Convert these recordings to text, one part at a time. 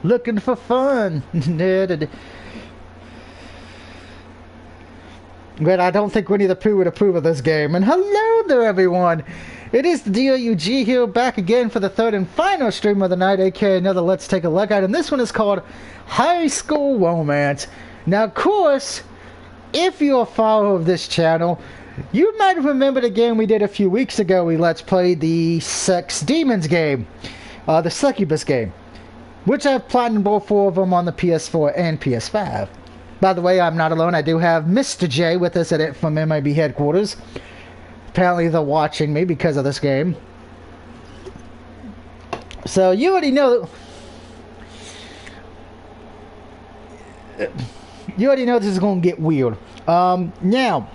Looking for fun. But I don't think Winnie the Pooh would approve of this game. And hello there, everyone. It is the DOUG here, back again for the third and final stream of the night, aka another Let's Take a Look at. And this one is called High School Romance. Now, of course, if you're a follower of this channel, you might remember the game we did a few weeks ago. We Let's Played the Sex Demons game, the Succubus game, which I've plotted both four of them on the ps4 and ps5. By the way, I'm not alone. I do have Mr. J with us from MIB headquarters. Apparently they're watching me because of this game. So you already know... You already know this is going to get weird. Now,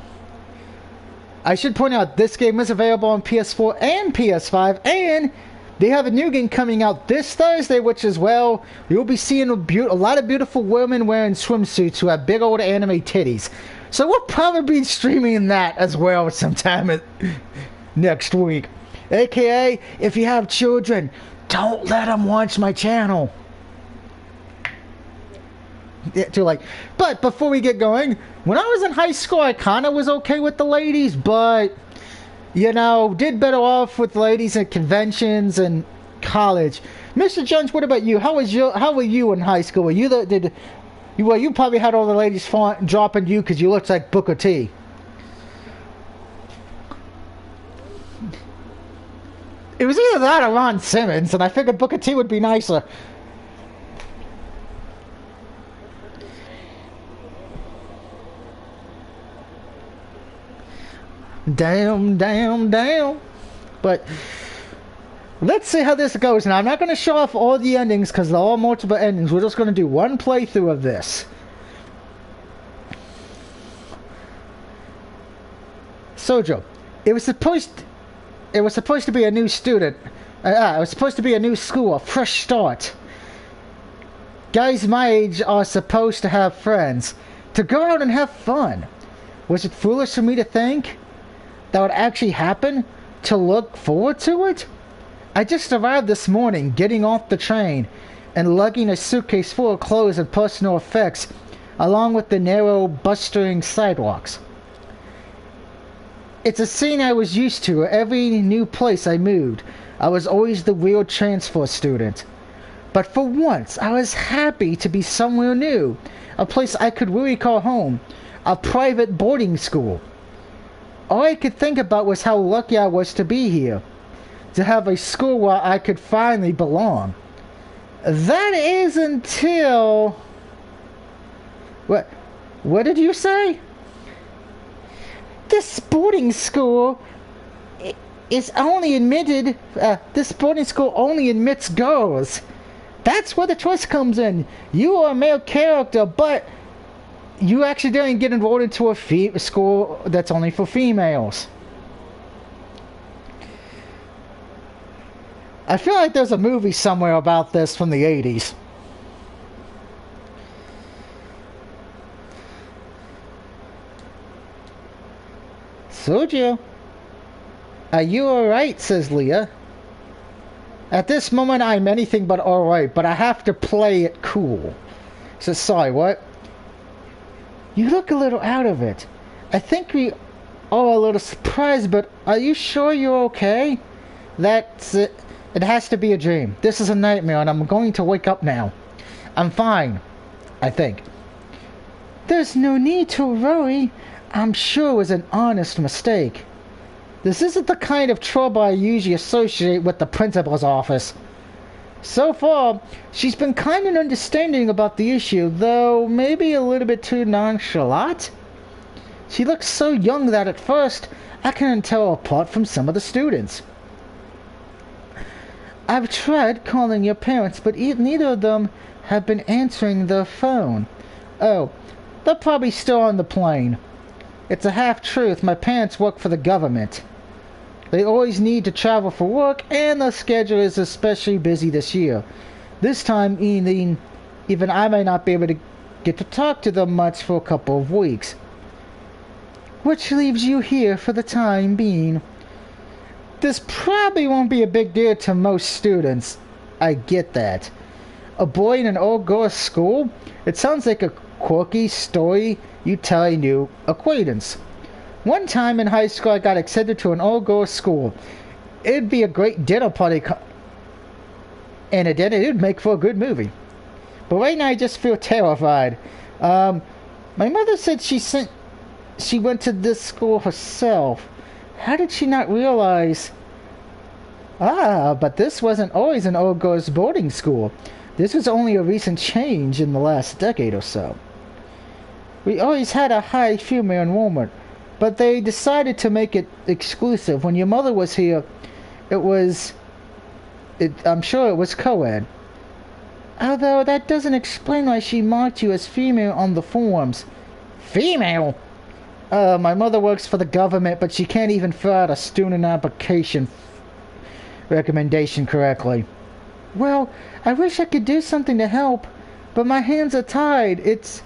I should point out this game is available on PS4 and PS5, and they have a new game coming out this Thursday, which as well, you'll be seeing a lot of beautiful women wearing swimsuits who have big old anime titties. So we'll probably be streaming that as well sometime next week. AKA, if you have children, don't let them watch my channel. Yeah, too late. But before we get going, when I was in high school, I kind of was okay with the ladies, but... you know, did better off with ladies at conventions and college. Mr. Jones, what about you? How were you in high school? Were you well, you probably had all the ladies dropping you because you looked like Booker T. It was either that or Ron Simmons, and I figured Booker T would be nicer. Damn. But let's see how this goes. Now, I'm not going to show off all the endings because they're all multiple endings. We're just going to do one playthrough of this. Sojo, it was supposed to be a new student. It was supposed to be a new school, a fresh start. Guys my age are supposed to have friends, to go out and have fun. Was it foolish for me to think that would actually happen, to look forward to it? I just arrived this morning, getting off the train, and lugging a suitcase full of clothes and personal effects, along with the narrow, bustering sidewalks. It's a scene I was used to every new place I moved. I was always the weird transfer student. But for once, I was happy to be somewhere new, a place I could really call home, a private boarding school. All I could think about was how lucky I was to be here, to have a school where I could finally belong. That is until... What did you say? This boarding school is only admitted... this boarding school only admits girls. That's where the twist comes in. You are a male character, but... you actually didn't get enrolled into a school that's only for females. I feel like there's a movie somewhere about this from the 80s. Sojo, are you alright? Says Leah. At this moment, I'm anything but alright, but I have to play it cool. Says, sorry, what? You look a little out of it. I think we are a little surprised, but are you sure you're okay? That's it. It has to be a dream. This is a nightmare, and I'm going to wake up now. I'm fine, I think. There's no need to worry. I'm sure it was an honest mistake. This isn't the kind of trouble I usually associate with the principal's office. So far, she's been kind and understanding about the issue, though maybe a little bit too nonchalant. She looks so young that at first, I couldn't tell her apart from some of the students. I've tried calling your parents, but neither of them have been answering their phone. Oh, they're probably still on the plane. It's a half-truth. My parents work for the government. They always need to travel for work, and their schedule is especially busy this year. This time, even I may not be able to get to talk to them much for a couple of weeks. Which leaves you here for the time being. This probably won't be a big deal to most students. I get that. A boy in an all-girls school? It sounds like a quirky story you tell a new acquaintance. One time in high school, I got accepted to an all-girls school. It'd be a great dinner party, and it would make for a good movie. But right now, I just feel terrified. My mother said she went to this school herself. How did she not realize? But this wasn't always an all-girls boarding school. This was only a recent change in the last decade or so. We always had a high female enrollment, but they decided to make it exclusive. When your mother was here, I'm sure it was co-ed. Although that doesn't explain why she marked you as female on the forms. Female? My mother works for the government, but she can't even fill out a student application recommendation correctly. Well, I wish I could do something to help, but my hands are tied. It's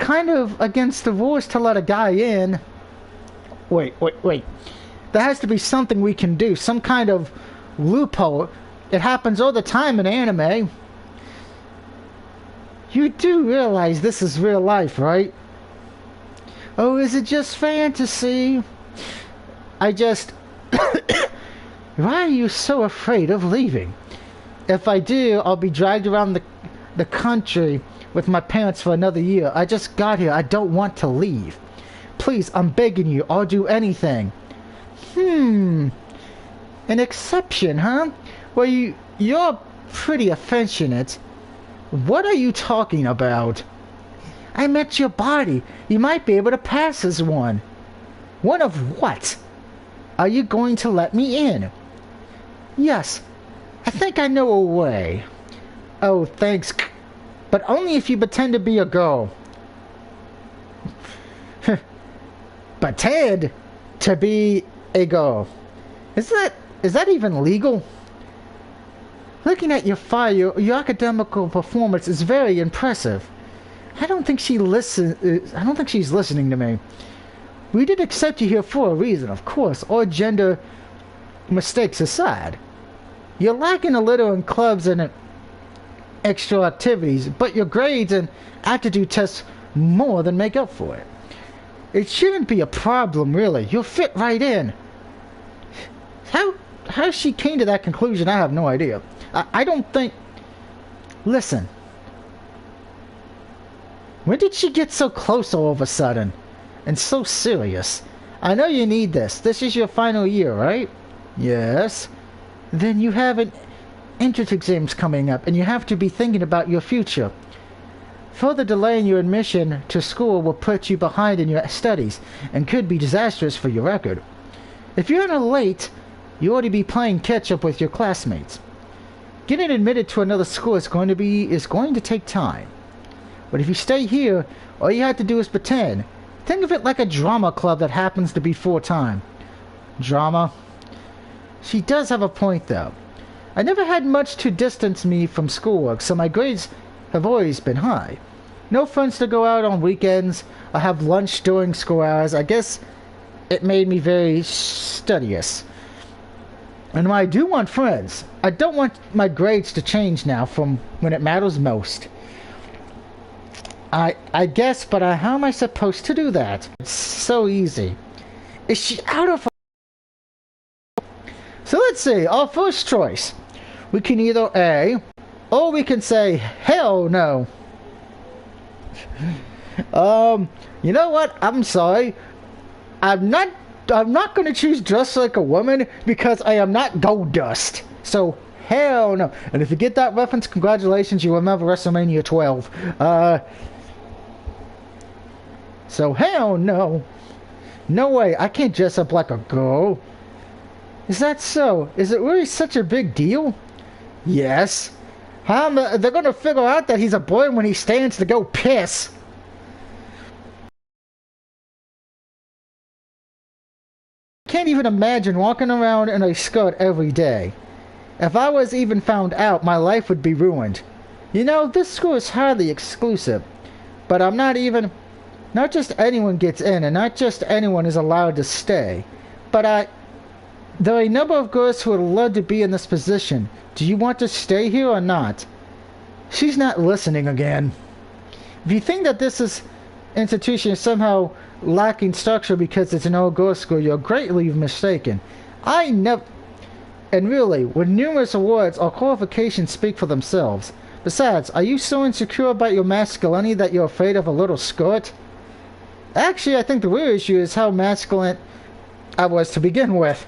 kind of against the rules to let a guy in. Wait. There has to be something we can do, some kind of loophole. It happens all the time in anime. You do realize this is real life, right? Oh, is it just fantasy? Why are you so afraid of leaving? If I do, I'll be dragged around the country with my parents for another year. I just got here. I don't want to leave. Please, I'm begging you. I'll do anything. An exception, huh? Well, you're pretty affectionate. What are you talking about? I met your body. You might be able to pass as one. One of what? Are you going to let me in? Yes. I think I know a way. Oh, thanks. But only if you pretend to be a girl. Pretend to be a girl. Is that even legal? Looking at your file, your academical performance is very impressive. I don't think she's listening to me. We did accept you here for a reason, of course, all gender mistakes aside. You're lacking a little in clubs and extra activities, but your grades and aptitude tests more than make up for it. It shouldn't be a problem, really. You'll fit right in. How she came to that conclusion, I have no idea. I don't think... Listen. When did she get so close all of a sudden? And so serious? I know you need this. This is your final year, right? Yes. Then you have entrance exams coming up, and you have to be thinking about your future. Further delay in your admission to school will put you behind in your studies, and could be disastrous for your record. If you're late, you ought to be playing catch-up with your classmates. Getting admitted to another school is going to take time. But if you stay here, all you have to do is pretend. Think of it like a drama club that happens to be full-time. Drama? She does have a point, though. I never had much to distance me from schoolwork, so my grades have always been high. No friends to go out on weekends or have lunch during school hours. I guess it made me very studious. And I do want friends. I don't want my grades to change now from when it matters most. I guess, but how am I supposed to do that? It's so easy. Is she out of... So let's see, our first choice. We can either A, or we can say, hell no. You know what? I'm sorry. I'm not going to choose dress like a woman because I am not gold dust. So, hell no. And if you get that reference, congratulations, you remember WrestleMania 12. So, hell no. No way, I can't dress up like a girl. Is that so? Is it really such a big deal? Yes. They're going to figure out that he's a boy when he stands to go piss. Can't even imagine walking around in a skirt every day. If I was even found out, my life would be ruined. You know, this school is hardly exclusive. But I'm not just anyone gets in, and not just anyone is allowed to stay. But there are a number of girls who would love to be in this position. Do you want to stay here or not? She's not listening again. If you think that institution is somehow lacking structure because it's an all-girls school, you're greatly mistaken. I never... And really, with numerous awards, our qualifications speak for themselves. Besides, are you so insecure about your masculinity that you're afraid of a little skirt? Actually, I think the real issue is how masculine I was to begin with.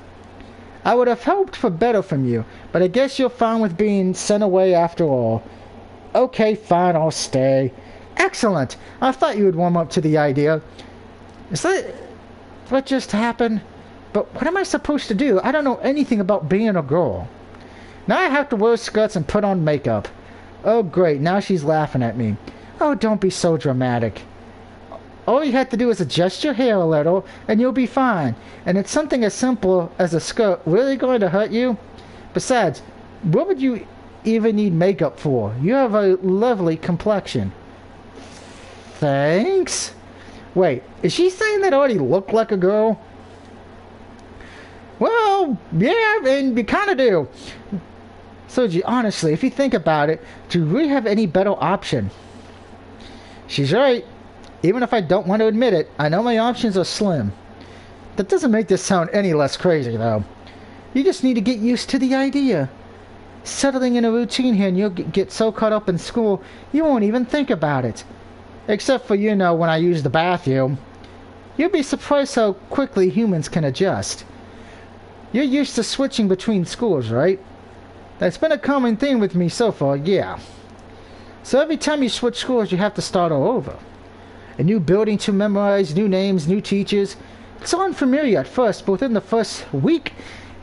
I would have hoped for better from you, but I guess you're fine with being sent away after all. Okay, fine, I'll stay. Excellent! I thought you would warm up to the idea. Is that what just happened? But what am I supposed to do? I don't know anything about being a girl. Now I have to wear skirts and put on makeup. Oh great, now she's laughing at me. Oh, don't be so dramatic. All you have to do is adjust your hair a little, and you'll be fine. And it's something as simple as a skirt really going to hurt you? Besides, what would you even need makeup for? You have a lovely complexion. Thanks? Wait, is she saying that I already look like a girl? Well, yeah, and you kind of do. Soji, honestly, if you think about it, do you really have any better option? She's right. Even if I don't want to admit it, I know my options are slim. That doesn't make this sound any less crazy, though. You just need to get used to the idea. Settling in a routine here and you'll get so caught up in school, you won't even think about it. Except for, you know, when I use the bathroom. You'll be surprised how quickly humans can adjust. You're used to switching between schools, right? That's been a common theme with me so far, yeah. So every time you switch schools, you have to start all over. A new building to memorize, new names, new teachers. It's so unfamiliar at first, but within the first week,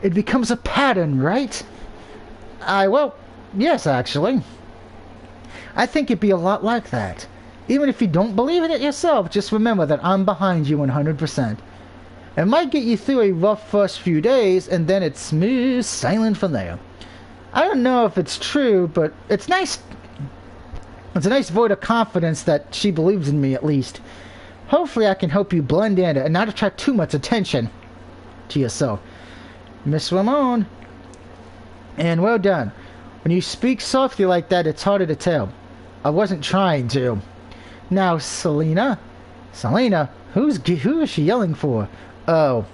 it becomes a pattern, right? Well, yes, actually. I think it'd be a lot like that. Even if you don't believe in it yourself, just remember that I'm behind you 100%. It might get you through a rough first few days, and then it's smooth sailing from there. I don't know if it's true, but it's nice. It's a nice vote of confidence that she believes in me, at least. Hopefully I can help you blend in and not attract too much attention to yourself. Miss Ramon. And well done. When you speak softly like that, it's harder to tell. I wasn't trying to. Now, Selena? Selena? Who is she yelling for? Oh.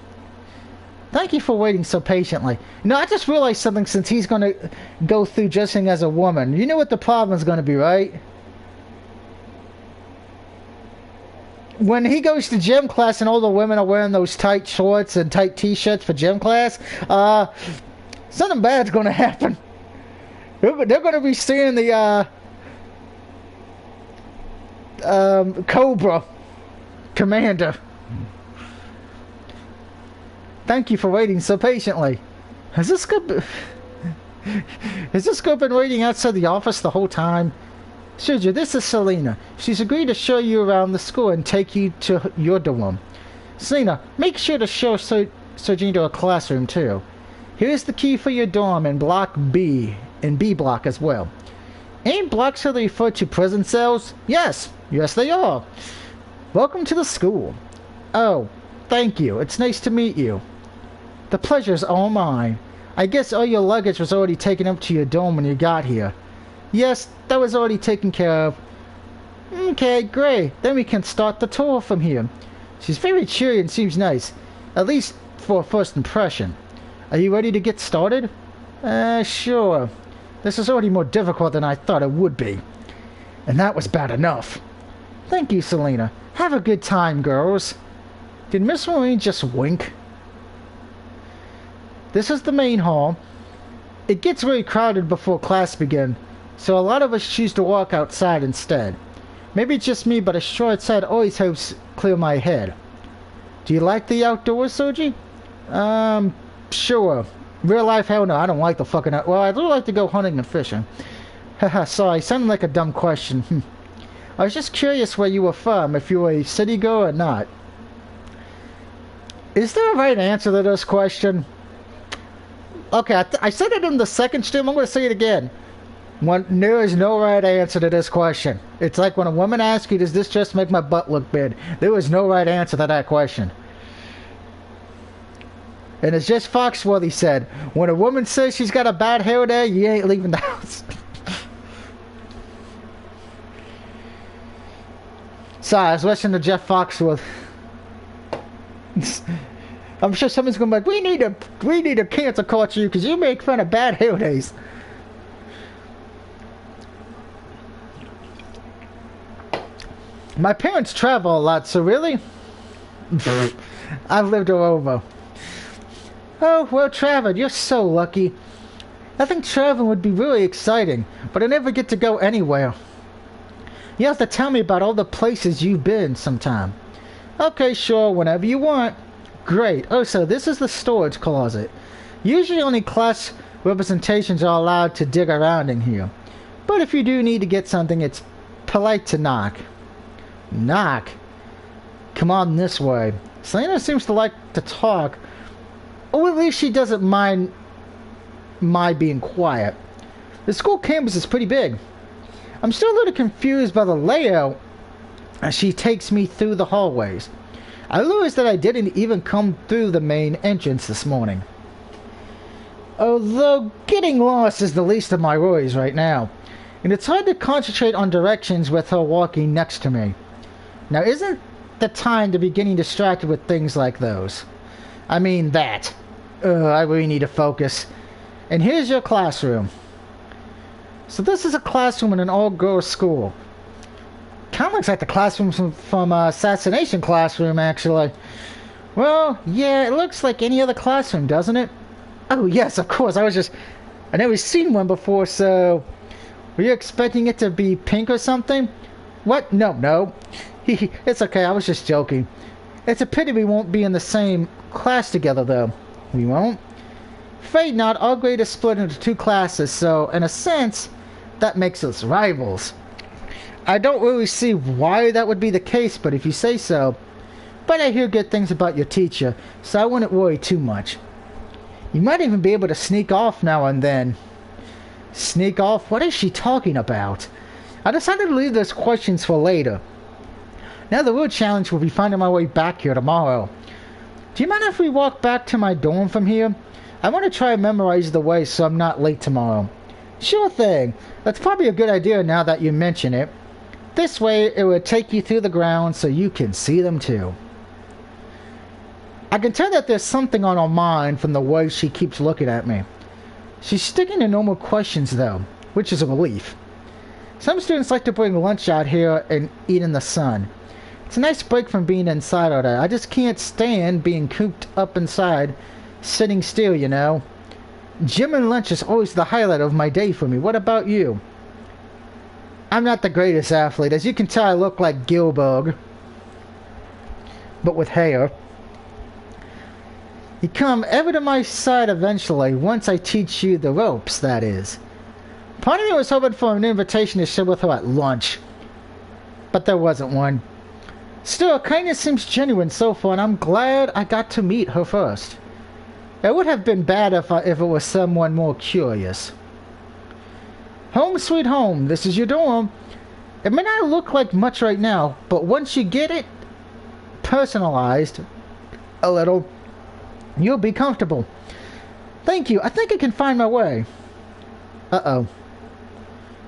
Thank you for waiting so patiently. You know, I just realized something since he's going to go through dressing as a woman. You know what the problem is going to be, right? When he goes to gym class and all the women are wearing those tight shorts and tight t-shirts for gym class, something bad's going to happen. They're going to be seeing the Cobra Commander. Thank you for waiting so patiently. Has this girl been waiting outside the office the whole time? Shuja, this is Selena. She's agreed to show you around the school and take you to your dorm. Selena, make sure to show Sergine to a classroom too. Here's the key for your dorm in Block B, and B Block as well. Ain't blocks how they refer to prison cells? Yes, they are. Welcome to the school. Oh, thank you. It's nice to meet you. The pleasure's all mine. I guess all your luggage was already taken up to your dorm when you got here. Yes, that was already taken care of. Okay, great. Then we can start the tour from here. She's very cheery and seems nice. At least for a first impression. Are you ready to get started? Sure. This is already more difficult than I thought it would be. And that was bad enough. Thank you, Selena. Have a good time, girls. Did Miss Marine just wink? This is the main hall. It gets very crowded before class begins, so a lot of us choose to walk outside instead. Maybe it's just me, but a show outside always helps clear my head. Do you like the outdoors, Soji? Sure. Real life, hell no, I don't like the fucking... Well, I do like to go hunting and fishing. Haha, sorry, sounded like a dumb question. I was just curious where you were from, if you were a city girl or not. Is there a right answer to this question? Okay, I said it in the second stream, I'm going to say it again. There is no right answer to this question. It's like when a woman asks you, does this just make my butt look big? There is no right answer to that question. And it's just Foxworthy said, when a woman says she's got a bad hair day, you ain't leaving the house. Sorry, I was listening to Jeff Foxworth. I'm sure someone's going to be like, we need to cancel culture you because you make fun of bad hair days. My parents travel a lot, so really? I've lived all over. Oh, well, traveled. You're so lucky. I think traveling would be really exciting, but I never get to go anywhere. You have to tell me about all the places you've been sometime. Okay, sure, whenever you want. Great. Oh, so this is the storage closet. Usually only class representations are allowed to dig around in here. But if you do need to get something, it's polite to knock. Knock? Come on this way. Selena seems to like to talk. Or at least she doesn't mind my being quiet. The school campus is pretty big. I'm still a little confused by the layout as she takes me through the hallways. I realized that I didn't even come through the main entrance this morning. Although getting lost is the least of my worries right now, and it's hard to concentrate on directions with her walking next to me. Now isn't the time to be getting distracted with things like those? I mean that. I really need to focus. And here's your classroom. So this is a classroom in an all-girls school. Kind of looks like the classroom from Assassination Classroom, actually. Well, yeah, it looks like any other classroom, doesn't it? Oh, yes, of course. I never seen one before, so... Were you expecting it to be pink or something? What? No. It's okay, I was just joking. It's a pity we won't be in the same class together, though. We won't? Afraid not. Our grade is split into two classes, so, in a sense, that makes us rivals. I don't really see why that would be the case, but if you say so. But I hear good things about your teacher, so I wouldn't worry too much. You might even be able to sneak off now and then. Sneak off? What is she talking about? I decided to leave those questions for later. Now the real challenge will be finding my way back here tomorrow. Do you mind if we walk back to my dorm from here? I want to try and memorize the way so I'm not late tomorrow. Sure thing. That's probably a good idea now that you mention it. This way it would take you through the grounds so you can see them too. I can tell that there's something on her mind from the way she keeps looking at me. She's sticking to normal questions though, which is a relief. Some students like to bring lunch out here and eat in the sun. It's a nice break from being inside all day. I just can't stand being cooped up inside, sitting still, you know. Gym and lunch is always the highlight of my day for me. What about you? I'm not the greatest athlete. As you can tell, I look like Gilbert, but with hair. You come ever to my side eventually, once I teach you the ropes, that is. Part of me was hoping for an invitation to sit with her at lunch, but there wasn't one. Still, kindness seems genuine so far, and I'm glad I got to meet her first. It would have been bad if it was someone more curious. Home sweet home, this is your dorm. It may not look like much right now, but once you get it personalized a little, you'll be comfortable. Thank you, I think I can find my way. Uh-oh.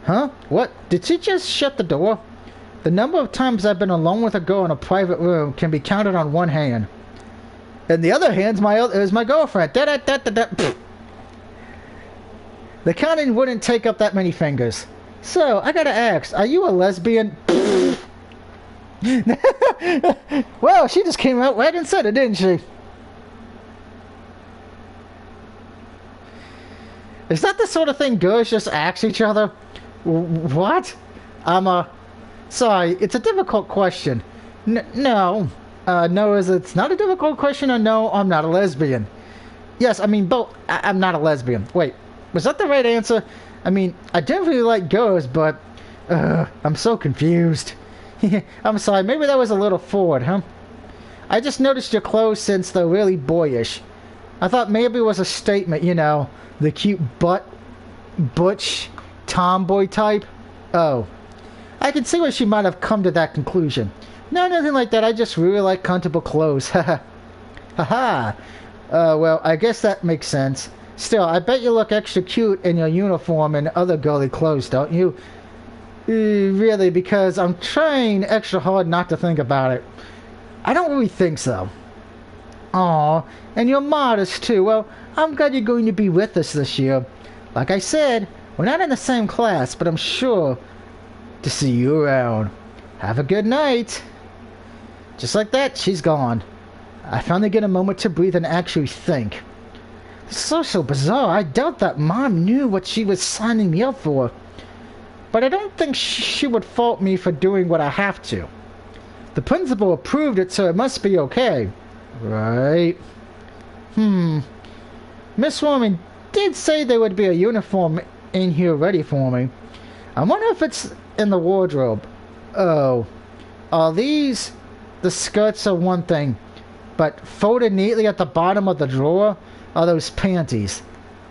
Huh? What? Did she just shut the door? The number of times I've been alone with a girl in a private room can be counted on one hand. And the other hand's is my girlfriend. The counting wouldn't take up that many fingers. So, I gotta ask, are you a lesbian? Well, she just came out right and said it, didn't she? Is that the sort of thing girls just ask each other? What? Sorry, it's a difficult question. No. No, it's not a difficult question, or no, I'm not a lesbian. Yes, I mean, both. I'm not a lesbian. Wait, was that the right answer? I mean, I definitely like girls, but... I'm so confused. I'm sorry, maybe that was a little forward, huh? I just noticed your clothes since they're really boyish. I thought maybe it was a statement, you know, the cute butch, tomboy type. Oh. I can see why she might have come to that conclusion. No, nothing like that. I just really like comfortable clothes. Haha. Haha. Well, I guess that makes sense. Still, I bet you look extra cute in your uniform and other girly clothes, don't you? Really, because I'm trying extra hard not to think about it. I don't really think so. Aw, and you're modest too. Well, I'm glad you're going to be with us this year. Like I said, we're not in the same class, but I'm sure to see you around. Have a good night. Just like that, she's gone. I finally get a moment to breathe and actually think. It's so bizarre. I doubt that Mom knew what she was signing me up for. But I don't think she would fault me for doing what I have to. The principal approved it, so it must be okay. Right. Miss Warman did say there would be a uniform in here ready for me. I wonder if it's in the wardrobe. Oh. Are these... The skirts are one thing, but folded neatly at the bottom of the drawer are those panties.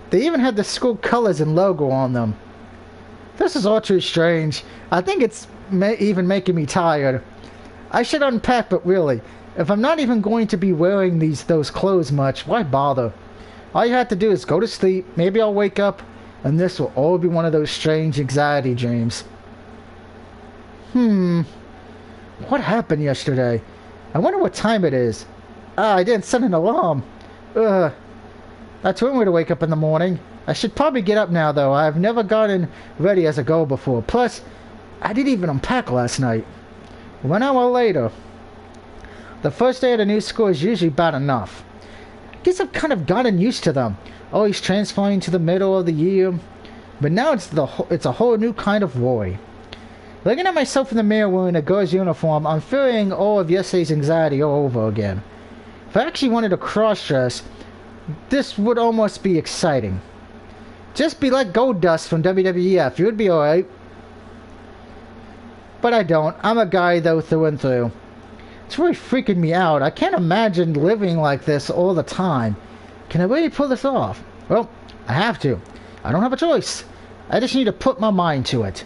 They even had the school colors and logo on them. This is all too strange. I think it's even making me tired. I should unpack, but really, if I'm not even going to be wearing those clothes much, why bother? All you have to do is go to sleep, maybe I'll wake up, and this will all be one of those strange anxiety dreams. What happened yesterday? I wonder what time it is. I didn't set an alarm. Ugh. That's one way to wake up in the morning. I should probably get up now, though. I've never gotten ready as a girl before. Plus, I didn't even unpack last night. 1 hour later. The first day at a new school is usually bad enough. I guess I've kind of gotten used to them. Always transferring to the middle of the year. But now it's a whole new kind of worry. Looking at myself in the mirror wearing a girl's uniform, I'm feeling all of yesterday's anxiety all over again. If I actually wanted to cross-dress, this would almost be exciting. Just be like Goldust from WWF, you would be alright. But I don't. I'm a guy, though, through and through. It's really freaking me out. I can't imagine living like this all the time. Can I really pull this off? Well, I have to. I don't have a choice. I just need to put my mind to it.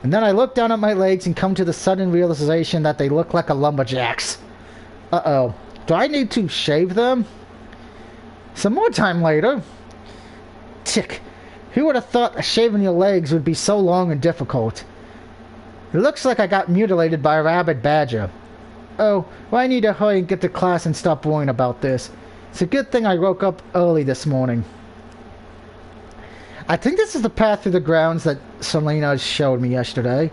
And then I look down at my legs and come to the sudden realization that they look like a lumberjack's. Uh-oh. Do I need to shave them? Some more time later. Tick. Who would have thought shaving your legs would be so long and difficult? It looks like I got mutilated by a rabid badger. Oh, well, I need to hurry and get to class and stop worrying about this. It's a good thing I woke up early this morning. I think this is the path through the grounds that Selena showed me yesterday.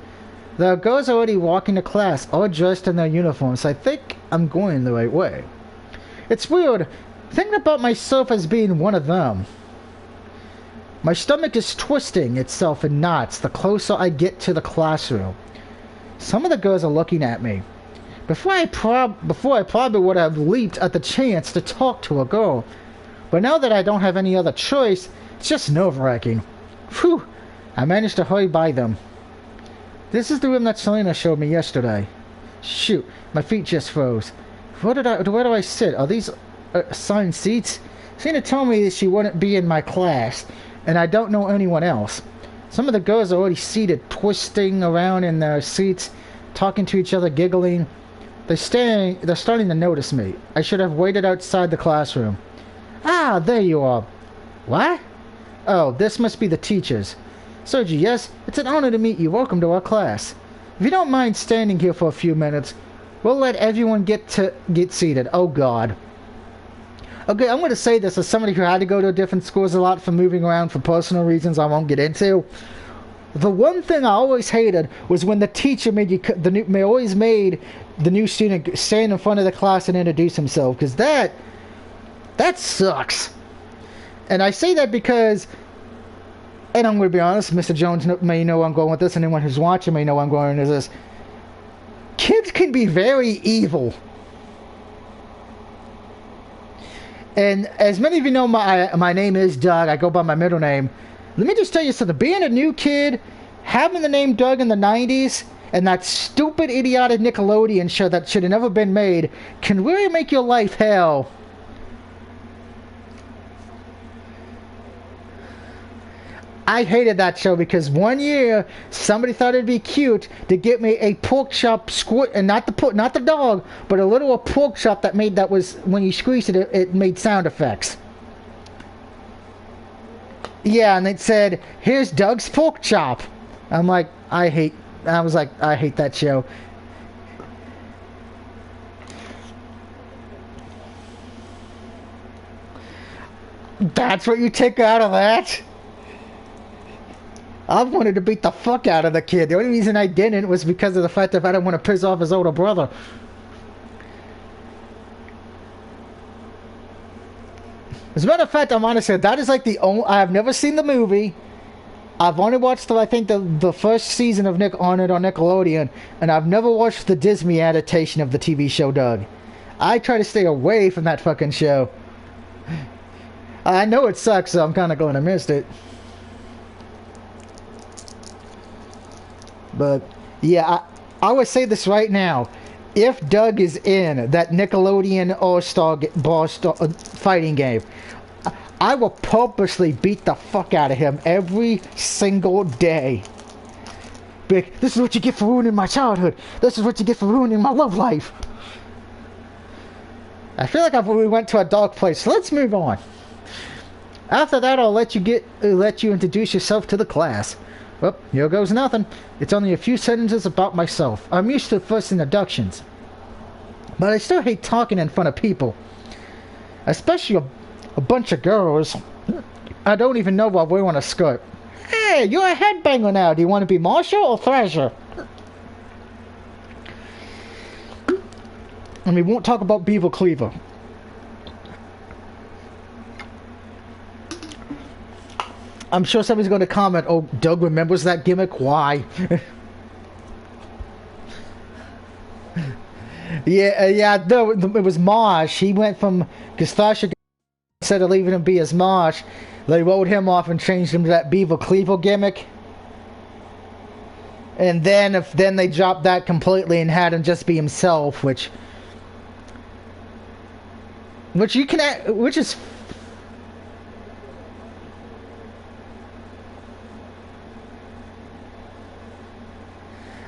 The girls are already walking to class, all dressed in their uniforms. I think I'm going the right way. It's weird, thinking about myself as being one of them. My stomach is twisting itself in knots the closer I get to the classroom. Some of the girls are looking at me. Before I probably would have leaped at the chance to talk to a girl. But now that I don't have any other choice, it's just nerve-wracking. Phew! I managed to hurry by them. This is the room that Selena showed me yesterday. Shoot, my feet just froze. Where do I sit? Are these assigned seats? Selena told me that she wouldn't be in my class, and I don't know anyone else. Some of the girls are already seated, twisting around in their seats, talking to each other, giggling. They're starting to notice me. I should have waited outside the classroom. Ah, there you are. What? Oh, this must be the teachers. Sergi, yes, it's an honor to meet you. Welcome to our class. If you don't mind standing here for a few minutes, we'll let everyone get seated. Oh, God. Okay, I'm going to say this as somebody who had to go to different schools a lot for moving around for personal reasons I won't get into. The one thing I always hated was when the teacher always made the new student stand in front of the class and introduce himself, because that sucks. And I say that because, and I'm going to be honest, Mr. Jones may know where I'm going with this, and anyone who's watching may know where I'm going with this. Kids can be very evil. And as many of you know, my name is Doug. I go by my middle name. Let me just tell you something. Being a new kid, having the name Doug in the 90s, and that stupid, idiotic Nickelodeon show that should have never been made, can really make your life hell. I hated that show because one year somebody thought it'd be cute to get me a pork chop and not the dog, but a little pork chop that was when you squeezed it, it made sound effects. Yeah, and it said, "Here's Doug's pork chop." I'm like, I hate I was like, I hate that show. That's what you take out of that? I wanted to beat the fuck out of the kid. The only reason I didn't was because of the fact that I didn't want to piss off his older brother. As a matter of fact, I'm honest here, that is like the only... I've never seen the movie. I've only watched, I think, the first season of Nick on it on Nickelodeon, and I've never watched the Disney adaptation of the TV show Doug. I try to stay away from that fucking show. I know it sucks, so I'm kind of going to miss it. But, yeah, I would say this right now. If Doug is in that Nickelodeon All-Star fighting game, I will purposely beat the fuck out of him every single day. This is what you get for ruining my childhood. This is what you get for ruining my love life. I feel like we went to a dark place. So let's move on. After that, I'll let you introduce yourself to the class. Well, here goes nothing. It's only a few sentences about myself. I'm used to first introductions. But I still hate talking in front of people. Especially a bunch of girls. I don't even know while we're on a skirt. Hey, you're a headbanger now. Do you want to be Marshall or Thrasher? And we won't talk about Beaver Cleaver. I'm sure somebody's going to comment, oh, Doug remembers that gimmick? Why? yeah, no, it was Marsh. He went from, because Thrasher, instead of leaving him be as Marsh, they wrote him off and changed him to that Beaver Cleaver gimmick. And then they dropped that completely and had him just be himself, which is...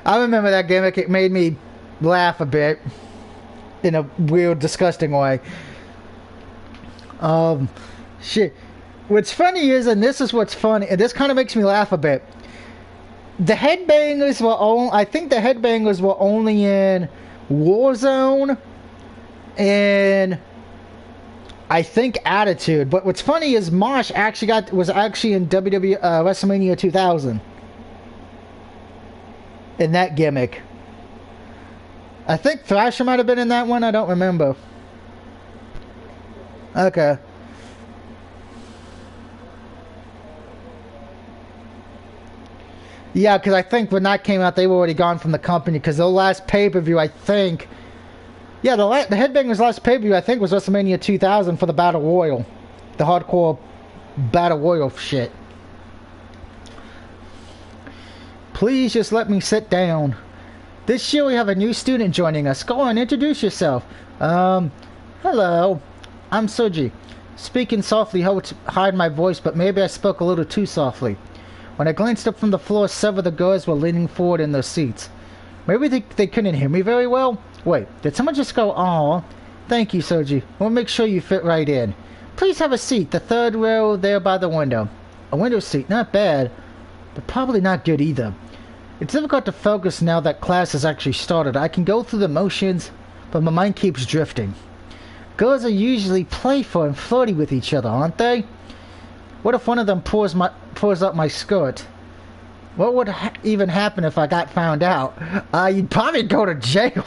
I remember that gimmick. It made me laugh a bit in a weird, disgusting way. Shit. What's funny is, and this is what's funny, and this kind of makes me laugh a bit. The Headbangers were I think the Headbangers were only in Warzone and I think Attitude. But what's funny is Marsh was actually in WWE WrestleMania 2000. In that gimmick. I think Thrasher might have been in that one. I don't remember. Okay. Yeah, because I think when that came out, they were already gone from the company. Because the last pay-per-view, I think... Yeah, the Headbangers' last pay-per-view, I think, was WrestleMania 2000 for the Battle Royal. The hardcore Battle Royal shit. Please just let me sit down. This year we have a new student joining us. Go on, introduce yourself. Hello. I'm Soji. Speaking softly helped hide my voice, but maybe I spoke a little too softly. When I glanced up from the floor, several of the girls were leaning forward in their seats. Maybe they couldn't hear me very well? Wait, did someone just go, aw? Thank you, Soji. We'll make sure you fit right in. Please have a seat, the third row there by the window. A window seat, not bad, but probably not good either. It's difficult to focus now that class has actually started. I can go through the motions, but my mind keeps drifting. Girls are usually playful and flirty with each other, aren't they? What if one of them pulls up my skirt? What would even happen if I got found out? You'd probably go to jail.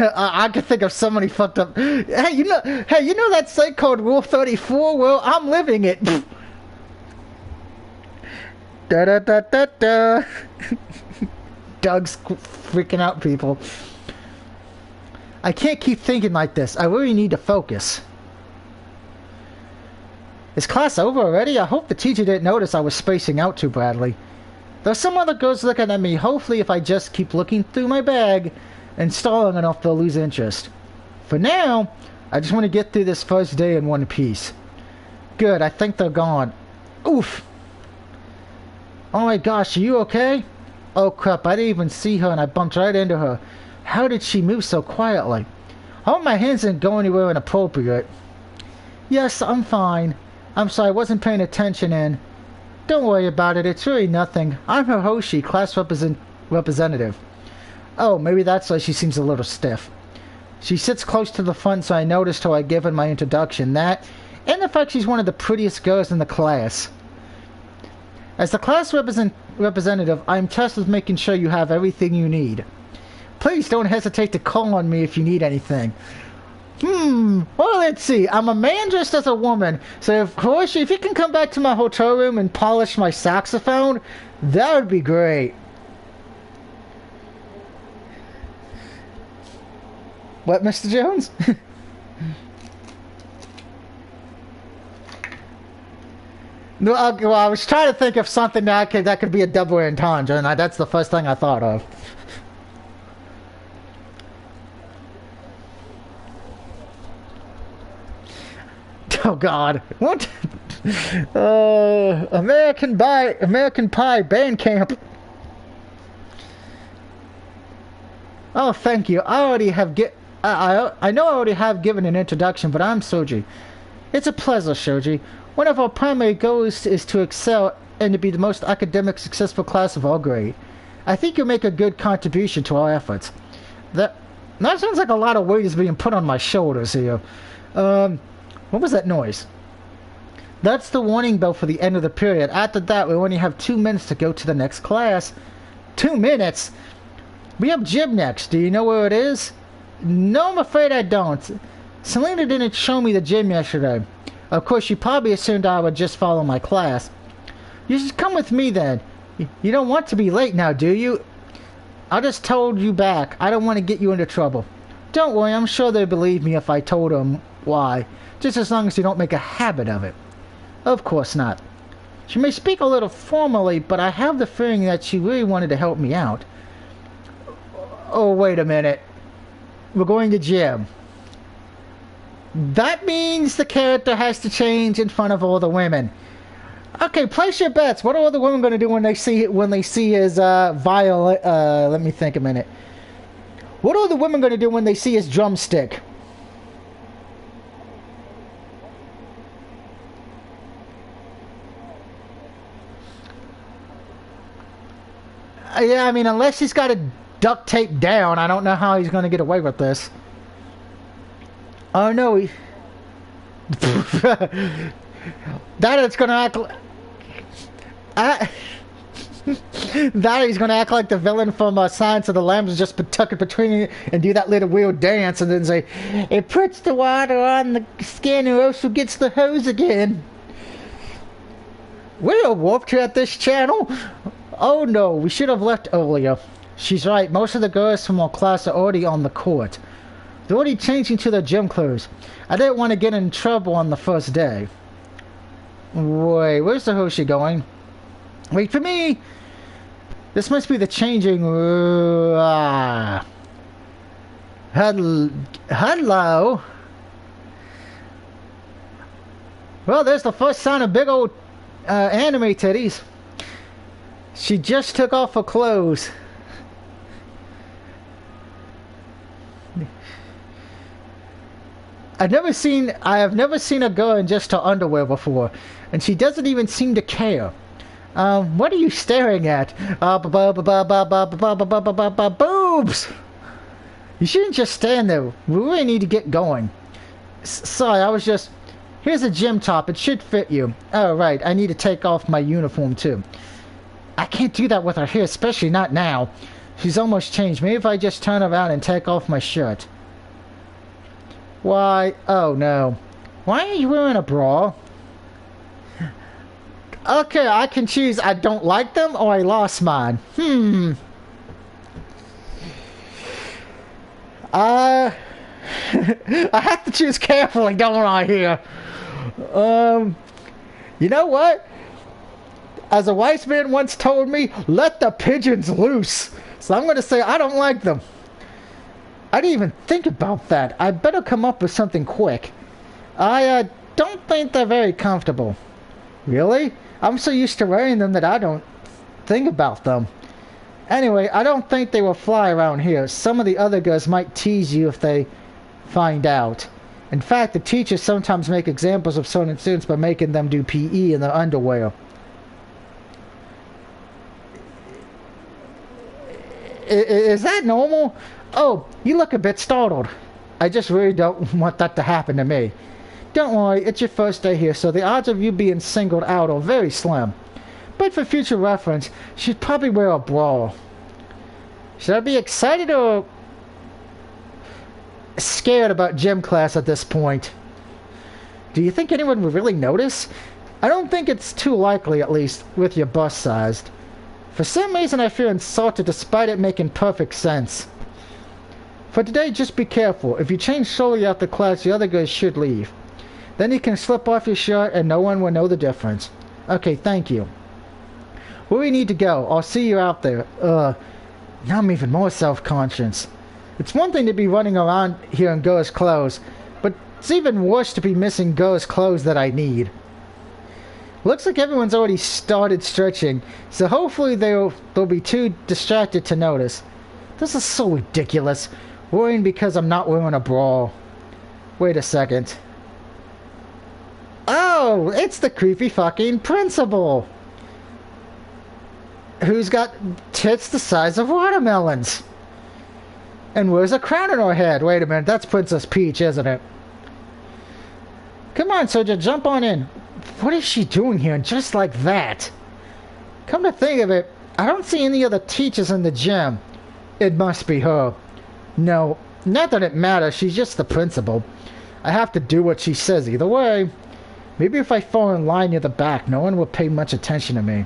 I could think of so many fucked up. Hey, you know that site called Rule 34? Well, I'm living it. Da da da da da. Doug's freaking out people. I can't keep thinking like this. I really need to focus. Is class over already? I hope the teacher didn't notice I was spacing out too badly. There's some other girls looking at me. Hopefully if I just keep looking through my bag and stalling enough, they'll lose interest. For now, I just want to get through this first day in one piece. Good, I think they're gone. Oof! Oh my gosh, are you okay? Oh crap, I didn't even see her and I bumped right into her. How did she move so quietly? I hope my hands didn't go anywhere inappropriate. Yes, I'm fine. I'm sorry, I wasn't paying attention and... Don't worry about it, it's really nothing. I'm her Hoshi, class representative. Oh, maybe that's why she seems a little stiff. She sits close to the front, so I noticed her I gave her my introduction. That, and the fact she's one of the prettiest girls in the class. As the class representative, I'm tasked with making sure you have everything you need. Please don't hesitate to call on me if you need anything. Well, let's see. I'm a man dressed as a woman, so if you can come back to my hotel room and polish my saxophone, that would be great. What, Mr. Jones? Well, I was trying to think of something that could be a double entendre, and that's the first thing I thought of. Oh God! What? American Pie band camp. Oh, thank you. I already have I know I already have given an introduction, but I'm Soji. It's a pleasure, Shoji. One of our primary goals is to excel and to be the most academic successful class of our grade. I think you'll make a good contribution to our efforts. That sounds like a lot of weight is being put on my shoulders here. What was that noise? That's the warning bell for the end of the period. After that, we only have 2 minutes to go to the next class. 2 minutes? We have gym next. Do you know where it is? No, I'm afraid I don't. Selena didn't show me the gym yesterday. Of course, she probably assumed I would just follow my class. You should come with me then. You don't want to be late now, do you? I just told you back. I don't want to get you into trouble. Don't worry, I'm sure they'd believe me if I told them why. Just as long as you don't make a habit of it. Of course not. She may speak a little formally, but I have the feeling that she really wanted to help me out. Oh, wait a minute. We're going to gym. That means the character has to change in front of all the women. Okay, place your bets. What are all the women going to do when they see his violet? Let me think a minute. What are the women going to do when they see his drumstick? Yeah, I mean, unless he's got it duct taped down, I don't know how he's going to get away with this. Oh no, that it's going to act like... that he's going to act like the villain from Silence of the Lambs, just tuck it between it and do that little weird dance and then say, it puts the water on the skin or else it gets the hose again. We're warped at this channel. Oh no, we should have left earlier. She's right, most of the girls from our class are already on the court. They're already changing to their gym clothes. I didn't want to get in trouble on the first day. Wait, where's the Hoshi going? Wait for me! This must be the changing... Hello? Well, there's the first sign of big old anime titties. She just took off her clothes. I have never seen a girl in just her underwear before, and she doesn't even seem to care. What are you staring at? Boobs! You shouldn't just stand there. We really need to get going. Sorry, I was just... Here's a gym top. It should fit you. Oh, right. I need to take off my uniform, too. I can't do that with her hair, especially not now. She's almost changed. Maybe if I just turn around and take off my shirt. Why? Oh, no. Why are you wearing a bra? Okay, I can choose I don't like them or I lost mine. I have to choose carefully, don't I, here? You know what? As a wise man once told me, let the pigeons loose. So I'm going to say I don't like them. I didn't even think about that. I better come up with something quick. I don't think they're very comfortable. Really? I'm so used to wearing them that I don't think about them. Anyway, I don't think they will fly around here. Some of the other girls might tease you if they find out. In fact, the teachers sometimes make examples of certain students by making them do PE in their underwear. Is that normal? Oh, you look a bit startled. I just really don't want that to happen to me. Don't worry, it's your first day here, so the odds of you being singled out are very slim. But for future reference, you should probably wear a bra. Should I be excited or scared about gym class at this point? Do you think anyone would really notice? I don't think it's too likely, at least, with your bust sized. For some reason I feel insulted despite it making perfect sense. For today, just be careful. If you change solely after class, the other girls should leave. Then you can slip off your shirt and no one will know the difference. Okay, thank you. Where we need to go? I'll see you out there. Now I'm even more self-conscious. It's one thing to be running around here in girls' clothes, but it's even worse to be missing girls' clothes that I need. Looks like everyone's already started stretching, so hopefully they'll be too distracted to notice. This is so ridiculous. Worrying because I'm not wearing a bra. Wait a second. Oh, it's the creepy fucking principal! Who's got tits the size of watermelons? And wears a crown on her head. Wait a minute, that's Princess Peach, isn't it? Come on, Soldier, jump on in. What is she doing here just like that? Come to think of it, I don't see any other teachers in the gym. It must be her. No, not that it matters, she's just the principal. I have to do what she says either way. Maybe if I fall in line near the back, no one will pay much attention to me.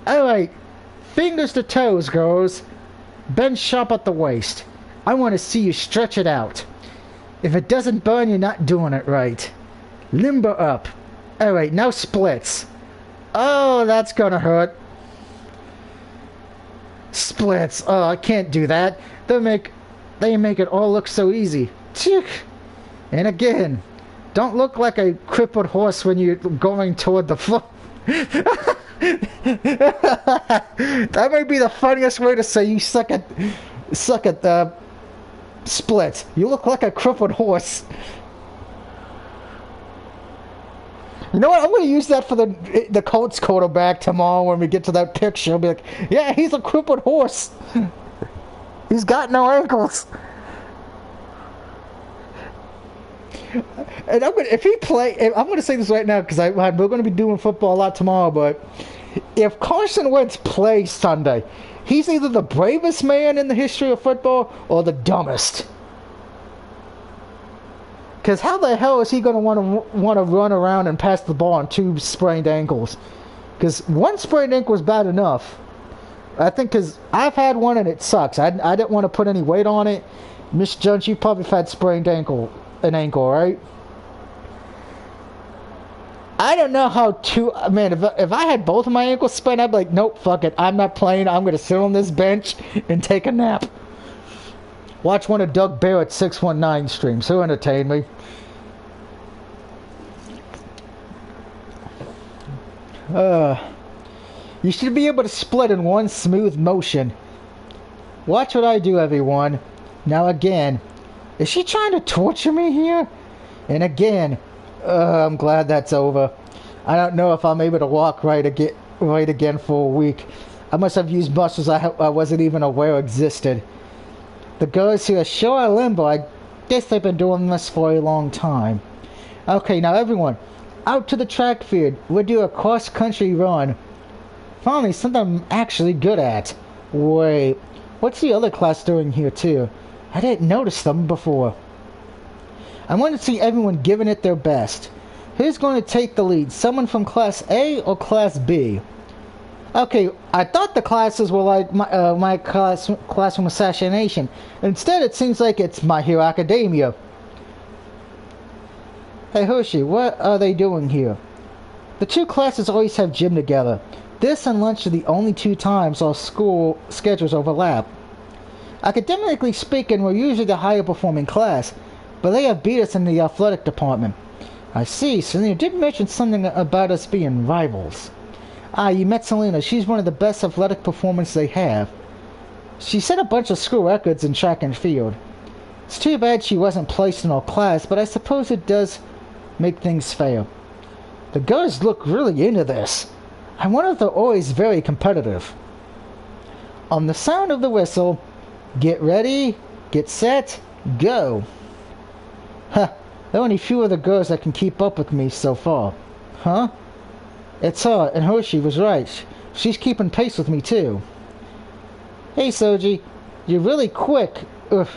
Alright, fingers to toes, girls. Bend sharp at the waist. I want to see you stretch it out. If it doesn't burn, you're not doing it right. Limber up. Alright, now splits. Oh, that's gonna hurt. Splits. Oh, I can't do that. They make it all look so easy. Tick. And again. Don't look like a crippled horse when you're going toward the floor. That might be the funniest way to say you suck at splits. You look like a crippled horse. You know what? I'm going to use that for the Colts quarterback tomorrow when we get to that picture. I'll be like, yeah, he's a crippled horse. He's got no ankles. And I'm going to say this right now because we're going to be doing football a lot tomorrow, but if Carson Wentz plays Sunday, he's either the bravest man in the history of football or the dumbest. Because how the hell is he going to want to run around and pass the ball on 2 sprained ankles? Because 1 sprained ankle is bad enough. I think because I've had one and it sucks. I didn't want to put any weight on it. Miss Jones, you probably had sprained ankle, right? I don't know how man, if I had both of my ankles sprained, I'd be like, nope, fuck it. I'm not playing. I'm going to sit on this bench and take a nap. Watch one of Doug Barrett's 619 streams. He'll entertain me. You should be able to split in one smooth motion. Watch what I do, everyone. Now again. Is she trying to torture me here? And again. I'm glad that's over. I don't know if I'm able to walk right again for a week. I must have used muscles I wasn't even aware existed. The girls here sure are limber. I guess they've been doing this for a long time. Okay, now everyone, out to the track field. We'll do a cross-country run. Finally, something I'm actually good at. Wait, what's the other class doing here too? I didn't notice them before. I want to see everyone giving it their best. Who's going to take the lead? Someone from Class A or Class B? Okay, I thought the classes were like my classroom assassination. Instead, it seems like it's My Hero Academia. Hey Hershey, what are they doing here? The 2 classes always have gym together. This and lunch are the only 2 times our school schedules overlap. Academically speaking, we're usually the higher performing class, but they have beat us in the athletic department. I see, Selena did mention something about us being rivals. Ah, you met Selena. She's one of the best athletic performers they have. She set a bunch of school records in track and field. It's too bad she wasn't placed in our class, but I suppose it does make things fair. The girls look really into this. I wonder if they're always very competitive. On the sound of the whistle, get ready, get set, go. Huh, there are only few of the girls that can keep up with me so far. Huh? It's her, and Hershey was right. She's keeping pace with me too. Hey Soji, you're really quick. Ugh.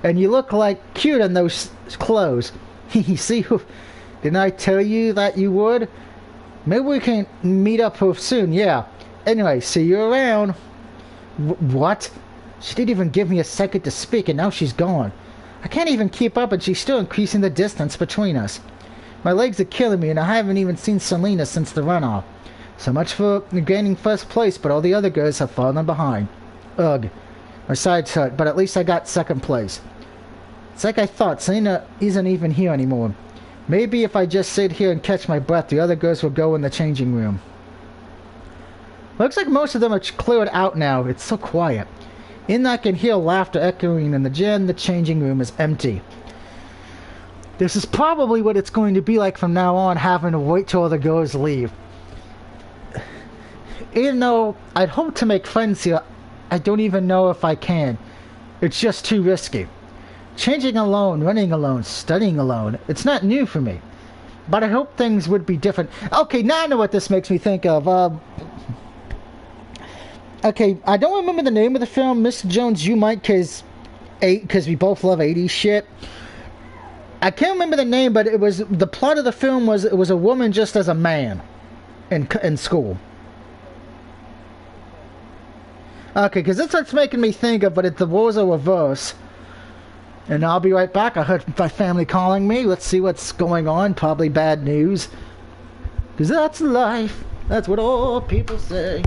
And you look like cute in those clothes. See, didn't I tell you that you would? Maybe we can meet up soon, yeah. Anyway, see you around. What? She didn't even give me a second to speak, and now she's gone. I can't even keep up, and she's still increasing the distance between us. My legs are killing me, and I haven't even seen Selena since the runoff. So much for gaining first place, but all the other girls have fallen behind. Ugh. My sides hurt, but at least I got second place. It's like I thought, Selena isn't even here anymore. Maybe if I just sit here and catch my breath, the other girls will go in the changing room. Looks like most of them are cleared out now. It's so quiet. In I can hear laughter echoing in the gym. The changing room is empty. This is probably what it's going to be like from now on, having to wait till the girls leave. Even though I'd hope to make friends here, I don't even know if I can. It's just too risky. Changing alone, running alone, studying alone. It's not new for me. But I hope things would be different. Okay, now I know what this makes me think of. Okay, I don't remember the name of the film. Mr. Jones, you might, because we both love 80s shit. I can't remember the name, but it was the plot of the film was it was a woman just as a man in school. Okay, because that's what's making me think of, but the roles are reverse. And I'll be right back. I heard my family calling me. Let's see what's going on. Probably bad news. Because that's life. That's what all people say.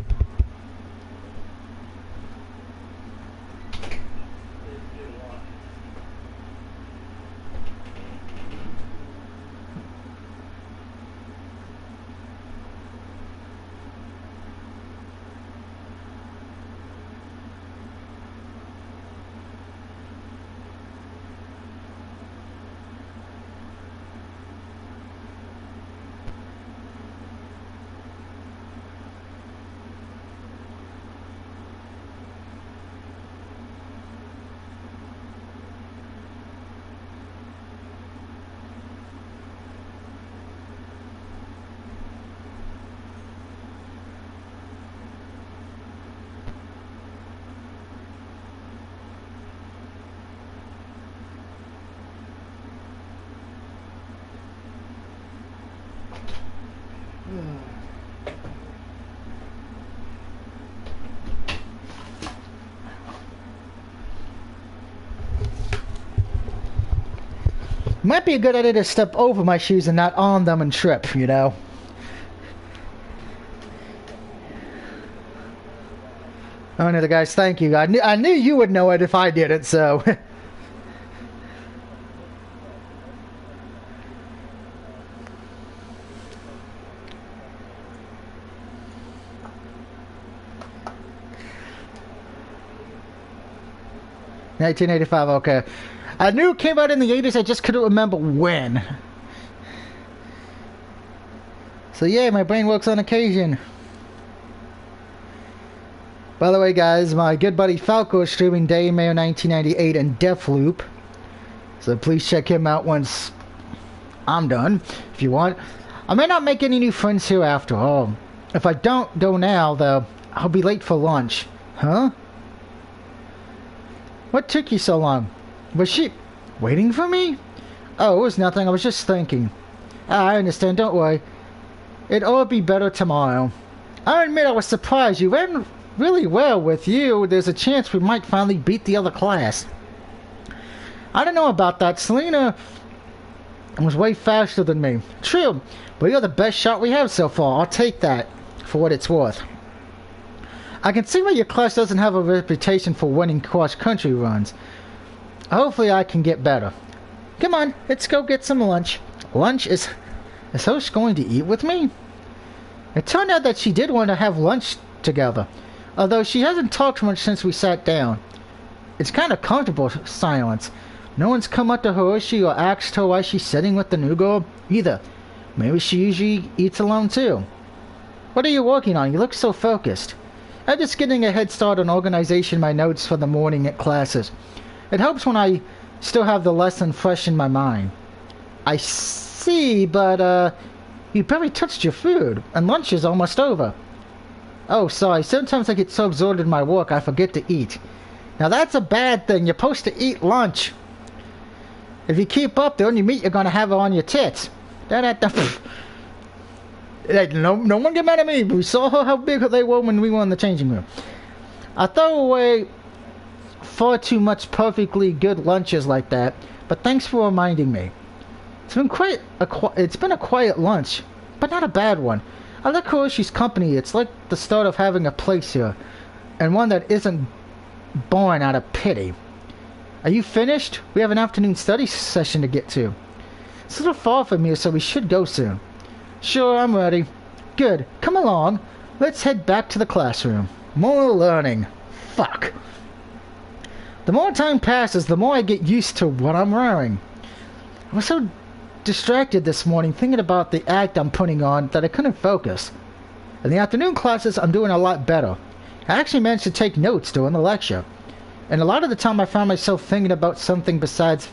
Might be a good idea to step over my shoes and not on them and trip, you know? Oh no, the guys, thank you. I knew you would know it if I did it, so... ...1985, okay. I knew it came out in the 80s, I just couldn't remember when. So yeah, my brain works on occasion. By the way, guys, my good buddy Falco is streaming Daymare 1998 and Deathloop. So please check him out once I'm done, if you want. I may not make any new friends here after all. If I don't go now, though, I'll be late for lunch. Huh? What took you so long? Was she waiting for me? Oh, it was nothing. I was just thinking. I understand. Don't worry. It'll be better tomorrow. I admit I was surprised. You ran really well with you. There's a chance we might finally beat the other class. I don't know about that. Selena was way faster than me. True. But you're the best shot we have so far. I'll take that for what it's worth. I can see why your class doesn't have a reputation for winning cross-country runs. Hopefully I can get better. Come on, let's go get some lunch. Lunch? Is Host going to eat with me? It turned out that she did want to have lunch together, although she hasn't talked much since we sat down. It's kind of comfortable silence. No one's come up to Hiroshi or asked her why she's sitting with the new girl either. Maybe she usually eats alone too. What are you working on? You look so focused. I'm just getting a head start on organizing my notes for the morning at classes. It helps when I still have the lesson fresh in my mind. I see, but you barely touched your food, and lunch is almost over. Oh, sorry. Sometimes I get so absorbed in my work I forget to eat. Now that's a bad thing. You're supposed to eat lunch. If you keep up, the only meat you're gonna have on your tits. No one get mad at me. We saw how big they were when we were in the changing room. I throw away far too much perfectly good lunches like that, but thanks for reminding me. It's been a quiet lunch, but not a bad one. I like Hiroshi's company. It's like the start of having a place here, and one that isn't born out of pity. Are you finished? We have an afternoon study session to get to. It's a little far from here, so we should go soon. Sure, I'm ready. Good. Come along. Let's head back to the classroom. More learning. Fuck. The more time passes, the more I get used to what I'm wearing. I was so distracted this morning thinking about the act I'm putting on that I couldn't focus. In the afternoon classes, I'm doing a lot better. I actually managed to take notes during the lecture. And a lot of the time I found myself thinking about something besides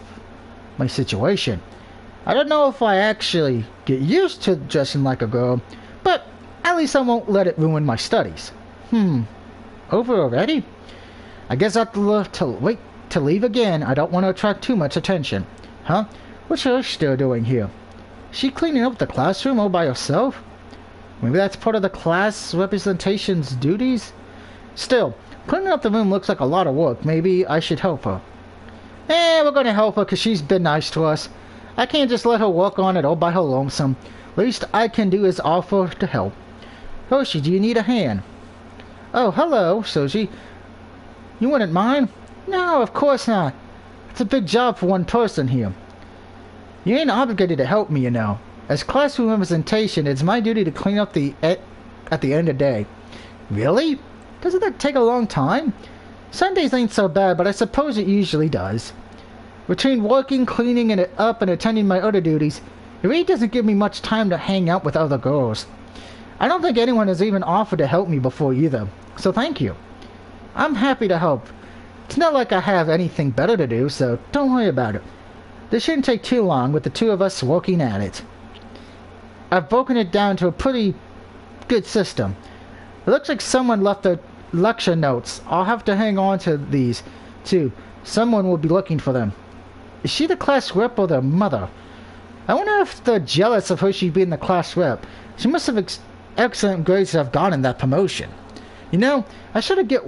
my situation. I don't know if I actually get used to dressing like a girl, but at least I won't let it ruin my studies. Over already? I guess I have to wait to leave again. I don't want to attract too much attention. Huh? What's her still doing here? Is she cleaning up the classroom all by herself? Maybe that's part of the class representation's duties? Still, cleaning up the room looks like a lot of work. Maybe I should help her. We're gonna help her because she's been nice to us. I can't just let her work on it all by her lonesome. Least I can do is offer to help. Hiroshi, do you need a hand? Oh, hello, Soji. You wouldn't mind? No, of course not. It's a big job for one person here. You ain't obligated to help me, you know. As classroom representation, it's my duty to clean up at the end of the day. Really? Doesn't that take a long time? Sundays ain't so bad, but I suppose it usually does. Between working, cleaning it up, and attending my other duties, it really doesn't give me much time to hang out with other girls. I don't think anyone has even offered to help me before either, so thank you. I'm happy to help. It's not like I have anything better to do, so don't worry about it. This shouldn't take too long with the two of us working at it. I've broken it down to a pretty good system. It looks like someone left their lecture notes. I'll have to hang on to these, too. Someone will be looking for them. Is she the class rep or their mother? I wonder if they're jealous of her she being the class rep. She must have excellent grades to have gotten that promotion. You know, I should have get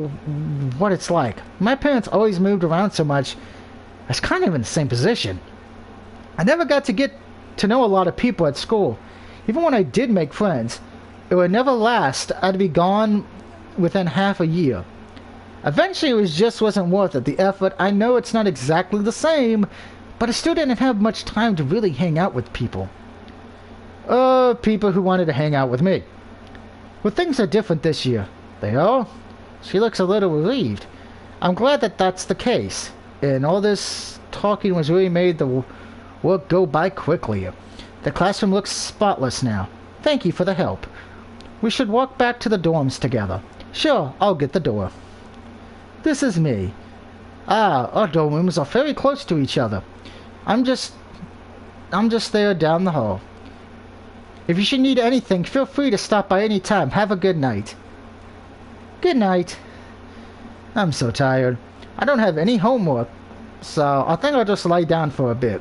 what it's like. My parents always moved around so much. I was kind of in the same position. I never got to get to know a lot of people at school. Even when I did make friends, it would never last. I'd be gone within half a year. Eventually, it just wasn't worth it. The effort, I know it's not exactly the same, but I still didn't have much time to really hang out with people. People who wanted to hang out with me. Well, things are different this year. They are? She looks a little relieved. I'm glad that that's the case. And all this talking was really made the work go by quickly. The classroom looks spotless now. Thank you for the help. We should walk back to the dorms together. Sure, I'll get the door. This is me. Our dorm rooms are very close to each other. I'm just there down the hall. If you should need anything, feel free to stop by any time. Have a good night. Good night. I'm so tired. I don't have any homework, so I think I'll just lie down for a bit.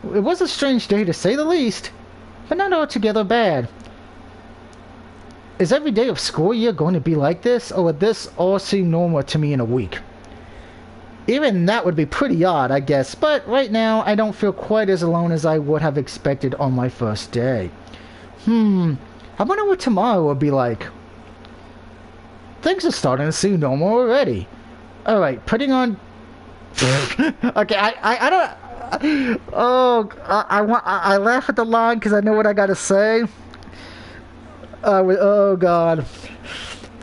It was a strange day to say the least, but not altogether bad. Is every day of school year going to be like this, or would this all seem normal to me in a week? Even that would be pretty odd, I guess, but right now I don't feel quite as alone as I would have expected on my first day. I wonder what tomorrow will be like. Things are starting to seem normal already. Alright, putting on... Okay, I don't... I laugh at the line because I know what I gotta say. Oh god.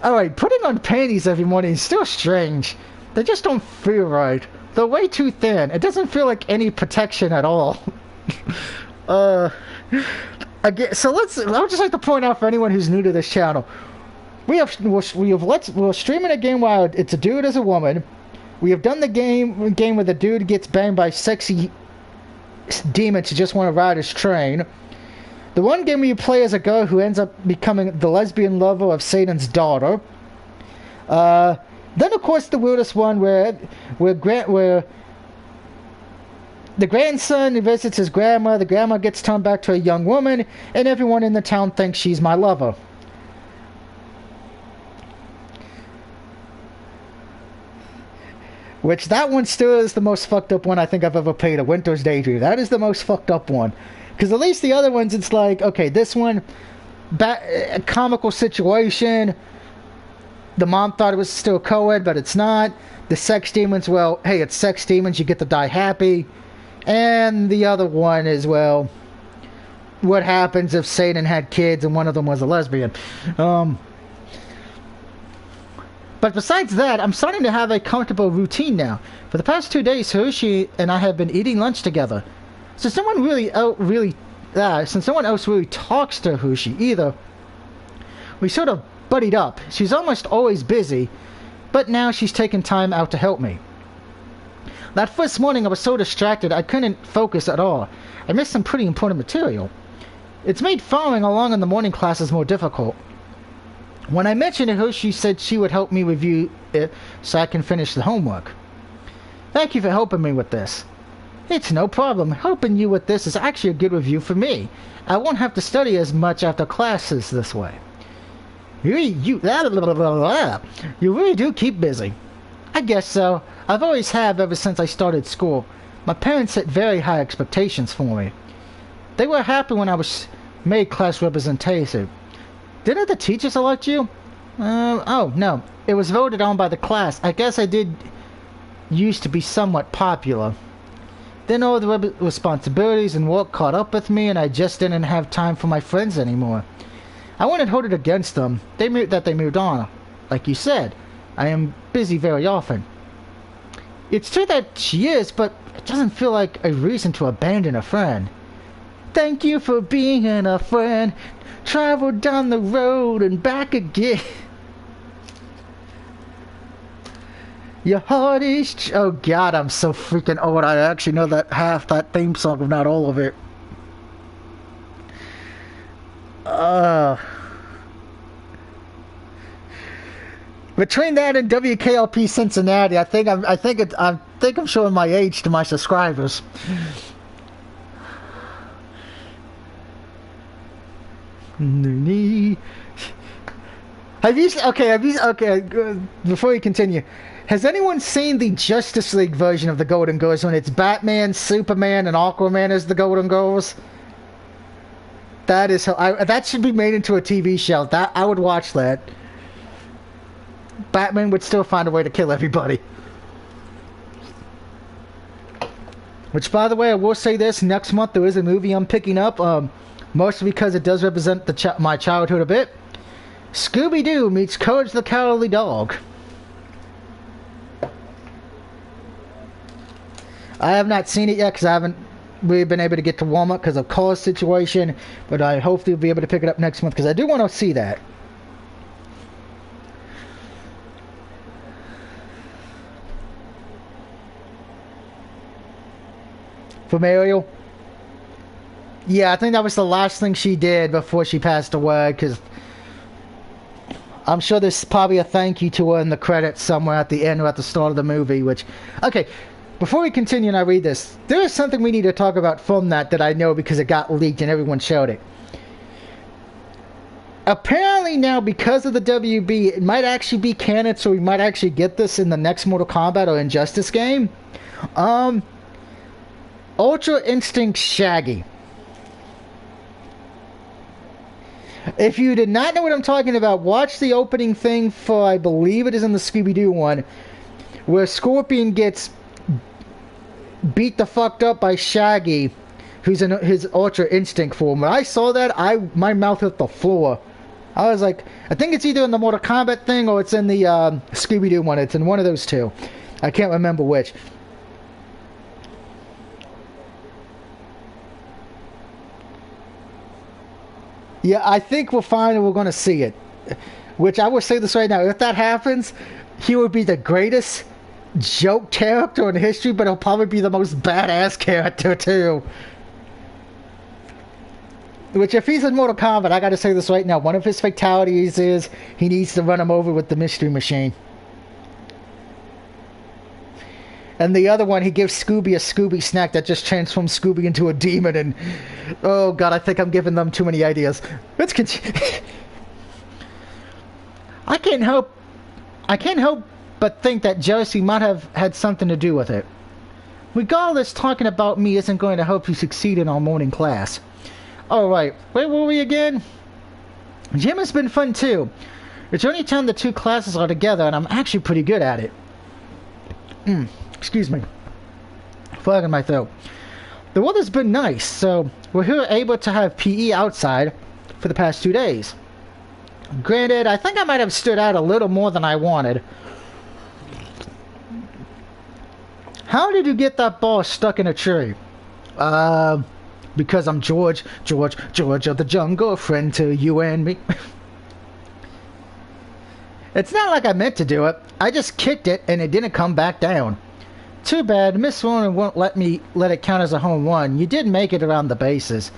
Alright, putting on panties every morning is still strange. They just don't feel right. They're way too thin. It doesn't feel like any protection at all. Again, so I would just like to point out for anyone who's new to this channel, we're streaming a game where it's a dude as a woman. We have done the game where the dude gets banged by sexy demons who just want to ride his train. The one game where you play as a girl who ends up becoming the lesbian lover of Satan's daughter. Then, of course, the weirdest one where the grandson visits his grandma, the grandma gets turned back to a young woman, and everyone in the town thinks she's my lover. Which, that one still is the most fucked up one I think I've ever played, A Winter's Daydream. That is the most fucked up one. Because at least the other ones, it's like, okay, this one, a comical situation. The mom thought it was still co-ed, but it's not. The sex demons, well, hey, it's sex demons, you get to die happy. And the other one is, well, what happens if Satan had kids and one of them was a lesbian? But besides that, I'm starting to have a comfortable routine now. For the past 2 days, Hiroshi and I have been eating lunch together. Since no one since no one else really talks to Hiroshi either, we sort of buddied up. She's almost always busy, but now she's taken time out to help me. That first morning I was so distracted I couldn't focus at all. I missed some pretty important material. It's made following along in the morning classes more difficult. When I mentioned to her, she said she would help me review it so I can finish the homework. Thank you for helping me with this. It's no problem. Helping you with this is actually a good review for me. I won't have to study as much after classes this way. You really do keep busy. I guess so. I've always have ever since I started school. My parents set very high expectations for me. They were happy when I was made class representative. Didn't the teachers elect you? Oh, no. It was voted on by the class. I guess I did used to be somewhat popular. Then all the responsibilities and work caught up with me, and I just didn't have time for my friends anymore. I wouldn't hold it against them. They moved on. Like you said, I am busy very often. It's true that she is, but it doesn't feel like a reason to abandon a friend. Thank you for being a friend. Travel down the road and back again. Your heart is... Oh god, I'm so freaking old. I actually know that half that theme song, if not all of it. Between that and WKLP Cincinnati, I think I'm showing my age to my subscribers. Okay, before we continue, has anyone seen the Justice League version of the Golden Girls when it's Batman, Superman, and Aquaman as the Golden Girls? That is that should be made into a TV show. That I would watch that. Batman would still find a way to kill everybody. Which, by the way, I will say this: next month there is a movie I'm picking up. Mostly because it does represent my childhood a bit. Scooby-Doo meets Courage the Cowardly Dog. I have not seen it yet because I haven't really been able to get to Walmart because of call situation, but I hopefully will be able to pick it up next month because I do want to see that. From Ariel? Yeah, I think that was the last thing she did before she passed away, because I'm sure there's probably a thank you to her in the credits somewhere at the end or at the start of the movie, which... Okay, before we continue and I read this, there is something we need to talk about from that I know because it got leaked and everyone showed it. Apparently now, because of the WB, it might actually be canon, so we might actually get this in the next Mortal Kombat or Injustice game. Ultra Instinct Shaggy. If you did not know what I'm talking about, watch the opening thing for, I believe it is in the Scooby-Doo one, where Scorpion gets beat the fucked up by Shaggy, who's in his Ultra Instinct form. When I saw that, my mouth hit the floor. I was like, I think it's either in the Mortal Kombat thing or it's in the Scooby-Doo one. It's in one of those two. I can't remember which. Yeah, I think we'll find and we're going to see it. Which I will say this right now. If that happens, he would be the greatest joke character in history, but he'll probably be the most badass character too. Which, if he's in Mortal Kombat, I gotta say this right now, one of his fatalities is he needs to run him over with the Mystery Machine. And the other one, he gives Scooby a Scooby snack that just transforms Scooby into a demon, and... oh god, I think I'm giving them too many ideas. Let's continue. I can't help but think that jealousy might have had something to do with it. Regardless, talking about me isn't going to help you succeed in our morning class. Alright, where were we again? Gym has been fun too. It's the only time the two classes are together, and I'm actually pretty good at it. Excuse me. Flag in my throat. The weather's been nice, so we're here able to have PE outside for the past 2 days. Granted, I think I might have stood out a little more than I wanted. How did you get that ball stuck in a tree? Because I'm George of the jungle, friend to you and me. It's not like I meant to do it. I just kicked it and it didn't come back down. Too bad, Miss Warren won't let it count as a home run. You did make it around the bases.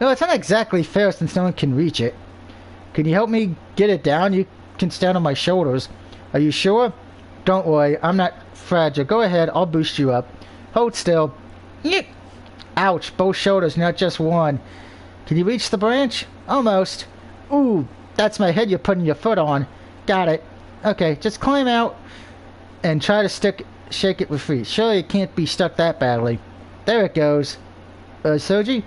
No, it's not exactly fair since no one can reach it. Can you help me get it down? You can stand on my shoulders. Are you sure? Don't worry, I'm not fragile. Go ahead, I'll boost you up. Hold still. Yep. Ouch, both shoulders, not just one. Can you reach the branch? Almost. Ooh, that's my head you're putting your foot on. Got it. Okay, just climb out and try to shake it with feet. Surely it can't be stuck that badly. There it goes. Soji?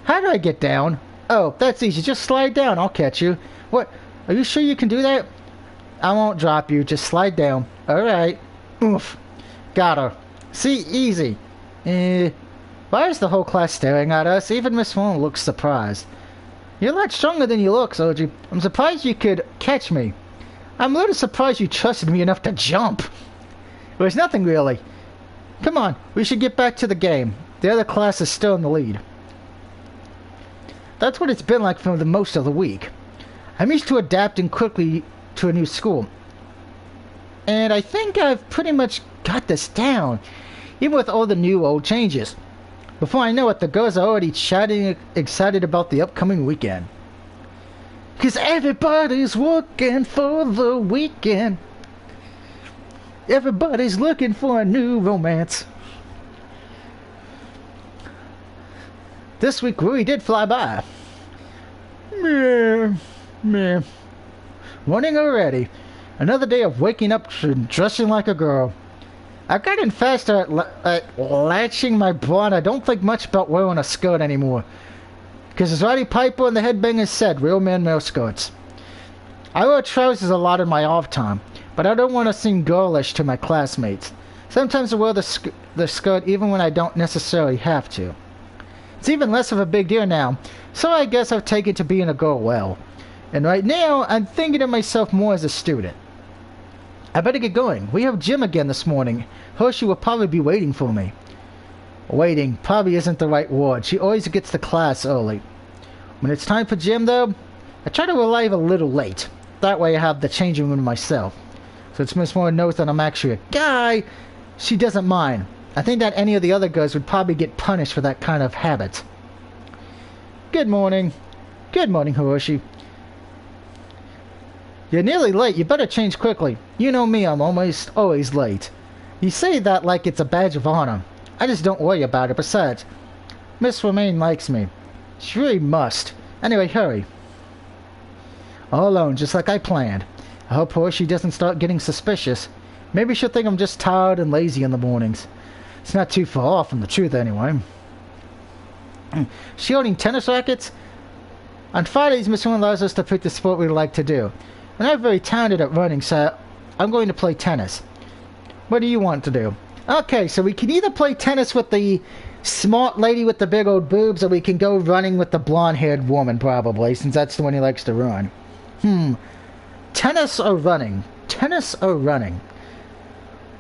How do I get down? Oh, that's easy. Just slide down. I'll catch you. What? Are you sure you can do that? I won't drop you. Just slide down. Alright. Oof. Got her. See? Easy. Why is the whole class staring at us? Even Miss Wong looks surprised. You're a lot stronger than you look, Soji. I'm surprised you could catch me. I'm a little surprised you trusted me enough to jump. There's nothing really. Come on, we should get back to the game. The other class is still in the lead. That's what it's been like for the most of the week. I'm used to adapting quickly to a new school. And I think I've pretty much got this down, even with all the new old changes. Before I know it, the girls are already chatting excited about the upcoming weekend. 'Cause everybody's working for the weekend. Everybody's looking for a new romance. This week really did fly by. Meh. Morning already. Another day of waking up and dressing like a girl. I've gotten faster at latching my bra, and I don't think much about wearing a skirt anymore. Because as Roddy Piper and the Headbangers said, real men wear skirts. I wear trousers a lot in my off time, but I don't want to seem girlish to my classmates. Sometimes I wear the skirt even when I don't necessarily have to. It's even less of a big deal now, so I guess I've taken to being a girl well. And right now, I'm thinking of myself more as a student. I better get going. We have gym again this morning. Hershey will probably be waiting for me. Waiting probably isn't the right word. She always gets to class early. When it's time for gym, though, I try to arrive a little late. That way I have the changing room to myself. Since Miss Warren knows that I'm actually a guy, she doesn't mind. I think that any of the other girls would probably get punished for that kind of habit. Good morning. Good morning, Hiroshi. You're nearly late. You better change quickly. You know me, I'm almost always late. You say that like it's a badge of honor. I just don't worry about it. Besides, Miss Romaine likes me. She really must. Anyway, hurry. All alone, just like I planned. I hope Hiroshi doesn't start getting suspicious. Maybe she'll think I'm just tired and lazy in the mornings. It's not too far off from the truth anyway. She holding tennis rackets? On Fridays, Miss Warren allows us to pick the sport we like to do. I'm not very talented at running, so I'm going to play tennis. What do you want to do? Okay, so we can either play tennis with the smart lady with the big old boobs, or we can go running with the blonde-haired woman, probably, since that's the one who likes to run. Tennis or running? Tennis or running?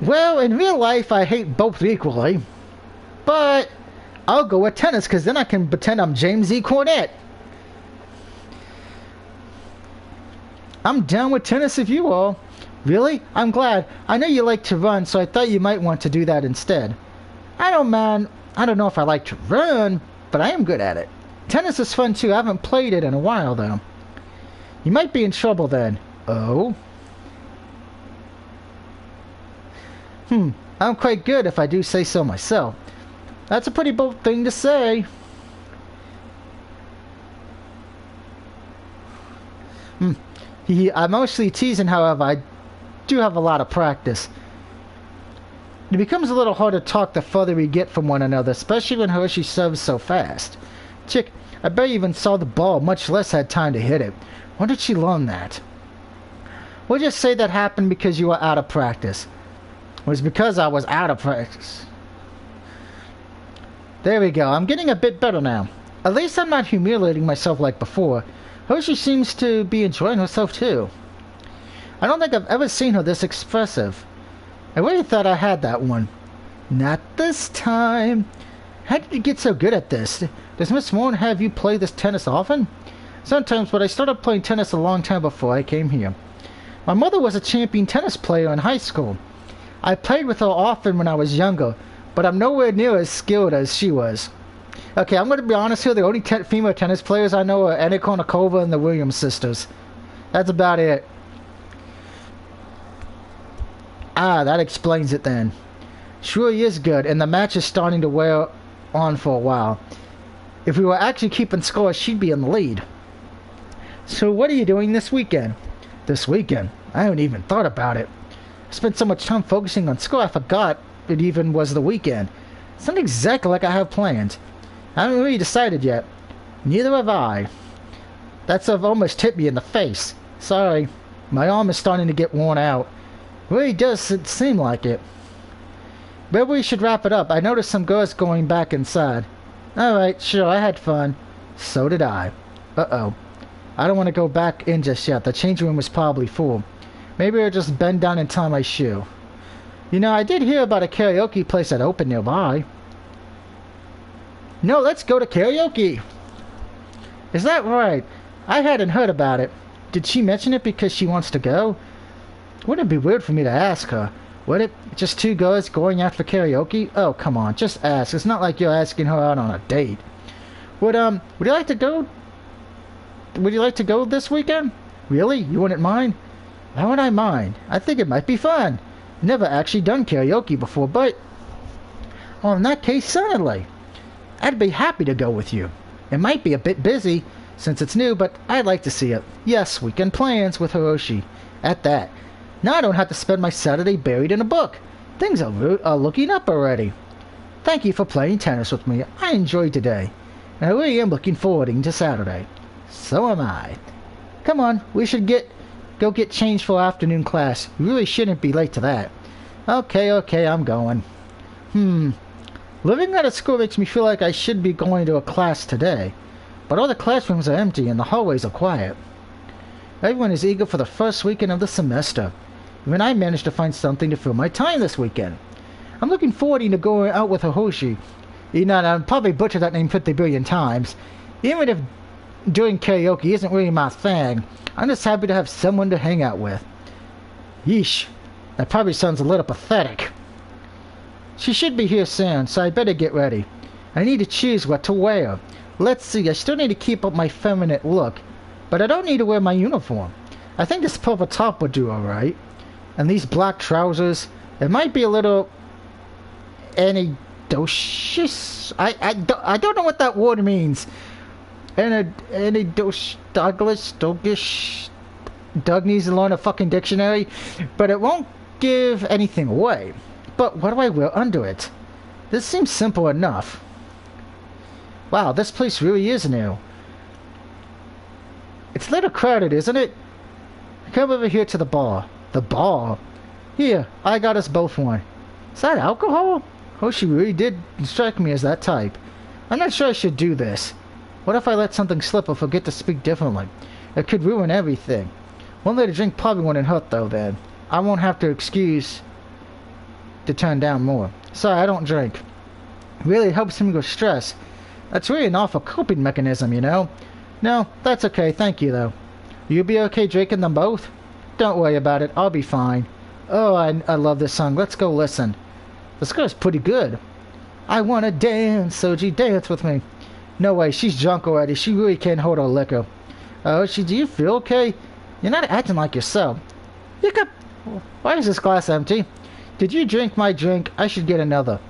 Well, in real life, I hate both equally. But I'll go with tennis, because then I can pretend I'm James E. Cornette. I'm down with tennis if you are. Really? I'm glad. I know you like to run, so I thought you might want to do that instead. I don't know if I like to run, but I am good at it. Tennis is fun too. I haven't played it in a while, though. You might be in trouble then. Oh? I'm quite good if I do say so myself. That's a pretty bold thing to say. I'm mostly teasing, however. I do have a lot of practice. It becomes a little hard to talk the further we get from one another, especially when Hershey serves so fast. Chick, I barely even saw the ball, much less had time to hit it. When did she learn that? We'll just say that happened because you were out of practice. It was because I was out of practice. There we go. I'm getting a bit better now. At least I'm not humiliating myself like before. Hershey seems to be enjoying herself too. I don't think I've ever seen her this expressive. I really thought I had that one. Not this time. How did you get so good at this? Does Miss Moore have you play this tennis often? Sometimes, but I started playing tennis a long time before I came here. My mother was a champion tennis player in high school. I played with her often when I was younger, but I'm nowhere near as skilled as she was. Okay, I'm going to be honest here. The only female tennis players I know are Anit Kournikova and the Williams sisters. That's about it. Ah, that explains it then. She really is good, and the match is starting to wear on for a while. If we were actually keeping score, she'd be in the lead. So what are you doing this weekend? This weekend? I haven't even thought about it. I spent so much time focusing on school, I forgot it even was the weekend. It's not exactly like I have plans. I haven't really decided yet. Neither have I. That's almost hit me in the face. Sorry. My arm is starting to get worn out. It really does seem like it. Maybe we should wrap it up. I noticed some girls going back inside. Alright, sure, I had fun. So did I. Uh-oh. I don't want to go back in just yet. The change room was probably full. Maybe I'll just bend down and tie my shoe. You know, I did hear about a karaoke place that opened nearby. No, let's go to karaoke. Is that right? I hadn't heard about it. Did she mention it because she wants to go? Wouldn't it be weird for me to ask her? Would it? Just two girls going out for karaoke? Oh, come on, just ask. It's not like you're asking her out on a date. Would you like to go? Would you like to go this weekend? Really? You wouldn't mind? Why would I mind? I think it might be fun. Never actually done karaoke before, but... Well, in that case, certainly. I'd be happy to go with you. It might be a bit busy, since it's new, but I'd like to see it. Yes, weekend plans with Hiroshi. At that. Now I don't have to spend my Saturday buried in a book. Things are looking up already. Thank you for playing tennis with me. I enjoyed today. And I really am looking forward to Saturday. So am I. Come on, we should go get changed for afternoon class. We really shouldn't be late to that. Okay, I'm going. Living at a school makes me feel like I should be going to a class today. But all the classrooms are empty and the hallways are quiet. Everyone is eager for the first weekend of the semester. Even I managed to find something to fill my time this weekend. I'm looking forward to going out with Hiroshi. You know, I'll probably butcher that name 50 billion times. Even if doing karaoke isn't really my thing, I'm just happy to have someone to hang out with. Yeesh. That probably sounds a little pathetic. She should be here soon, so I better get ready. I need to choose what to wear. Let's see, I still need to keep up my feminine look, but I don't need to wear my uniform. I think this purple top would do alright. And these black trousers, it might be a little... anidocious? I don't know what that word means. Douglas? Doug needs to learn a fucking dictionary, but it won't give anything away. But what do I wear under it? This seems simple enough. Wow, this place really is new. It's a little crowded, isn't it? Come over here to the bar. The bar? Here, I got us both one. Is that alcohol? Oh, she really did strike me as that type. I'm not sure I should do this. What if I let something slip or forget to speak differently? It could ruin everything. One little drink probably wouldn't hurt though then. I won't have to excuse to turn down more. Sorry, I don't drink. Really helps me with stress. That's really an awful coping mechanism, you know? No, that's okay, thank you though. You be okay drinking them both? Don't worry about it, I'll be fine. Oh, I love this song, let's go listen. This girl's pretty good. I wanna dance, Soji, dance with me. No way, she's drunk already, she really can't hold her liquor. Oh, do you feel okay? You're not acting like yourself. Hiccup! Why is this glass empty? Did you drink my drink? I should get another.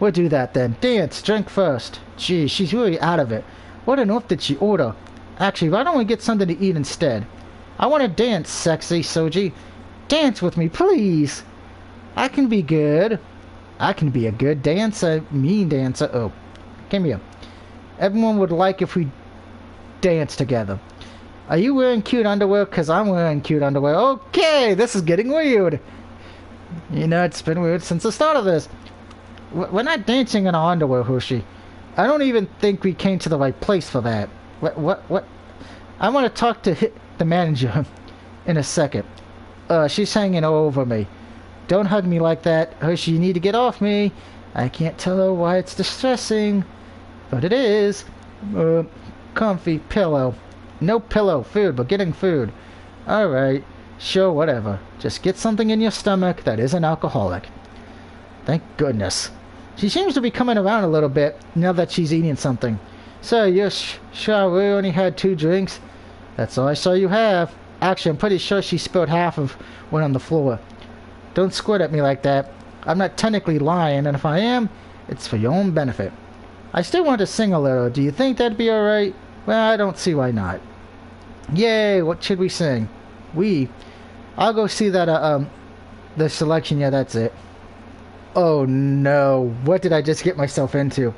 We'll do that then. Dance, drink first. Gee, she's really out of it. What on earth did she order? Actually, why don't we get something to eat instead? I want to dance, sexy Soji. Dance with me, please. I can be good. I can be a good dancer, mean dancer. Oh, come here. Everyone would like if we dance together. Are you wearing cute underwear? Because I'm wearing cute underwear. Okay, this is getting weird. You know, it's been weird since the start of this. We're not dancing in our underwear, Hoshi. I don't even think we came to the right place for that. What? I want to talk to the manager in a second. She's hanging over me. Don't hug me like that. Hoshi, you need to get off me. I can't tell her why it's distressing. But it is. Comfy pillow. No pillow, food, but getting food. Alright, sure, whatever. Just get something in your stomach that isn't alcoholic. Thank goodness. She seems to be coming around a little bit now that she's eating something. So, you're sure we only had 2 drinks? That's all I saw you have. Actually, I'm pretty sure she spilled half of one on the floor. Don't squirt at me like that. I'm not technically lying, and if I am, it's for your own benefit. I still want to sing a little. Do you think that'd be alright? Well, I don't see why not. Yay, what should we sing? I'll go see that, the selection. Yeah, that's it. Oh no, what did I just get myself into?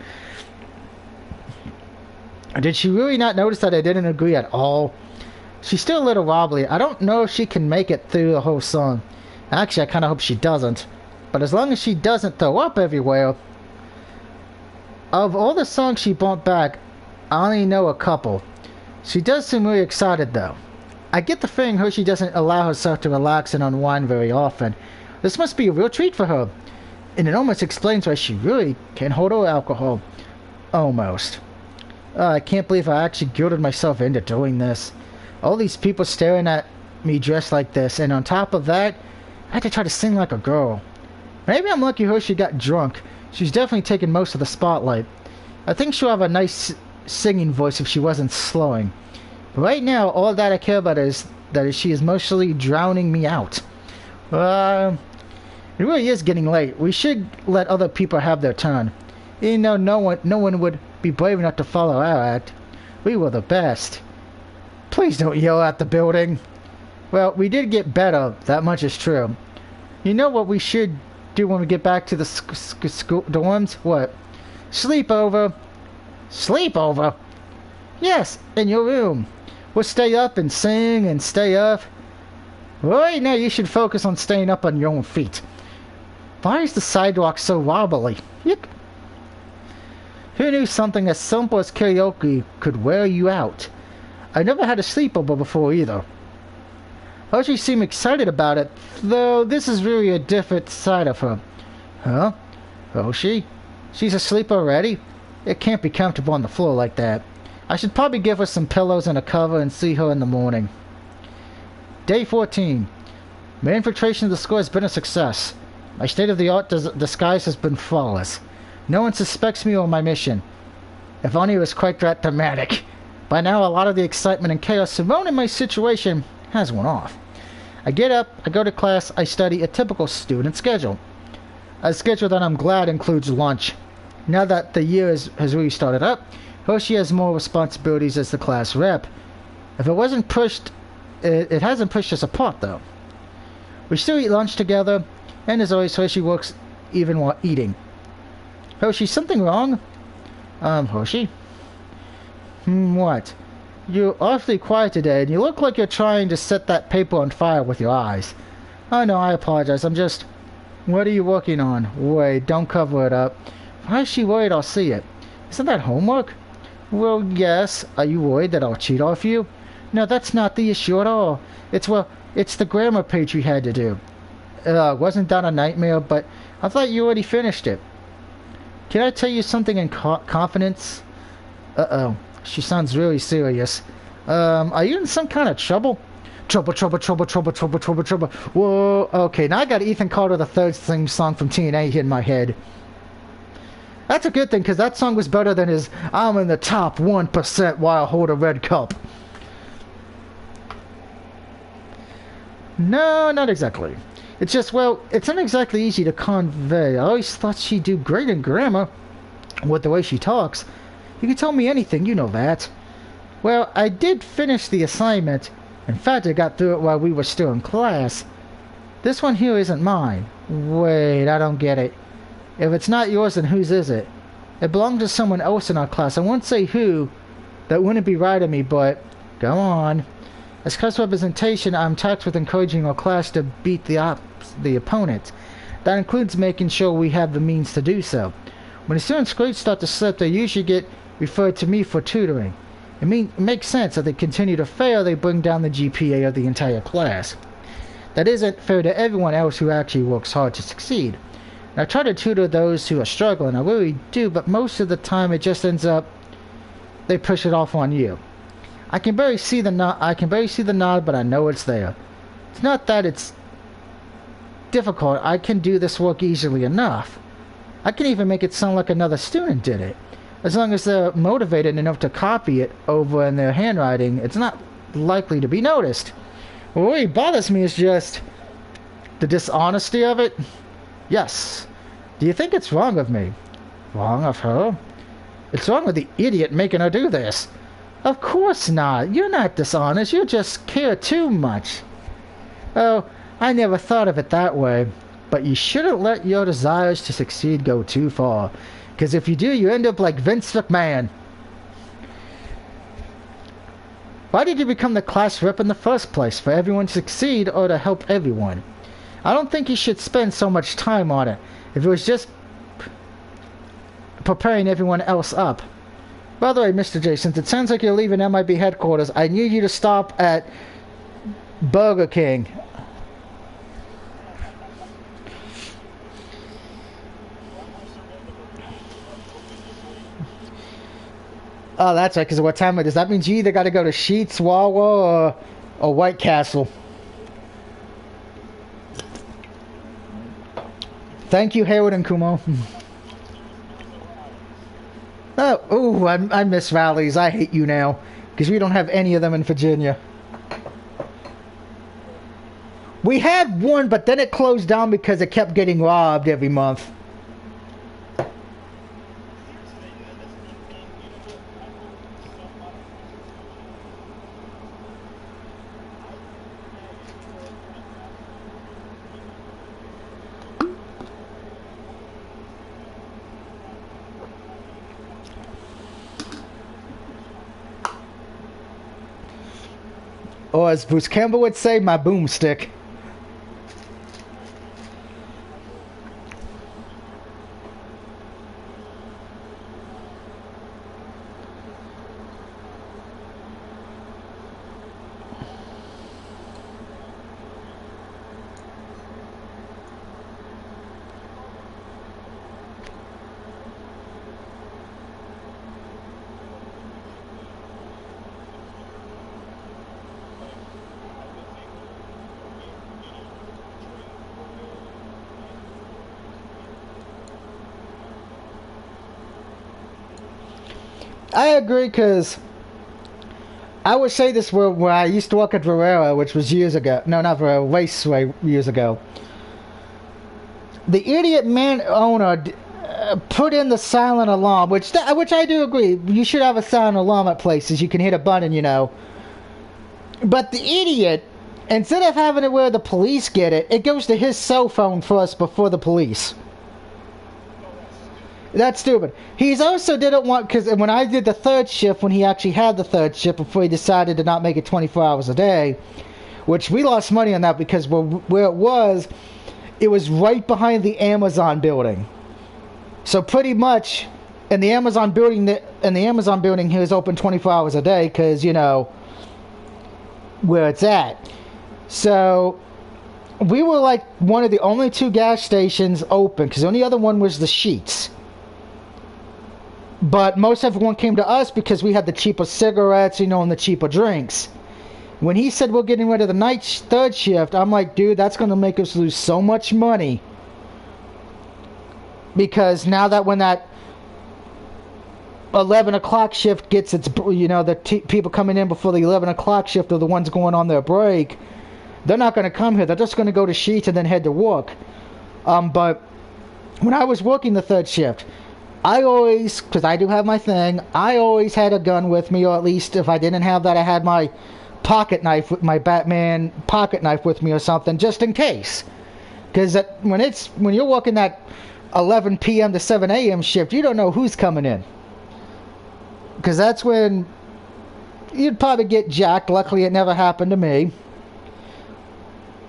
Did she really not notice that I didn't agree at all? She's still a little wobbly. I don't know if she can make it through the whole song. Actually, I kind of hope she doesn't. But as long as she doesn't throw up everywhere... Of all the songs she brought back, I only know a couple. She does seem really excited though. I get the feeling Hershey doesn't allow herself to relax and unwind very often. This must be a real treat for her. And it almost explains why she really can't hold her alcohol. Almost. I can't believe I actually guilted myself into doing this. All these people staring at me dressed like this, and on top of that, I had to try to sing like a girl. Maybe I'm lucky Hershey got drunk. She's definitely taken most of the spotlight. I think she'll have a nice singing voice if she wasn't slowing. But right now, all that I care about is that she is mostly drowning me out. It really is getting late. We should let other people have their turn. Even though no one would be brave enough to follow our act. We were the best. Please don't yell at the building. Well, we did get better. That much is true. You know what we should do when we get back to the school dorms? What? Sleepover. Sleepover? Yes, in your room. We'll stay up and sing and stay up. Right now you should focus on staying up on your own feet. Why is the sidewalk so wobbly? Yuck. Who knew something as simple as karaoke could wear you out? I never had a sleepover before either. Hoshi seemed excited about it, though this is really a different side of her. Huh? Hoshi? She's asleep already? It can't be comfortable on the floor like that. I should probably give her some pillows and a cover and see her in the morning. Day 14. My infiltration of the school has been a success. My state-of-the-art disguise has been flawless. No one suspects me or my mission. If only it was quite that dramatic. By now, a lot of the excitement and chaos surrounding my situation has worn off. I get up, I go to class, I study a typical student schedule. A schedule that I'm glad includes lunch. Now that the year has really started up, Hoshi has more responsibilities as the class rep. If it wasn't pushed, it hasn't pushed us apart though. We still eat lunch together, and as always, Hoshi works even while eating. Hoshi, something wrong? Hoshi? What? You're awfully quiet today, and you look like you're trying to set that paper on fire with your eyes. Oh no, I apologize, I'm just... What are you working on? Wait, don't cover it up. Why is she worried I'll see it? Isn't that homework? Well, yes. Are you worried that I'll cheat off you? No, that's not the issue at all. It's the grammar page we had to do. Wasn't that a nightmare? But I thought you already finished it. Can I tell you something in confidence? Uh-oh. She sounds really serious. Are you in some kind of trouble? Trouble. Whoa. Okay, now I got Ethan Carter the Third theme song from TNA in my head. That's a good thing, because that song was better than his I'm in the top 1% while I hold a red cup. No, not exactly. It's just, well, it's not exactly easy to convey. I always thought she'd do great in grammar with the way she talks. You can tell me anything, you know that. Well, I did finish the assignment. In fact, I got through it while we were still in class. This one here isn't mine. Wait, I don't get it. If it's not yours, then whose is it? It belonged to someone else in our class. I won't say who. That wouldn't be right of me, but go on. As class representation, I'm tasked with encouraging our class to beat the opponent. That includes making sure we have the means to do so. When the students' grades start to slip, they usually get referred to me for tutoring. It makes sense. If they continue to fail, they bring down the GPA of the entire class. That isn't fair to everyone else who actually works hard to succeed. And I try to tutor those who are struggling. I really do, but most of the time it just ends up they push it off on you. I can barely see the nod, but I know it's there. It's not that it's difficult. I can do this work easily enough. I can even make it sound like another student did it. As long as they're motivated enough to copy it over in their handwriting, it's not likely to be noticed. What really bothers me is just the dishonesty of it. Yes. Do you think it's wrong of me? Wrong of her? It's wrong with the idiot making her do this. Of course not. You're not dishonest. You just care too much. Oh, I never thought of it that way. But you shouldn't let your desires to succeed go too far. Because if you do, you end up like Vince McMahon. Why did you become the class rep in the first place? For everyone to succeed or to help everyone? I don't think you should spend so much time on it. If it was just preparing everyone else up. By the way, Mr. J, since it sounds like you're leaving MIB headquarters, I need you to stop at Burger King. Oh, that's right, because of what time it is. That means you either got to go to Sheetz, Wawa, or White Castle. Thank you, Hayward and Kumo. I miss Rallies. I hate you now. Because we don't have any of them in Virginia. We had one, but then it closed down because it kept getting robbed every month. Or as Bruce Campbell would say, my boomstick. I agree, because I would say this where I used to work at Verrera, which was years ago. No, not Verrera, Raceway years ago. The idiot man owner put in the silent alarm, which I do agree. You should have a silent alarm at places. You can hit a button, you know. But the idiot, instead of having it where the police get it, it goes to his cell phone first before the police. That's stupid. He's also didn't want, because when I did the third shift, when he actually had the third shift before he decided to not make it 24 hours a day, which we lost money on that because where it was right behind the Amazon building. So pretty much, in the Amazon building, he was open 24 hours a day because, you know, where it's at. So we were like one of the only two gas stations open, because the only other one was the Sheets. But most everyone came to us because we had the cheaper cigarettes, you know, and the cheaper drinks. When he said we're getting rid of the third shift, I'm like, dude, that's going to make us lose so much money. Because now that when that 11 o'clock shift gets its, you know, the people coming in before the 11 o'clock shift are the ones going on their break, they're not going to come here. They're just going to go to Sheets and then head to work. But when I was working the third shift, I always, because I do have my thing, I always had a gun with me, or at least if I didn't have that, I had my pocket knife, with my Batman pocket knife with me or something, just in case. Because when you're working that 11 p.m. to 7 a.m. shift, you don't know who's coming in. Because that's when you'd probably get jacked. Luckily, it never happened to me.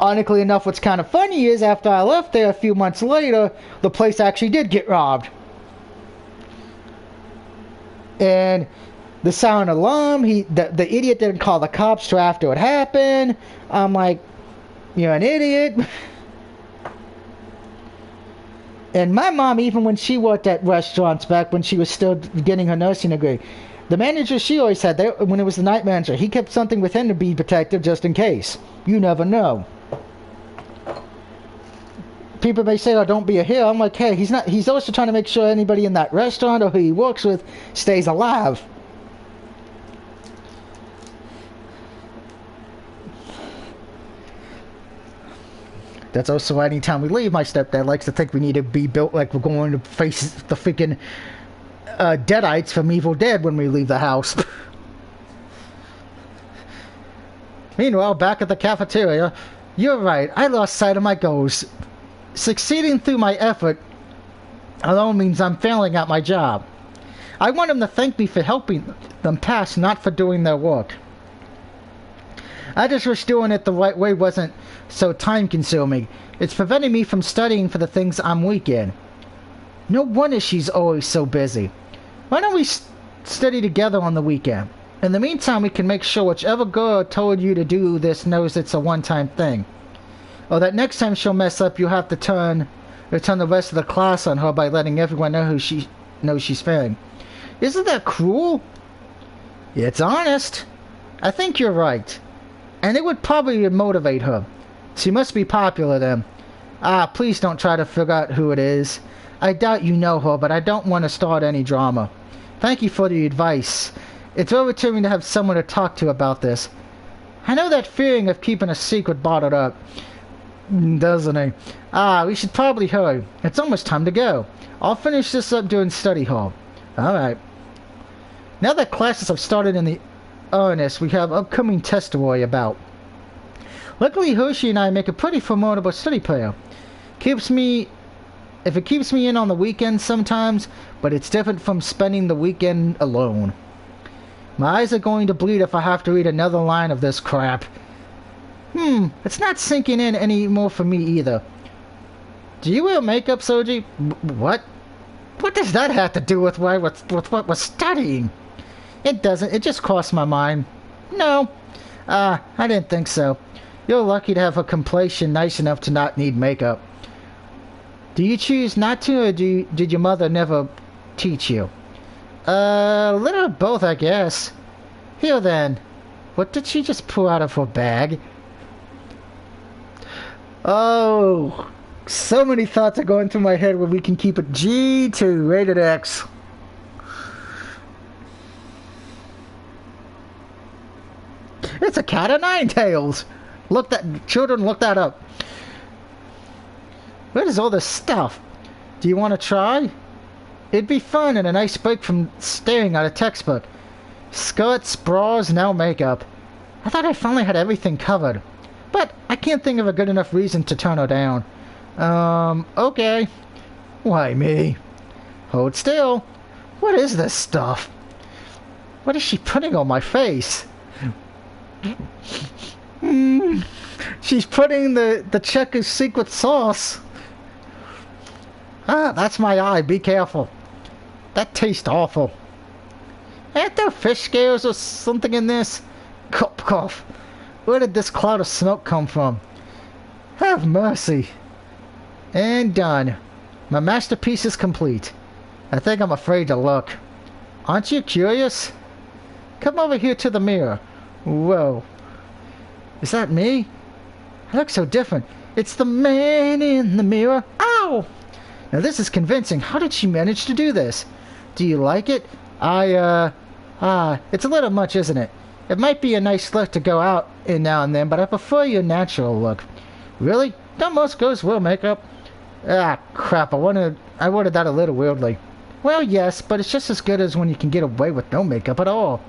Ironically enough, what's kind of funny is after I left there a few months later, the place actually did get robbed. And the silent alarm, the idiot didn't call the cops till after it happened. I'm like, you're an idiot. And my mom, even when she worked at restaurants back when she was still getting her nursing degree, the manager, she always said, when it was the night manager, he kept something with him to be protective just in case. You never know. People may say, oh, don't be a hero. I'm like, hey, he's also trying to make sure anybody in that restaurant or who he works with stays alive. That's also why anytime we leave, my stepdad likes to think we need to be built like we're going to face the freaking Deadites from Evil Dead when we leave the house. Meanwhile, back at the cafeteria, you're right, I lost sight of my goals. Succeeding through my effort alone means I'm failing at my job. I want them to thank me for helping them pass, not for doing their work. I just wish doing it the right way wasn't so time-consuming. It's preventing me from studying for the things I'm weak in. No wonder she's always so busy. Why don't we study together on the weekend? In the meantime, we can make sure whichever girl told you to do this knows it's a one-time thing. Or that next time she'll mess up, you'll have to turn the rest of the class on her by letting everyone know who she knows she's failing. Isn't that cruel? It's honest. I think you're right. And it would probably motivate her. She must be popular then. Please don't try to figure out who it is. I doubt you know her, but I don't want to start any drama. Thank you for the advice. It's very reassuring to have someone to talk to about this. I know that feeling of keeping a secret bottled up, doesn't it? We should probably hurry. It's almost time to go. I'll finish this up during study hall. Alright. Now that classes have started in the earnest, we have upcoming tests to worry about. Luckily, Hershey and I make a pretty formidable study pair. If it keeps me in on the weekends sometimes, but it's different from spending the weekend alone. My eyes are going to bleed if I have to read another line of this crap. It's not sinking in anymore for me either. Do you wear makeup, Soji? What? What does that have to do with what we're studying? It doesn't. It just crossed my mind. No. I didn't think so. You're lucky to have a complexion nice enough to not need makeup. Do you choose not to, or did your mother never teach you? A little of both, I guess. Here then. What did she just pull out of her bag? Oh, so many thoughts are going through my head where we can keep it G2, rated X. It's a cat of nine tails. Children, look that up. What is all this stuff? Do you want to try? It'd be fun and a nice break from staring at a textbook. Skirts, bras, now makeup. I thought I finally had everything covered. But I can't think of a good enough reason to turn her down. Okay. Why me? Hold still. What is this stuff? What is she putting on my face? She's putting the Checkers secret sauce. That's my eye. Be careful. That tastes awful. Ain't there fish scales or something in this? Cough, cough. Where did this cloud of smoke come from? Have mercy. And done. My masterpiece is complete. I think I'm afraid to look. Aren't you curious? Come over here to the mirror. Whoa. Is that me? I look so different. It's the man in the mirror. Ow! Now this is convincing. How did she manage to do this? Do you like it? It's a little much, isn't it? It might be a nice look to go out in now and then, but I prefer your natural look. Really? Don't most girls wear makeup? Ah, crap. I worded that a little weirdly. Well, yes, but it's just as good as when you can get away with no makeup at all.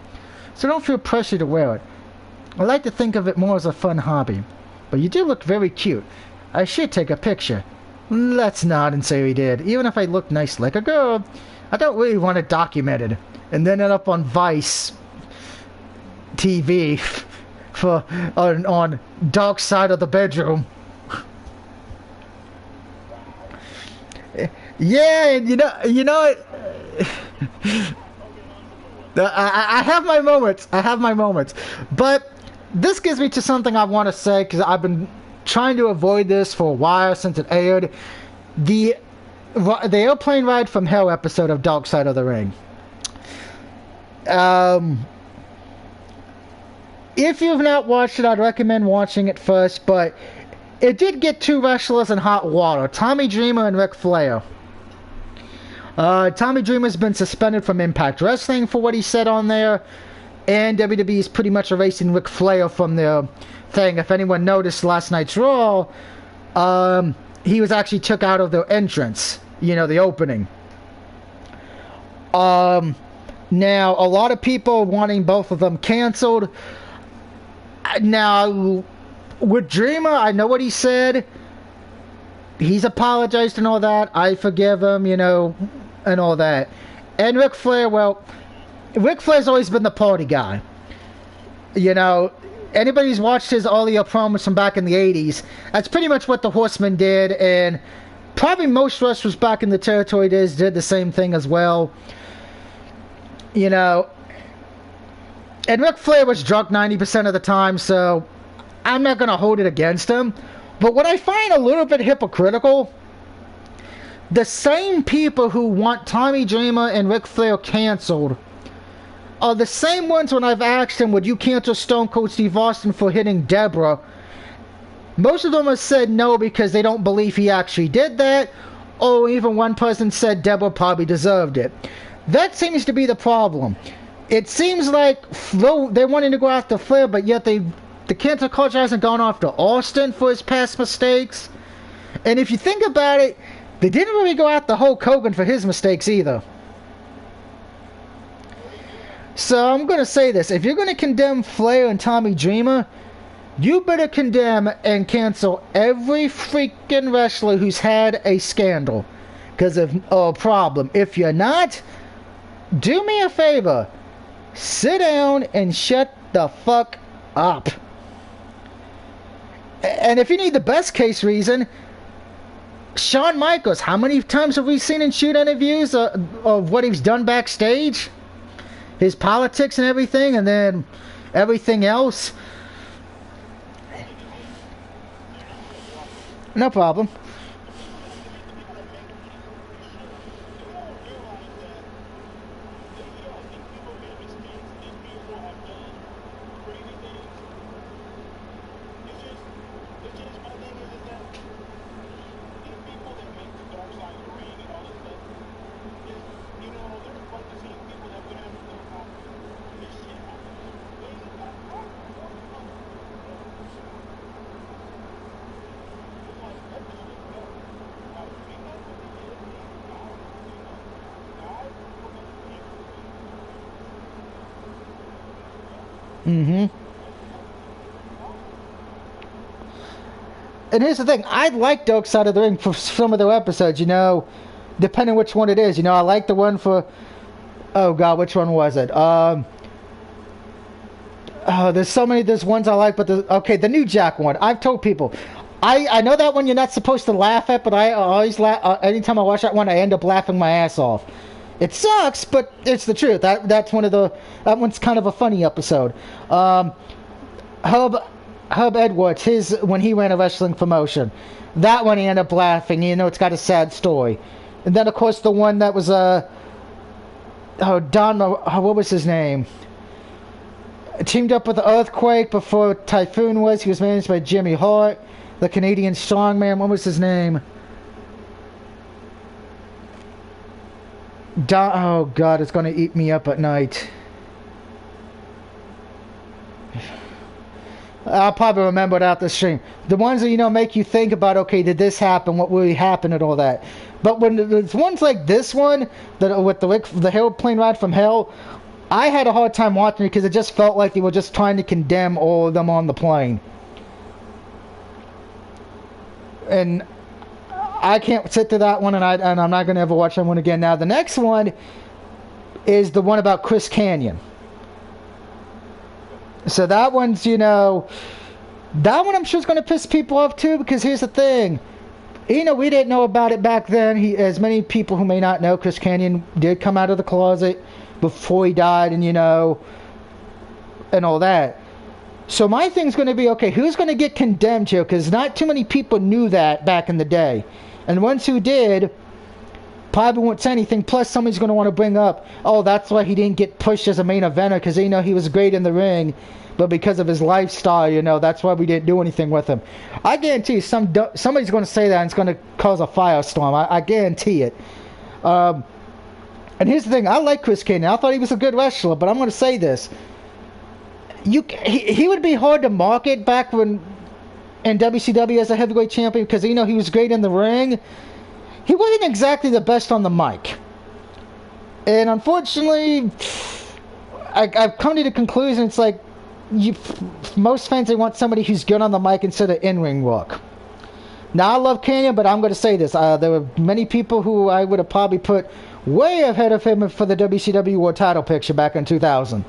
So don't feel pressure to wear it. I like to think of it more as a fun hobby. But you do look very cute. I should take a picture. Let's nod and say we did. Even if I look nice like a girl, I don't really want it documented. And then end up on Vice TV on Dark Side of the Bedroom. Yeah, and you know it. I have my moments. But this gives me to something I want to say, because I've been trying to avoid this for a while since it aired. The airplane ride from hell episode of Dark Side of the Ring. If you've not watched it, I'd recommend watching it first, but it did get two wrestlers in hot water, Tommy Dreamer and Ric Flair. Tommy Dreamer's been suspended from Impact Wrestling for what he said on there, and WWE is pretty much erasing Ric Flair from their thing. If anyone noticed last night's Raw, he was actually took out of their entrance, the opening. Now, a lot of people wanting both of them canceled. Now, with Dreamer, I know what he said. He's apologized and all that. I forgive him, and all that. And Ric Flair, well, Ric Flair's always been the party guy. Anybody who's watched his earlier promos from back in the 80s, that's pretty much what the Horsemen did, and probably most wrestlers back in the territory days did the same thing as well. And Ric Flair was drunk 90% of the time, so I'm not going to hold it against him. But what I find a little bit hypocritical, the same people who want Tommy Dreamer and Ric Flair canceled are the same ones when I've asked them, would you cancel Stone Cold Steve Austin for hitting Deborah? Most of them have said no because they don't believe he actually did that, or even one person said Deborah probably deserved it. That seems to be the problem. It seems like they're wanting to go after Flair, but yet the cancel culture hasn't gone after Austin for his past mistakes. And if you think about it, they didn't really go after Hulk Hogan for his mistakes either. So I'm going to say this. If you're going to condemn Flair and Tommy Dreamer, you better condemn and cancel every freaking wrestler who's had a scandal because of a problem. If you're not, do me a favor. Sit down and shut the fuck up. And if you need the best case reason, Shawn Michaels, how many times have we seen in shoot interviews of what he's done backstage? His politics and everything, and then everything else. No problem. And here's the thing, I like Dark Side of the Ring for some of their episodes, depending which one it is. I like the one for, oh god, which one was it? There's so many, there's ones I like, but the New Jack one. I've told people, I know that one you're not supposed to laugh at, but I always laugh, anytime I watch that one, I end up laughing my ass off. It sucks, but it's the truth. That one's kind of a funny episode. Herb Herb Edwards, his when he ran a wrestling promotion. That one he ended up laughing. You know, it's got a sad story. And then, of course, the one that was what was his name? Teamed up with the Earthquake before Typhoon was. He was managed by Jimmy Hart, the Canadian strongman. What was his name? Oh, God, it's going to eat me up at night. I'll probably remember it after the stream. The ones that, you know, make you think about, okay, did this happen? What really happened and all that. But when there's ones like this one, that with the airplane ride from hell, I had a hard time watching it because it just felt like they were just trying to condemn all of them on the plane. And I can't sit through that one, and I'm not going to ever watch that one again. Now, the next one is the one about Chris Canyon. So that one's, you know, that one I'm sure is going to piss people off too, because here's the thing. You know, we didn't know about it back then. As many people who may not know, Chris Canyon did come out of the closet before he died, and, you know, and all that. So my thing's going to be, okay, who's going to get condemned here? Because not too many people knew that back in the day. And the ones who did probably won't say anything. Plus, somebody's going to want to bring up, oh, that's why he didn't get pushed as a main eventer, because they know he was great in the ring, but because of his lifestyle, you know, that's why we didn't do anything with him. I guarantee you, somebody's going to say that, and it's going to cause a firestorm. I guarantee it. And here's the thing, I like Chris Canyon. I thought he was a good wrestler, but I'm going to say this. He would be hard to market back when in WCW as a heavyweight champion, because, you know, he was great in the ring. He wasn't exactly the best on the mic. And unfortunately, I've come to the conclusion, it's like, most fans, they want somebody who's good on the mic instead of in-ring work. Now, I love Canyon, but I'm going to say this. There were many people who I would have probably put way ahead of him for the WCW World title picture back in 2000.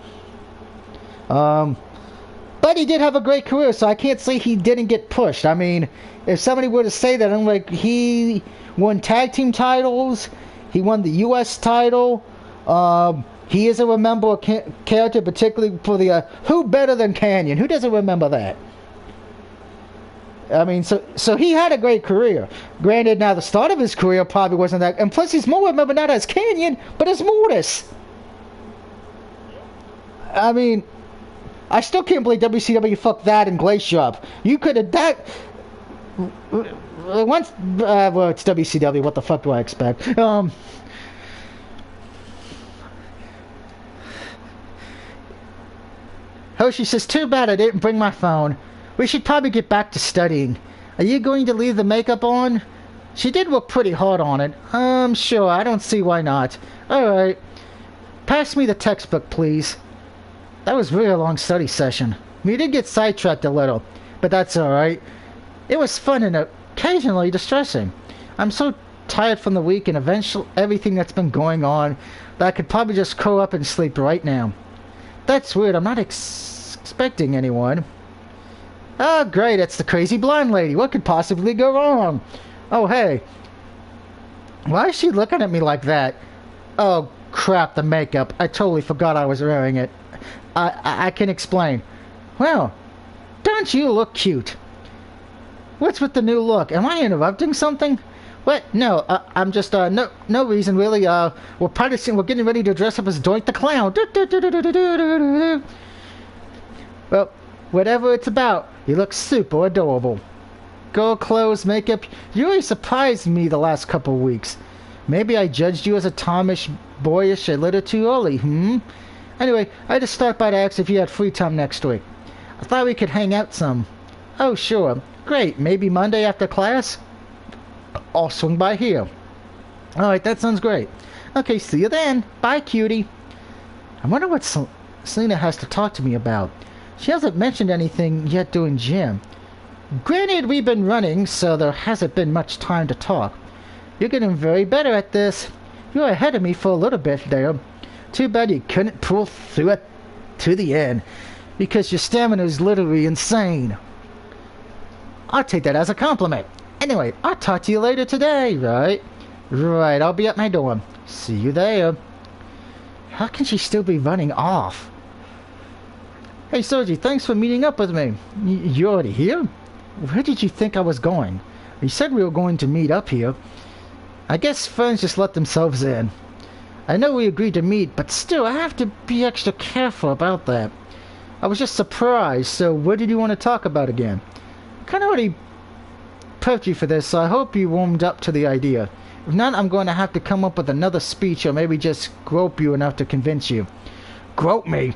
But he did have a great career, so I can't say he didn't get pushed. I mean, if somebody were to say that, I'm like, he won tag team titles, he won the U.S. title, he is a remember character, particularly for the, who better than Canyon? Who doesn't remember that? I mean, so he had a great career. Granted, now the start of his career probably wasn't that, and plus he's more remembered not as Canyon, but as Mortis. I mean, I still can't believe WCW fucked that and Glacier up. You could have that. Once, well, it's WCW. What the fuck do I expect? Hoshi says, too bad I didn't bring my phone. We should probably get back to studying. Are you going to leave the makeup on? She did work pretty hard on it. Sure. I don't see why not. Alright. Pass me the textbook, please. That was really a long study session. We did get sidetracked a little, but that's alright. It was fun and occasionally distressing. I'm so tired from the week and eventually everything that's been going on that I could probably just curl up and sleep right now. That's weird. I'm not expecting anyone. Oh, great. It's the crazy blonde lady. What could possibly go wrong? Oh, hey. Why is she looking at me like that? Oh, crap, the makeup. I totally forgot I was wearing it. I can explain. Well, don't you look cute? What's with the new look? Am I interrupting something? What? No, I'm just, no reason, really. We're practicing, we're getting ready to dress up as Doink the Clown. Well, whatever it's about, you look super adorable. Girl clothes, makeup, you really surprised me the last couple of weeks. Maybe I judged you as a Tomish, boyish a little too early, Anyway, I just stopped by to ask if you had free time next week. I thought we could hang out some. Oh, sure. Great. Maybe Monday after class? I'll swing by here. Alright, that sounds great. Okay, see you then. Bye, cutie. I wonder what Selena has to talk to me about. She hasn't mentioned anything yet during gym. Granted, we've been running, so there hasn't been much time to talk. You're getting very better at this. You were ahead of me for a little bit there. Too bad you couldn't pull through it to the end, because your stamina is literally insane. I'll take that as a compliment. Anyway, I'll talk to you later today, right? Right, I'll be at my dorm. See you there. How can she still be running off? Hey, Soji, thanks for meeting up with me. You already here? Where did you think I was going? You said we were going to meet up here. I guess friends just let themselves in. I know we agreed to meet, but still, I have to be extra careful about that. I was just surprised, so what did you want to talk about again? I kind of already prepped you for this, so I hope you warmed up to the idea. If not, I'm going to have to come up with another speech or maybe just grope you enough to convince you. Grope me?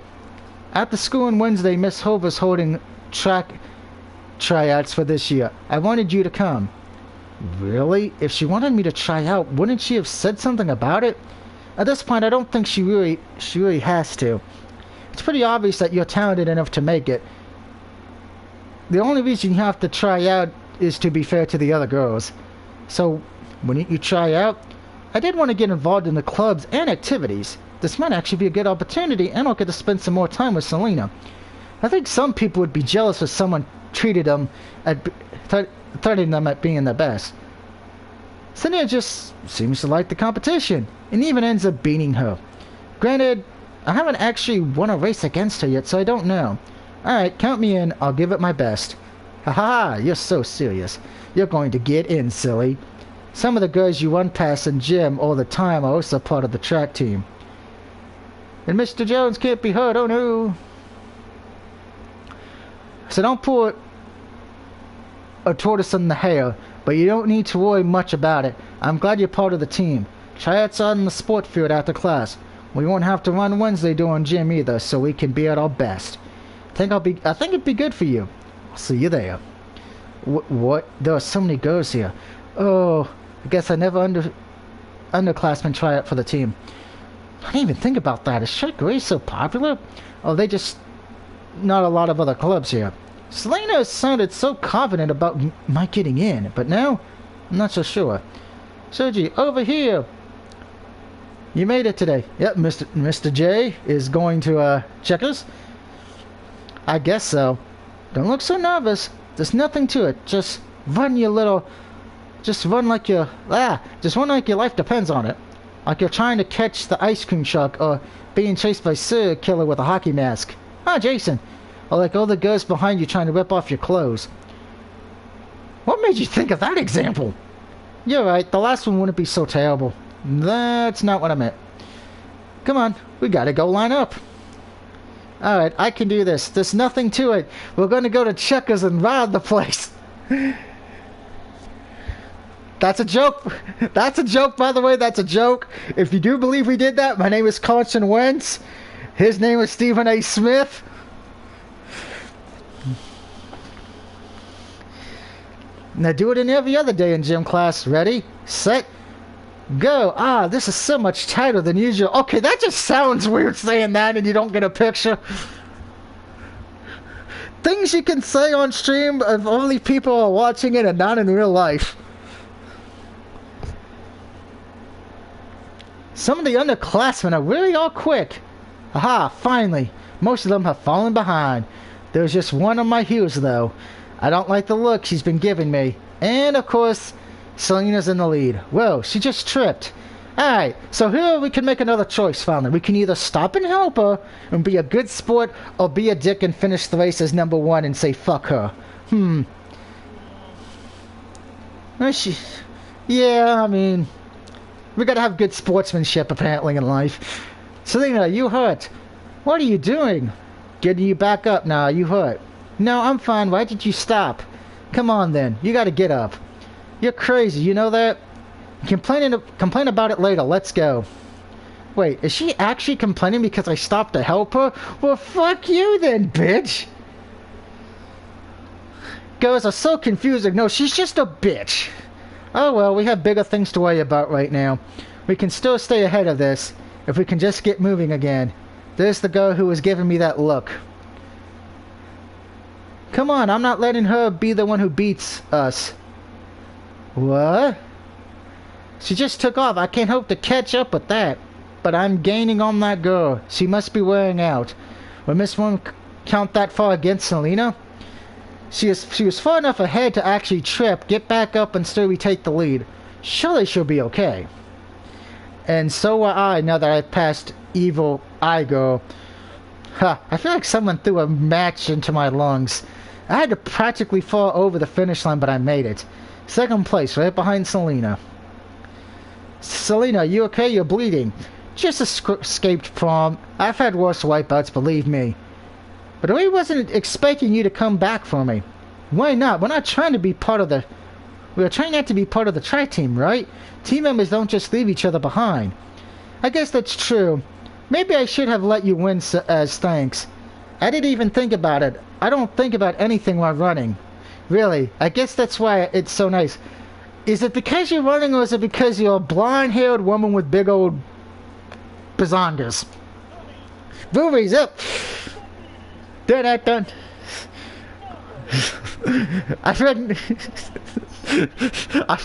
After school on Wednesday, Miss Hover's holding track tryouts for this year. I wanted you to come. Really? If she wanted me to try out, wouldn't she have said something about it? At this point, I don't think she really has to. It's pretty obvious that you're talented enough to make it. The only reason you have to try out is to be fair to the other girls. So, wouldn't you try out? I did want to get involved in the clubs and activities. This might actually be a good opportunity, and I'll get to spend some more time with Selena. I think some people would be jealous if someone treated them threatening them at being the best. Selena just seems to like the competition, and even ends up beating her. Granted, I haven't actually won a race against her yet, so I don't know. Alright, count me in. I'll give it my best. Ha ha ha, you're so serious. You're going to get in, silly. Some of the girls you run past in gym all the time are also part of the track team. And Mr. Jones can't be hurt, oh no. So don't put a tortoise in the hair, but you don't need to worry much about it. I'm glad you're part of the team. Tryouts are in the sport field after class. We won't have to run Wednesday during gym either, so we can be at our best. I think it'd be good for you. I'll see you there. What? There are so many girls here. Oh, I guess I never underclassmen try out for the team. I didn't even think about that. Is Short Gray so popular? Oh, they just... not a lot of other clubs here. Selena sounded so confident about my getting in, but now, I'm not so sure. Sergi, over here! You made it today. Yep, Mr. J is going to, check us? I guess so. Don't look so nervous. There's nothing to it. Just run your little... just run like your... just run like your life depends on it. Like you're trying to catch the ice cream truck or being chased by a serial killer with a hockey mask. Ah, Jason. Or like all the girls behind you trying to rip off your clothes. What made you think of that example? You're right, the last one wouldn't be so terrible. That's not what I meant. Come on, we gotta go line up. Alright, I can do this. There's nothing to it. We're gonna go to Checkers and rob the place. That's a joke. That's a joke, by the way. That's a joke. If you do believe we did that, my name is Carson Wentz. His name is Stephen A. Smith. Now do it in every other day in gym class. Ready, set, go. Ah, this is so much tighter than usual. Okay, that just sounds weird saying that and you don't get a picture. Things you can say on stream if only people are watching it and not in real life. Some of the underclassmen are really all quick. Aha, finally. Most of them have fallen behind. There's just one on my heels, though. I don't like the look she's been giving me. And, of course, Selena's in the lead. Whoa, she just tripped. Alright, so here we can make another choice, finally. We can either stop and help her and be a good sport, or be a dick and finish the race as number one and say fuck her. Yeah, I mean... we gotta have good sportsmanship, apparently, in life. Selena, you hurt. What are you doing? Getting you back up now, you hurt. No, I'm fine. Why did you stop? Come on, then. You gotta get up. You're crazy, you know that? Complain about it later. Let's go. Wait, is she actually complaining because I stopped to help her? Well, fuck you then, bitch! Girls are so confusing. No, she's just a bitch. Oh well, we have bigger things to worry about right now. We can still stay ahead of this, if we can just get moving again. There's the girl who was giving me that look. Come on, I'm not letting her be the one who beats us. What? She just took off. I can't hope to catch up with that. But I'm gaining on that girl. She must be wearing out. Will Miss One count that far against Selena? She was far enough ahead to actually trip, get back up, and still retake the lead. Surely she'll be okay. And so will I, now that I've passed evil eye girl. Huh, I feel like someone threw a match into my lungs. I had to practically fall over the finish line, but I made it. Second place, right behind Selena. Selena, you okay? You're bleeding. Just escaped prom. I've had worse wipeouts, believe me. But I really wasn't expecting you to come back for me. Why not? We're not trying to be part of the... We're trying not to be part of the tri-team, right? Team members don't just leave each other behind. I guess that's true. Maybe I should have let you win as thanks. I didn't even think about it. I don't think about anything while running. Really, I guess that's why it's so nice. Is it because you're running, or is it because you're a blonde-haired woman with big old bazongas? Boobies up! Dun-dun-dun. I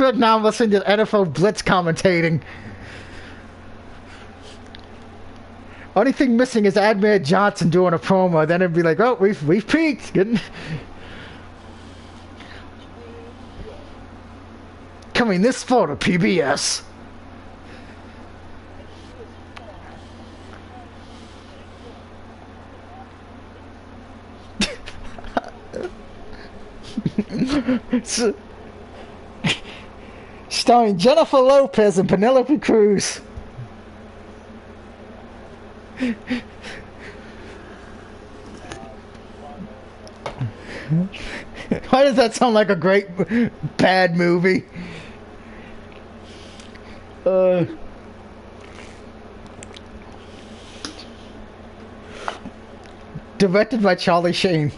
read now I'm listening to NFL Blitz commentating. Only thing missing is Admiral Johnson doing a promo. Then it'd be like, oh, we've peaked. Coming this fall to PBS. Starring Jennifer Lopez and Penelope Cruz. Why does that sound like a great bad movie? Directed by Charlie Sheen.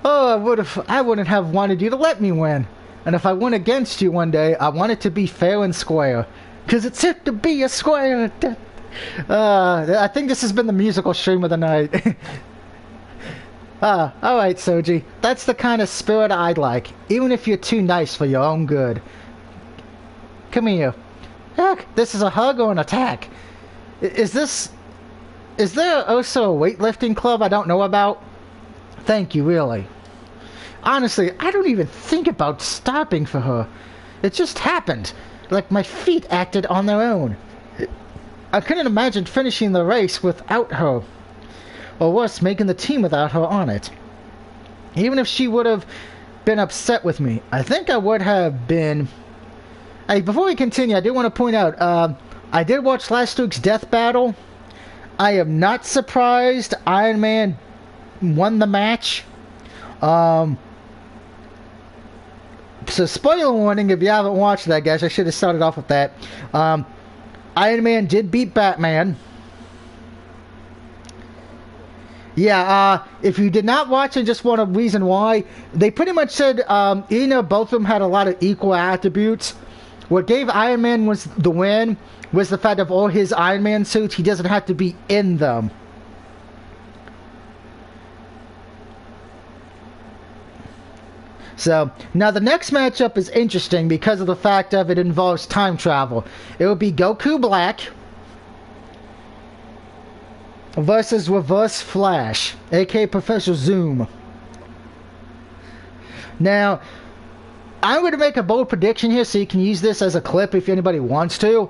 I wouldn't have wanted you to let me win. And if I went against you one day, I want it to be fair and square. Cause it's it to be a square. I think this has been the musical stream of the night. Alright, Soji. That's the kind of spirit I'd like. Even if you're too nice for your own good. Come here. Heck, this is a hug or an attack? Is there also a weightlifting club I don't know about? Thank you, really. Honestly, I don't even think about stopping for her. It just happened. Like my feet acted on their own. I couldn't imagine finishing the race without her. Or worse, making the team without her on it. Even if she would have been upset with me, I think I would have been... Hey, before we continue, I do want to point out, I did watch last week's Death Battle. I am not surprised Iron Man won the match. So spoiler warning if you haven't watched that, guys. I should have started off with that. Iron Man did beat Batman. Yeah, if you did not watch and just want a reason why, they pretty much said, both of them had a lot of equal attributes. What gave Iron Man was the win was the fact of all his Iron Man suits, he doesn't have to be in them. So, now the next matchup is interesting because of the fact of it involves time travel. It will be Goku Black versus Reverse Flash, aka Professor Zoom. Now, I'm going to make a bold prediction here so you can use this as a clip if anybody wants to.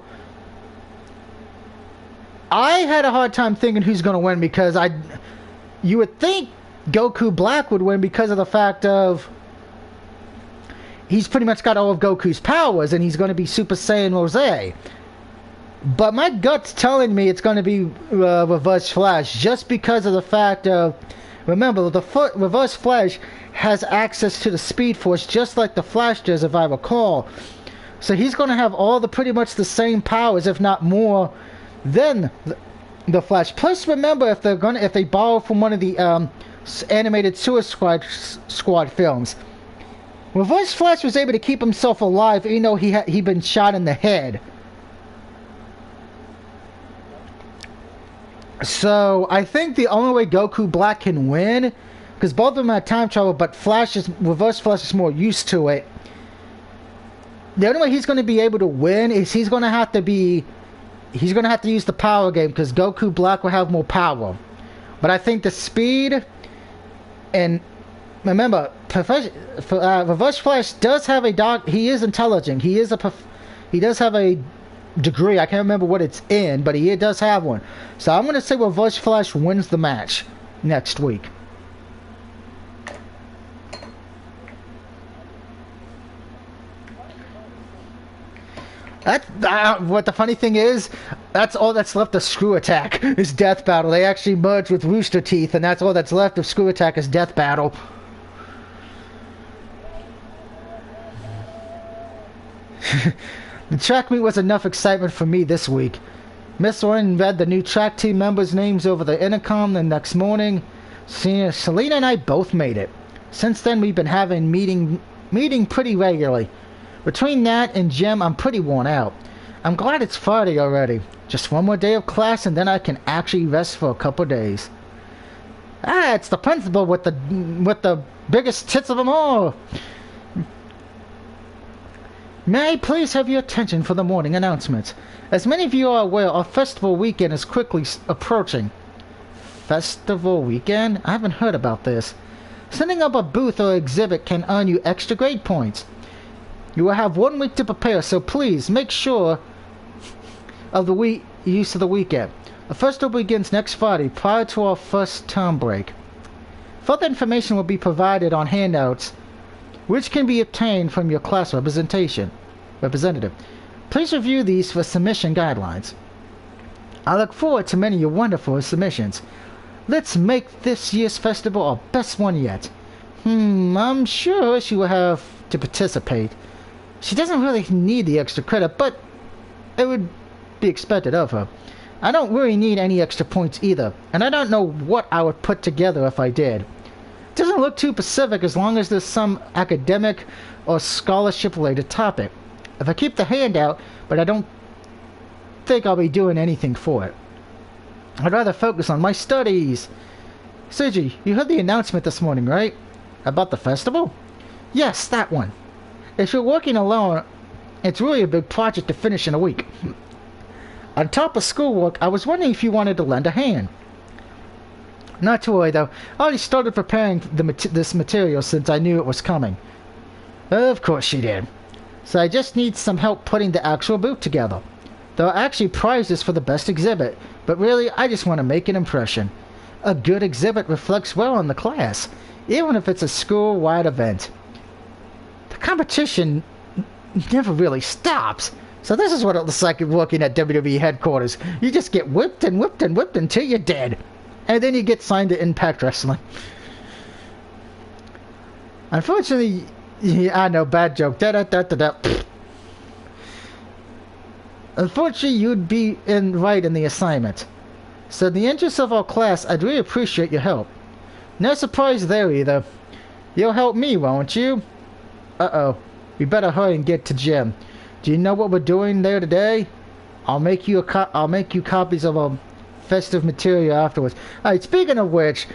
I had a hard time thinking who's going to win because you would think Goku Black would win because of the fact of he's pretty much got all of Goku's powers and he's going to be Super Saiyan Rose. But my gut's telling me it's going to be Reverse Flash just because of the fact of, remember, the Reverse Flash has access to the Speed Force just like the Flash does, if I recall. So he's going to have all the pretty much the same powers, if not more, than the Flash. Plus, remember, if they borrow from one of the animated Suicide Squad films, Reverse Flash was able to keep himself alive even though he'd been shot in the head. So I think the only way Goku Black can win, because both of them had time travel, but Reverse Flash is more used to it. The only way he's going to be able to win is he's going to have to use the power game, because Goku Black will have more power. But I think the speed, and remember, Reverse Flash does have he is intelligent. He is He does have a degree. I can't remember what it's in, but he does have one. So I'm going to say Reverse Flash wins the match next week. What the funny thing is, that's all that's left of Screw Attack is Death Battle. They actually merged with Rooster Teeth, and that's all that's left of Screw Attack is Death Battle. The track meet was enough excitement for me this week. Miss Oren read the new track team members' names over the intercom the next morning. Selena and I both made it. Since then, we've been having meeting pretty regularly. Between that and gym, I'm pretty worn out. I'm glad it's Friday already. Just one more day of class and then I can actually rest for a couple days. It's the principal with the biggest tits of them all. May I please have your attention for the morning announcements? As many of you are aware, our festival weekend is quickly approaching. Festival weekend? I haven't heard about this. Setting up a booth or exhibit can earn you extra grade points. You will have 1 week to prepare, so please make sure of the use of the weekend. The festival begins next Friday, prior to our first term break. Further information will be provided on handouts, which can be obtained from your class representative. Please review these for submission guidelines. I look forward to many of your wonderful submissions. Let's make this year's festival our best one yet. I'm sure she will have to participate. She doesn't really need the extra credit, but it would be expected of her. I don't really need any extra points either, and I don't know what I would put together if I did. It doesn't look too specific as long as there's some academic or scholarship-related topic. If I keep the handout, but I don't think I'll be doing anything for it. I'd rather focus on my studies. Suji, you heard the announcement this morning, right? About the festival? Yes, that one. If you're working alone, it's really a big project to finish in a week. On top of schoolwork, I was wondering if you wanted to lend a hand. Not to worry though, I already started preparing this material since I knew it was coming. Of course she did. So I just need some help putting the actual booth together. There are actually prizes for the best exhibit, but really I just want to make an impression. A good exhibit reflects well on the class, even if it's a school-wide event. The competition never really stops. So this is what it looks like working at WWE headquarters. You just get whipped and whipped and whipped until you're dead. And then you get signed to Impact Wrestling. Unfortunately, I know, bad joke. Unfortunately, you'd be right in the assignment. So in the interest of our class, I'd really appreciate your help. No surprise there either. You'll help me, won't you? Uh-oh. We better hurry and get to gym. Do you know what we're doing there today? I'll make you copies of our festive material afterwards. Alright, speaking of which,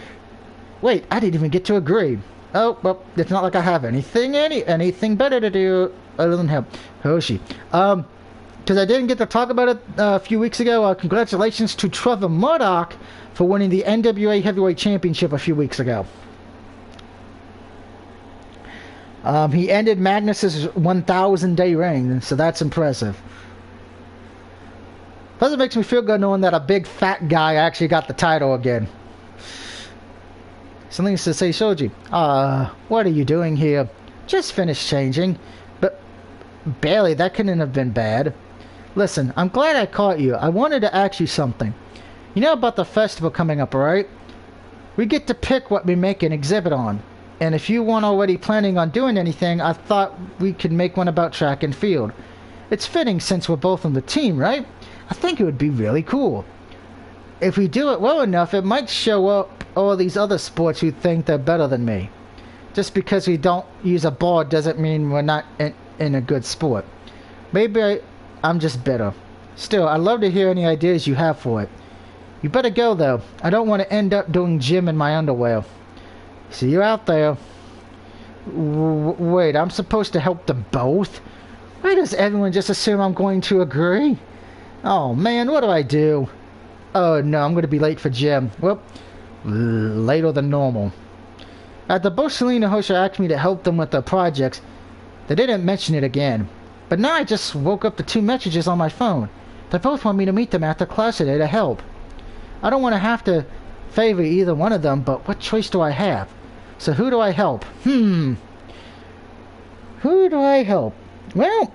wait, I didn't even get to agree. Oh, well, it's not like I have anything better to do other than help. Hoshi. Because I didn't get to talk about it a few weeks ago, congratulations to Trevor Murdoch for winning the NWA Heavyweight Championship a few weeks ago. He ended Magnus's 1,000-day reign, so that's impressive. Plus, it makes me feel good knowing that a big fat guy actually got the title again. Something to say, Shoji. What are you doing here? Just finished changing. But barely, that couldn't have been bad. Listen, I'm glad I caught you. I wanted to ask you something. You know about the festival coming up, right? We get to pick what we make an exhibit on. And if you weren't already planning on doing anything, I thought we could make one about track and field. It's fitting since we're both on the team, right? I think it would be really cool. If we do it well enough, it might show up all these other sports who think they're better than me. Just because we don't use a board doesn't mean we're not in a good sport. Maybe I'm just bitter. Still, I'd love to hear any ideas you have for it. You better go, though. I don't want to end up doing gym in my underwear. See you out there. Wait, I'm supposed to help them both? Why does everyone just assume I'm going to agree? Oh man, what do I do? Oh no, I'm going to be late for gym. Well, later than normal. At the Bosch Selena Hosha asked me to help them with their projects. They didn't mention it again. But now I just woke up to 2 messages on my phone. They both want me to meet them after class today to help. I don't want to have to favor either one of them, but what choice do I have? So who do I help? Who do I help? Well,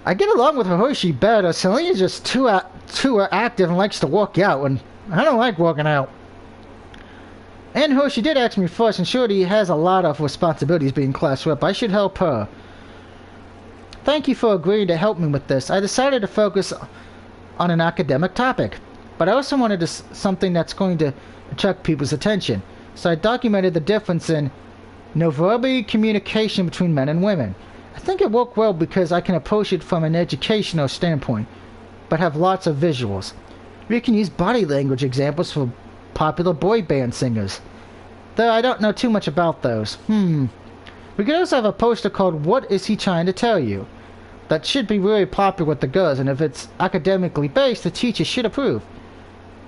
I get along with Hiroshi better. Selena's just too active and likes to work out, and I don't like working out. And Hiroshi did ask me first, and sure, he has a lot of responsibilities being class rep. I should help her. Thank you for agreeing to help me with this. I decided to focus on an academic topic, but I also wanted something that's going to attract people's attention. So I documented the difference in non-verbal communication between men and women. I think it worked well because I can approach it from an educational standpoint, but have lots of visuals. We can use body language examples for popular boy band singers, though I don't know too much about those. We could also have a poster called "What Is He Trying to Tell You?" That should be really popular with the girls, and if it's academically based, the teachers should approve.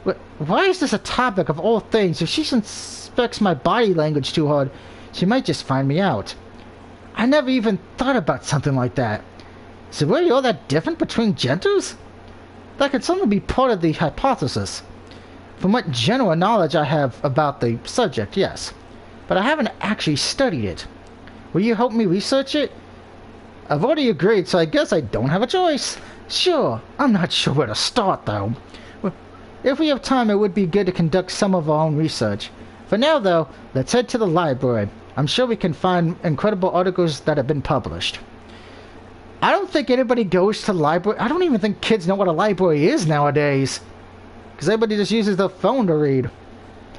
But why is this a topic of all things? If she suspects my body language too hard, she might just find me out. I never even thought about something like that. Is it really all that different between genders? That could certainly be part of the hypothesis. From what general knowledge I have about the subject, yes. But I haven't actually studied it. Will you help me research it? I've already agreed, so I guess I don't have a choice. Sure, I'm not sure where to start, though. If we have time, it would be good to conduct some of our own research. For now, though, let's head to the library. I'm sure we can find incredible articles that have been published. I don't think anybody goes to the library. I don't even think kids know what a library is nowadays. Because everybody just uses their phone to read.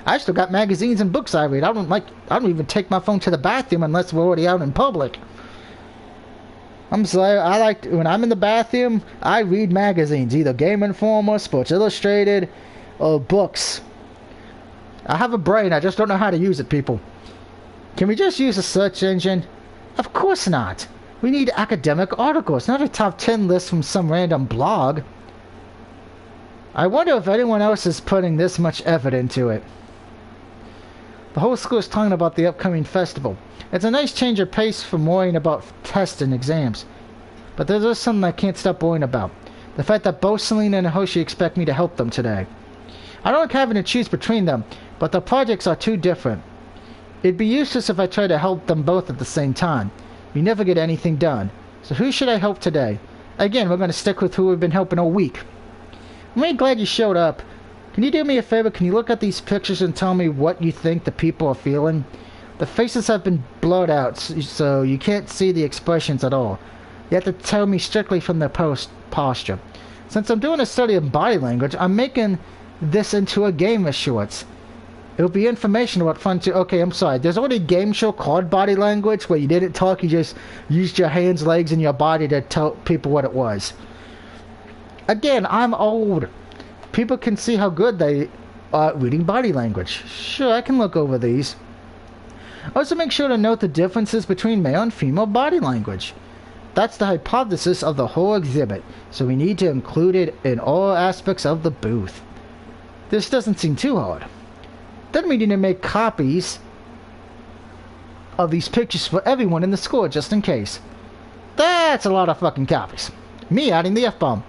I still got magazines and books I read. I don't even take my phone to the bathroom unless we're already out in public. I'm sorry, when I'm in the bathroom, I read magazines, either Game Informer, Sports Illustrated, or books. I have a brain, I just don't know how to use it, people. Can we just use a search engine? Of course not. We need academic articles, not a top 10 list from some random blog. I wonder if anyone else is putting this much effort into it. The whole school is talking about the upcoming festival. It's a nice change of pace from worrying about tests and exams. But there's just something I can't stop worrying about. The fact that both Selena and Hiroshi expect me to help them today. I don't like having to choose between them, but the projects are too different. It'd be useless if I tried to help them both at the same time. We never get anything done. So who should I help today? Again, we're going to stick with who we've been helping all week. I'm really glad you showed up. Can you do me a favor? Can you look at these pictures and tell me what you think the people are feeling? The faces have been blurred out, so you can't see the expressions at all. You have to tell me strictly from their posture. Since I'm doing a study of body language, I'm making this into a game of sorts. It'll be information about fun too. Okay, I'm sorry. There's already a game show called Body Language where you didn't talk, you just used your hands, legs, and your body to tell people what it was. Again, I'm old. People can see how good they are reading body language. Sure, I can look over these. Also, make sure to note the differences between male and female body language. That's the hypothesis of the whole exhibit, so we need to include it in all aspects of the booth. This doesn't seem too hard. Then we need to make copies of these pictures for everyone in the school, just in case. That's a lot of fucking copies. Me adding the F-bomb.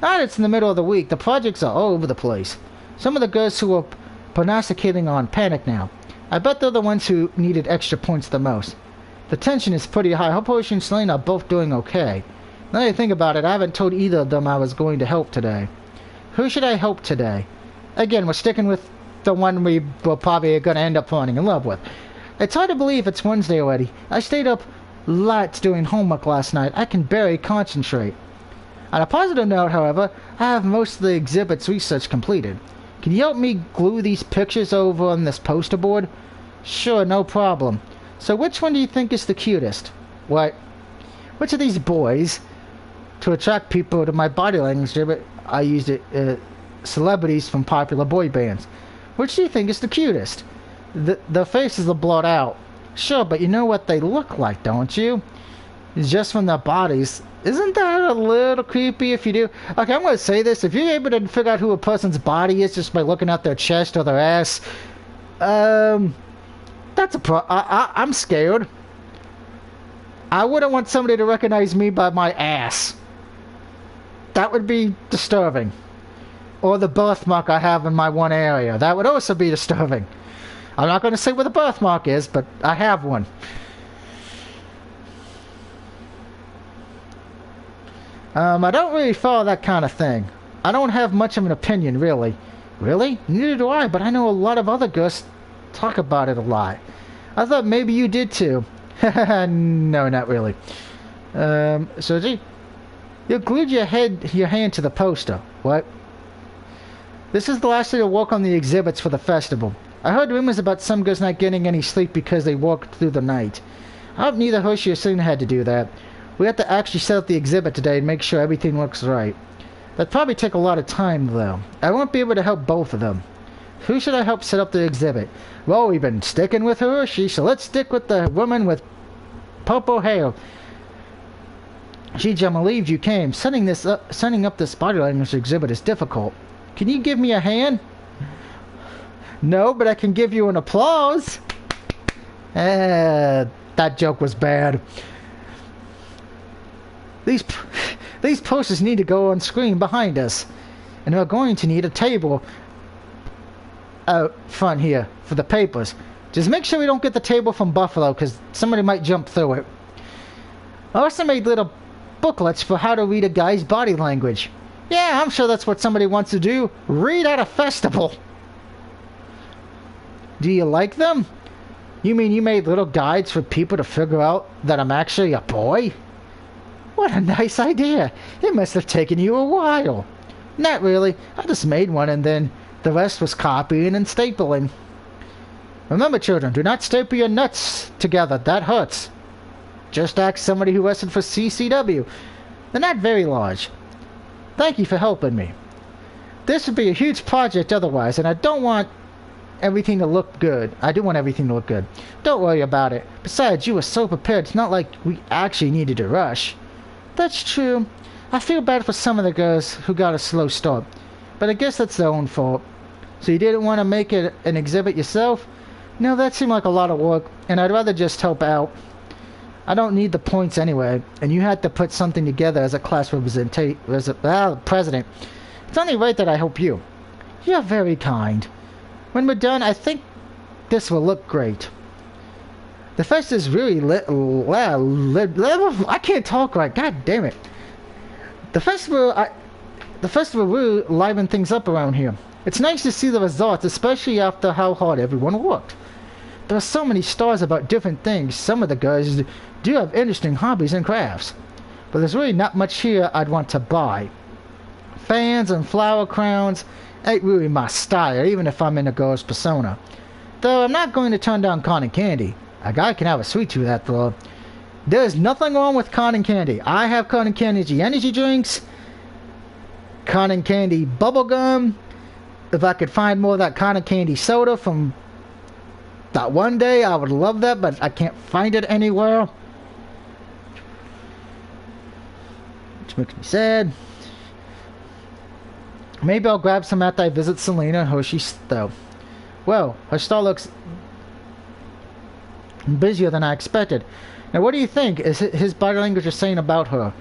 Now it's in the middle of the week, the projects are all over the place. Some of the girls who are prognosticating on panic now. I bet they're the ones who needed extra points the most. The tension is pretty high. Hope Hiroshi and Selena are both doing okay. Now that I think about it, I haven't told either of them I was going to help today. Who should I help today? Again, we're sticking with the one we were probably going to end up falling in love with. It's hard to believe it's Wednesday already. I stayed up lots doing homework last night. I can barely concentrate. On a positive note, however, I have most of the exhibit's research completed. Can you help me glue these pictures over on this poster board? Sure, no problem. So which one do you think is the cutest? What? Which of these boys, to attract people to my body language exhibit, I used it, celebrities from popular boy bands. Which do you think is the cutest? The faces are blurred out. Sure, but you know what they look like, don't you? Just from their bodies. Isn't that a little creepy if you do? Okay, I'm going to say this. If you're able to figure out who a person's body is just by looking at their chest or their ass, that's a I'm scared. I wouldn't want somebody to recognize me by my ass. That would be disturbing. Or the birthmark I have in my one area. That would also be disturbing. I'm not going to say where the birthmark is, but I have one. I don't really follow that kind of thing. I don't have much of an opinion, really. Really? Neither do I, but I know a lot of other girls talk about it a lot. I thought maybe you did too. No, not really. Sergi? You glued your hand to the poster. What? This is the last day to work on the exhibits for the festival. I heard rumors about some girls not getting any sleep because they worked through the night. I hope neither Hershey or Selena had to do that. We have to actually set up the exhibit today and make sure everything looks right. That'd probably take a lot of time, though. I won't be able to help both of them. Who should I help set up the exhibit? Well, we've been sticking with Hershey, so let's stick with the woman with purple hair. Gee, I'm relieved you came. Setting up this body language exhibit is difficult. Can you give me a hand? No, but I can give you an applause. That joke was bad. These posters need to go on screen behind us. And we're going to need a table out front here for the papers. Just make sure we don't get the table from Buffalo, because somebody might jump through it. I also made little booklets for how to read a guy's body language. Yeah, I'm sure that's what somebody wants to do. Read at a festival. Do you like them? You mean you made little guides for people to figure out that I'm actually a boy? What a nice idea. It must have taken you a while. Not really. I just made one and then the rest was copying and stapling. Remember, children, do not staple your nuts together. That hurts. Just ask somebody who wrestled for CCW. They're not very large. Thank you for helping me. This would be a huge project otherwise, and I don't want everything to look good. I do want everything to look good. Don't worry about it. Besides, you were so prepared. It's not like we actually needed to rush. That's true. I feel bad for some of the girls who got a slow start. But I guess that's their own fault. So you didn't want to make it an exhibit yourself? No, that seemed like a lot of work, and I'd rather just help out. I don't need the points anyway, and you had to put something together as a class president. It's only right that I help you. You're very kind. When we're done, I think this will look great. The fest is really I can't talk right. God damn it. The festival really livened things up around here. It's nice to see the results, especially after how hard everyone worked. There are so many stars about different things. Some of the guys do have interesting hobbies and crafts. But there's really not much here I'd want to buy. Fans and flower crowns ain't really my style, even if I'm in a girl's persona. Though I'm not going to turn down cotton candy. A guy can have a sweet tooth after all. There's nothing wrong with cotton candy. I have cotton candy energy drinks, cotton candy bubble gum. If I could find more of that cotton candy soda from that one day, I would love that, but I can't find it anywhere. Which makes me sad. Maybe I'll grab some after I visit Selena and Hershey, though. Well, her star looks busier than I expected. Now, what do you think? Is his body language is saying about her?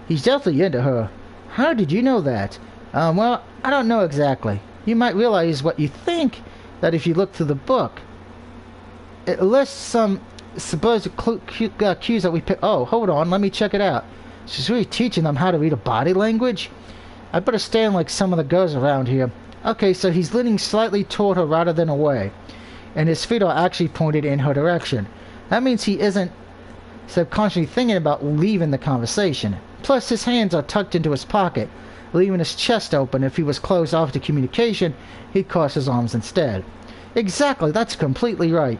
He's definitely into her. How did you know that? Well, I don't know exactly. You might realize what you think, that if you look through the book, it lists some supposed cues that we pick. Oh, hold on, let me check it out. She's really teaching them how to read a body language? I better stand like some of the girls around here. Okay, so he's leaning slightly toward her rather than away, and his feet are actually pointed in her direction. That means he isn't subconsciously thinking about leaving the conversation. Plus, his hands are tucked into his pocket, leaving his chest open. If he was closed off to communication, he'd cross his arms instead. Exactly, that's completely right.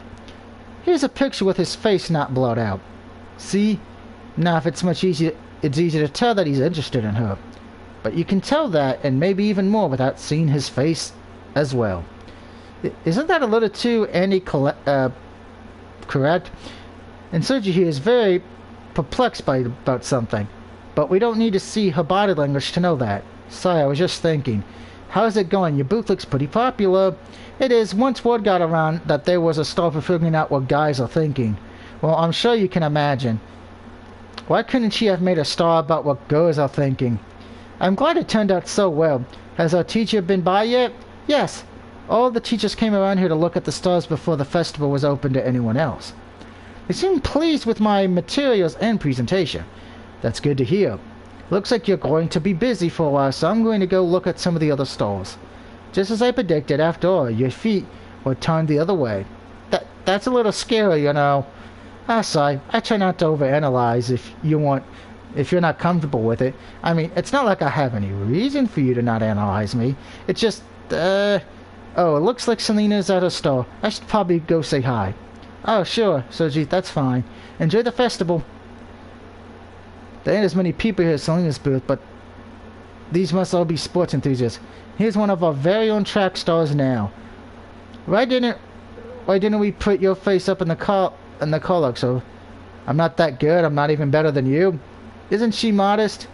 Here's a picture with his face not blurred out. See? Now, if it's easy to tell that he's interested in her. But you can tell that, and maybe even more, without seeing his face as well. Isn't that a little too correct? And Sergi here is very perplexed about something. But we don't need to see her body language to know that. Sorry, I was just thinking. How's it going? Your booth looks pretty popular. It is. Once word got around that there was a star for figuring out what guys are thinking. Well, I'm sure you can imagine. Why couldn't she have made a star about what girls are thinking? I'm glad it turned out so well. Has our teacher been by yet? Yes. All the teachers came around here to look at the stars before the festival was open to anyone else. They seemed pleased with my materials and presentation. That's good to hear. Looks like you're going to be busy for a while, so I'm going to go look at some of the other stars. Just as I predicted, after all, your feet were turned the other way. That's a little scary, you know. Sorry, I try not to overanalyze if you're not comfortable with it. I mean, it's not like I have any reason for you to not analyze me. It's just, oh, it looks like Selena's at her store. I should probably go say hi. Oh, sure, Soji, that's fine. Enjoy the festival. There ain't as many people here at Selena's booth, but these must all be sports enthusiasts. Here's one of our very own track stars now. Why didn't we put your face up in the call so I'm not that good, I'm not even better than you. Isn't she modest?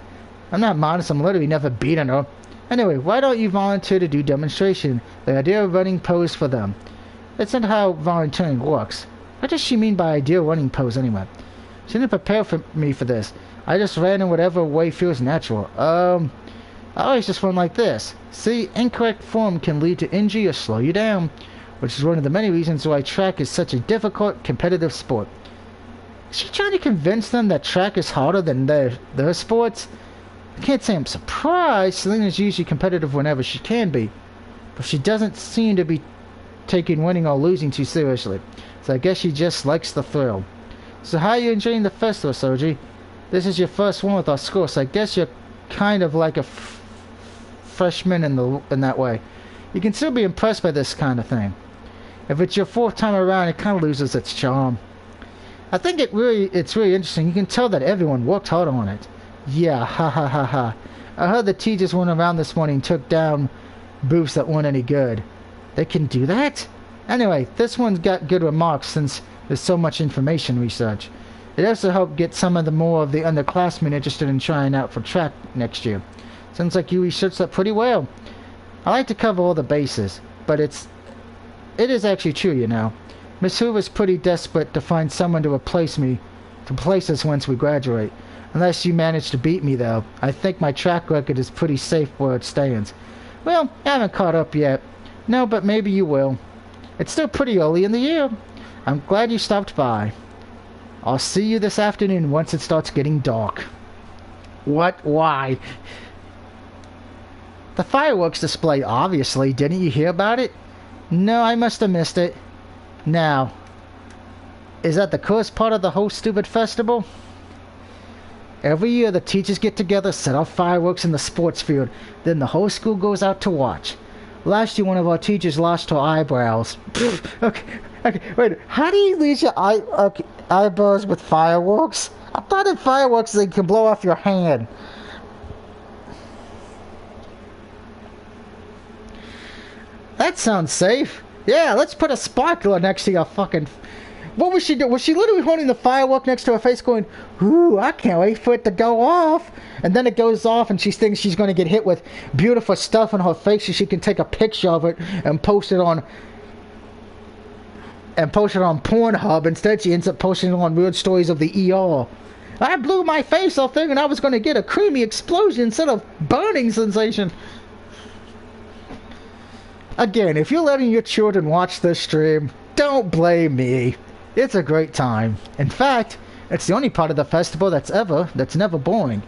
I'm not modest, I'm literally never beaten her. Anyway, why don't you volunteer to do demonstration? The idea of running pose for them. That's not how volunteering works. What does she mean by ideal running pose anyway? She didn't prepare me for this. I just ran in whatever way feels natural. I always just run like this. See, incorrect form can lead to injury or slow you down, which is one of the many reasons why track is such a difficult, competitive sport. Is she trying to convince them that track is harder than their sports? I can't say I'm surprised. Selena's usually competitive whenever she can be, but she doesn't seem to be taking winning or losing too seriously. So I guess she just likes the thrill. So how are you enjoying the festival, Soji? This is your first one with our school, so I guess you're kind of like a freshman in that way. You can still be impressed by this kind of thing. If it's your fourth time around, it kind of loses its charm. I think it's really interesting. You can tell that everyone worked hard on it. Yeah, ha ha ha ha. I heard the teachers went around this morning and took down booths that weren't any good. They can do that? Anyway, this one's got good remarks since there's so much information research. It also helped get some of the more of the underclassmen interested in trying out for track next year. Sounds like you researched that pretty well. I like to cover all the bases, but it is actually true, you know. Miss Hoover's pretty desperate to find someone to replace us once we graduate. Unless you manage to beat me, though. I think my track record is pretty safe where it stands. Well, I haven't caught up yet. No, but maybe you will. It's still pretty early in the year. I'm glad you stopped by. I'll see you this afternoon once it starts getting dark. What? Why? The fireworks display, obviously. Didn't you hear about it? No, I must have missed it. Now, is that the coolest part of the whole stupid festival? Every year the teachers get together, set off fireworks in the sports field, then the whole school goes out to watch. Last year one of our teachers lost her eyebrows. Okay, wait, how do you lose your eyebrows with fireworks? I thought in fireworks they can blow off your hand. That sounds safe. Yeah, let's put a sparkler next to your fucking... What was she doing? Was she literally holding the firework next to her face going, ooh, I can't wait for it to go off. And then it goes off and she thinks she's going to get hit with beautiful stuff on her face so she can take a picture of it and post it on Pornhub. Instead, she ends up posting it on Weird Stories of the ER. I blew my face off thinking I was going to get a creamy explosion instead of burning sensation. Again, if you're letting your children watch this stream, don't blame me. It's a great time. In fact, it's the only part of the festival that's never boring.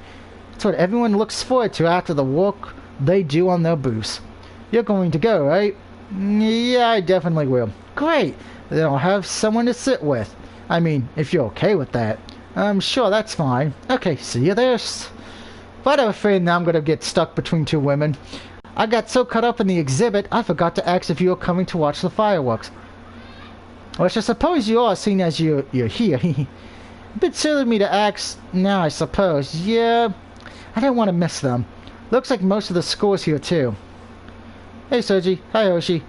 It's what everyone looks forward to after the work they do on their booths. You're going to go, right? Yeah, I definitely will. Great. Then I'll have someone to sit with. I mean, if you're okay with that. Sure, that's fine. Okay, see you there. But I'm afraid now I'm going to get stuck between two women. I got so caught up in the exhibit, I forgot to ask if you were coming to watch the fireworks. Which I suppose you are, seeing as you're here. A bit silly of me to ask now, I suppose. Yeah, I don't want to miss them. Looks like most of the school's here, too. Hey, Soji. Hi, Hoshi.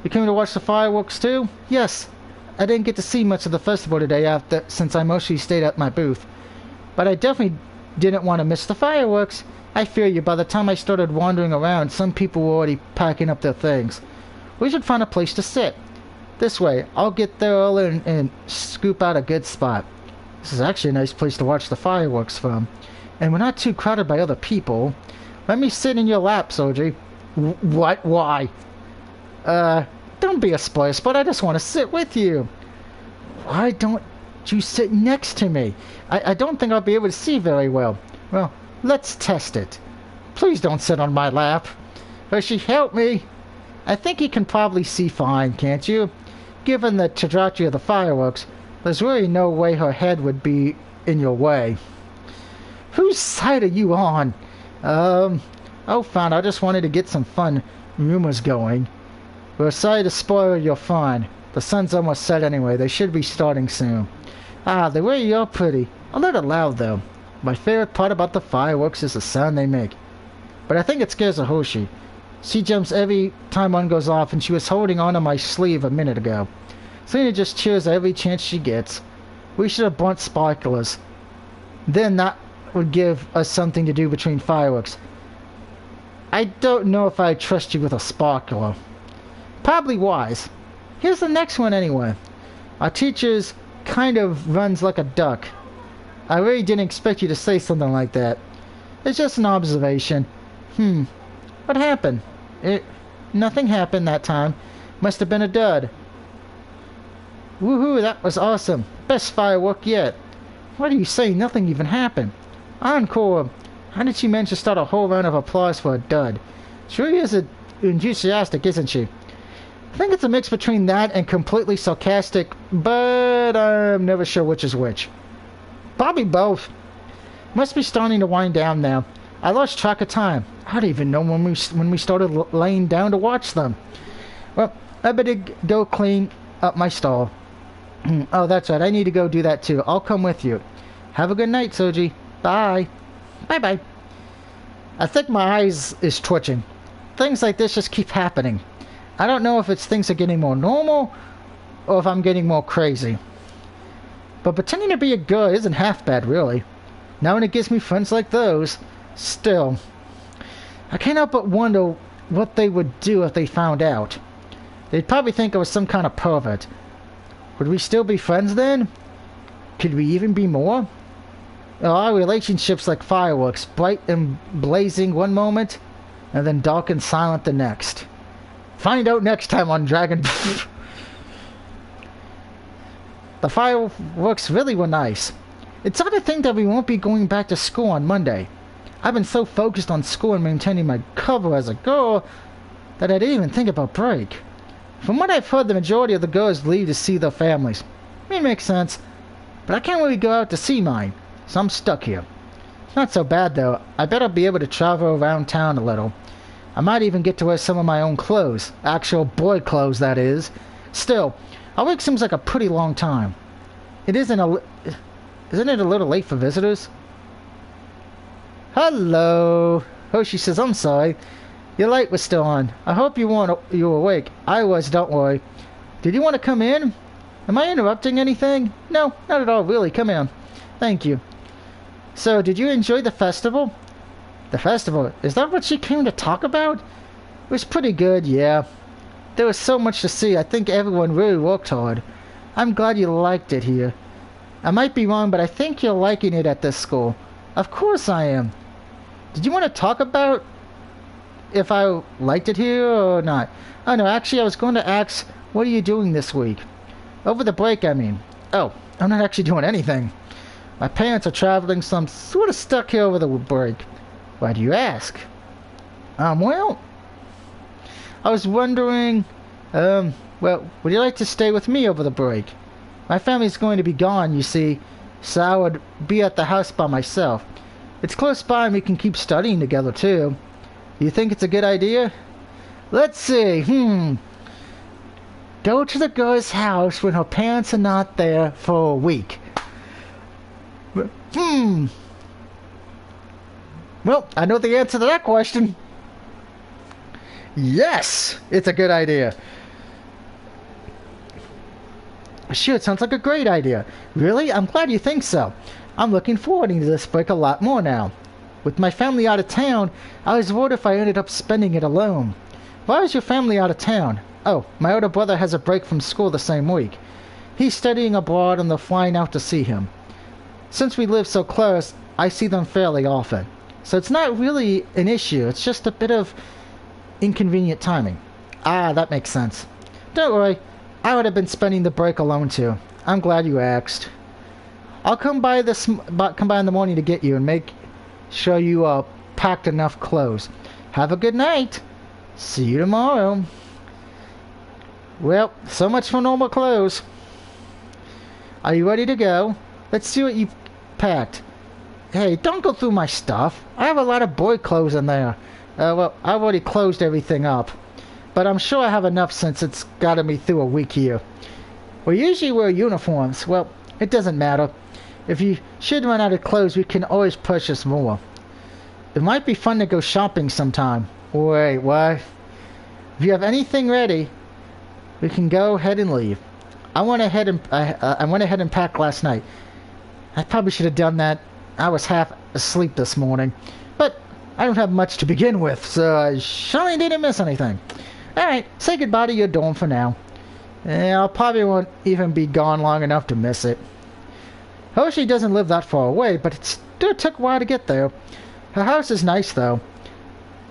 You coming to watch the fireworks, too? Yes. I didn't get to see much of the festival today since I mostly stayed at my booth. But I definitely didn't want to miss the fireworks. I fear you, by the time I started wandering around, some people were already packing up their things. We should find a place to sit. This way, I'll get there early and scoop out a good spot. This is actually a nice place to watch the fireworks from. And we're not too crowded by other people. Let me sit in your lap, Soji. What? Why? Don't be a spoiler sport. I just want to sit with you. Why don't you sit next to me? I don't think I'll be able to see very well. Well, let's test it. Please don't sit on my lap. Hershey, help me. I think you can probably see fine, can't you? Given the trajectory of the fireworks, there's really no way her head would be in your way. Whose side are you on? Oh, fine. I just wanted to get some fun rumors going. We're sorry to spoil your fun. The sun's almost set anyway. They should be starting soon. Ah, the way you're pretty. A little loud, though. My favorite part about the fireworks is the sound they make. But I think it scares Hoshi. She jumps every time one goes off, and she was holding onto my sleeve a minute ago. Selena just cheers every chance she gets. We should have brought sparklers. Then that would give us something to do between fireworks. I don't know if I trust you with a sparkler. Probably wise. Here's the next one anyway. Our teacher's kind of runs like a duck. I really didn't expect you to say something like that. It's just an observation. What happened? Nothing happened that time. Must have been a dud. Woohoo, that was awesome. Best firework yet. What are you saying? Nothing even happened. Encore. How did she manage to start a whole round of applause for a dud? She really is enthusiastic, isn't she? I think it's a mix between that and completely sarcastic, but I'm never sure which is which. Probably both. Must be starting to wind down now. I lost track of time. I don't even know when we started laying down to watch them. Well, I better go clean up my stall. Oh, that's right. I need to go do that too. I'll come with you. Have a good night, Soji. Bye. Bye-bye. I think my eyes is twitching. Things like this just keep happening. I don't know if it's things are getting more normal or if I'm getting more crazy. But pretending to be a girl isn't half bad, really. Now when it gives me friends like those, still. I can't help but wonder what they would do if they found out. They'd probably think I was some kind of pervert. Would we still be friends then? Could we even be more? Our relationship's like fireworks, bright and blazing one moment, and then dark and silent the next. Find out next time on Dragon. The fireworks really were nice. It's odd to think that we won't be going back to school on Monday. I've been so focused on school and maintaining my cover as a girl that I didn't even think about break. From what I've heard, the majority of the girls leave to see their families. It makes sense, but I can't really go out to see mine, so I'm stuck here. It's not so bad though. I bet I'll be able to travel around town a little. I might even get to wear some of my own clothes. Actual boy clothes, that is. Still, a week seems like a pretty long time. Isn't it a little late for visitors? Hello. Hoshi says, I'm sorry. Your light was still on. I hope you were awake. I was, don't worry. Did you want to come in? Am I interrupting anything? No, not at all, really. Come in. Thank you. So, did you enjoy the festival? The festival? Is that what she came to talk about? It was pretty good, yeah. There was so much to see. I think everyone really worked hard. I'm glad you liked it here. I might be wrong, but I think you're liking it at this school. Of course I am. Did you want to talk about if I liked it here or not? Oh no, actually I was going to ask, what are you doing this week? Over the break, I mean. Oh, I'm not actually doing anything. My parents are traveling, so I'm sort of stuck here over the break. Why do you ask? Well, I was wondering, well, would you like to stay with me over the break? My family's going to be gone, you see, so I would be at the house by myself. It's close by and we can keep studying together, too. You think it's a good idea? Let's see, Go to the girl's house when her parents are not there for a week. Well, I know the answer to that question. Yes, it's a good idea. Sure, it sounds like a great idea. Really? I'm glad you think so. I'm looking forward to this break a lot more now. With my family out of town, I was worried if I ended up spending it alone. Why is your family out of town? Oh, my older brother has a break from school the same week. He's studying abroad and they're flying out to see him. Since we live so close, I see them fairly often. So it's not really an issue, it's just a bit of inconvenient timing. Ah, that makes sense. Don't worry, I would have been spending the break alone too. I'm glad you asked. I'll come by in the morning to get you and make sure you packed enough clothes. Have a good night. See you tomorrow. Well, so much for normal clothes. Are you ready to go? Let's see what you've packed. Hey, don't go through my stuff. I have a lot of boy clothes in there. Well, I've already closed everything up. But I'm sure I have enough since it's gotten me through a week here. We usually wear uniforms. Well, it doesn't matter. If you should run out of clothes, we can always purchase more. It might be fun to go shopping sometime. Wait, what? If you have anything ready, we can go ahead and leave. I went ahead and packed last night. I probably should have done that. I was half asleep this morning. But I don't have much to begin with, so I surely didn't miss anything. Alright, say goodbye to your dorm for now. I'll probably won't even be gone long enough to miss it. Hoshi doesn't live that far away, but it still took a while to get there. Her house is nice, though.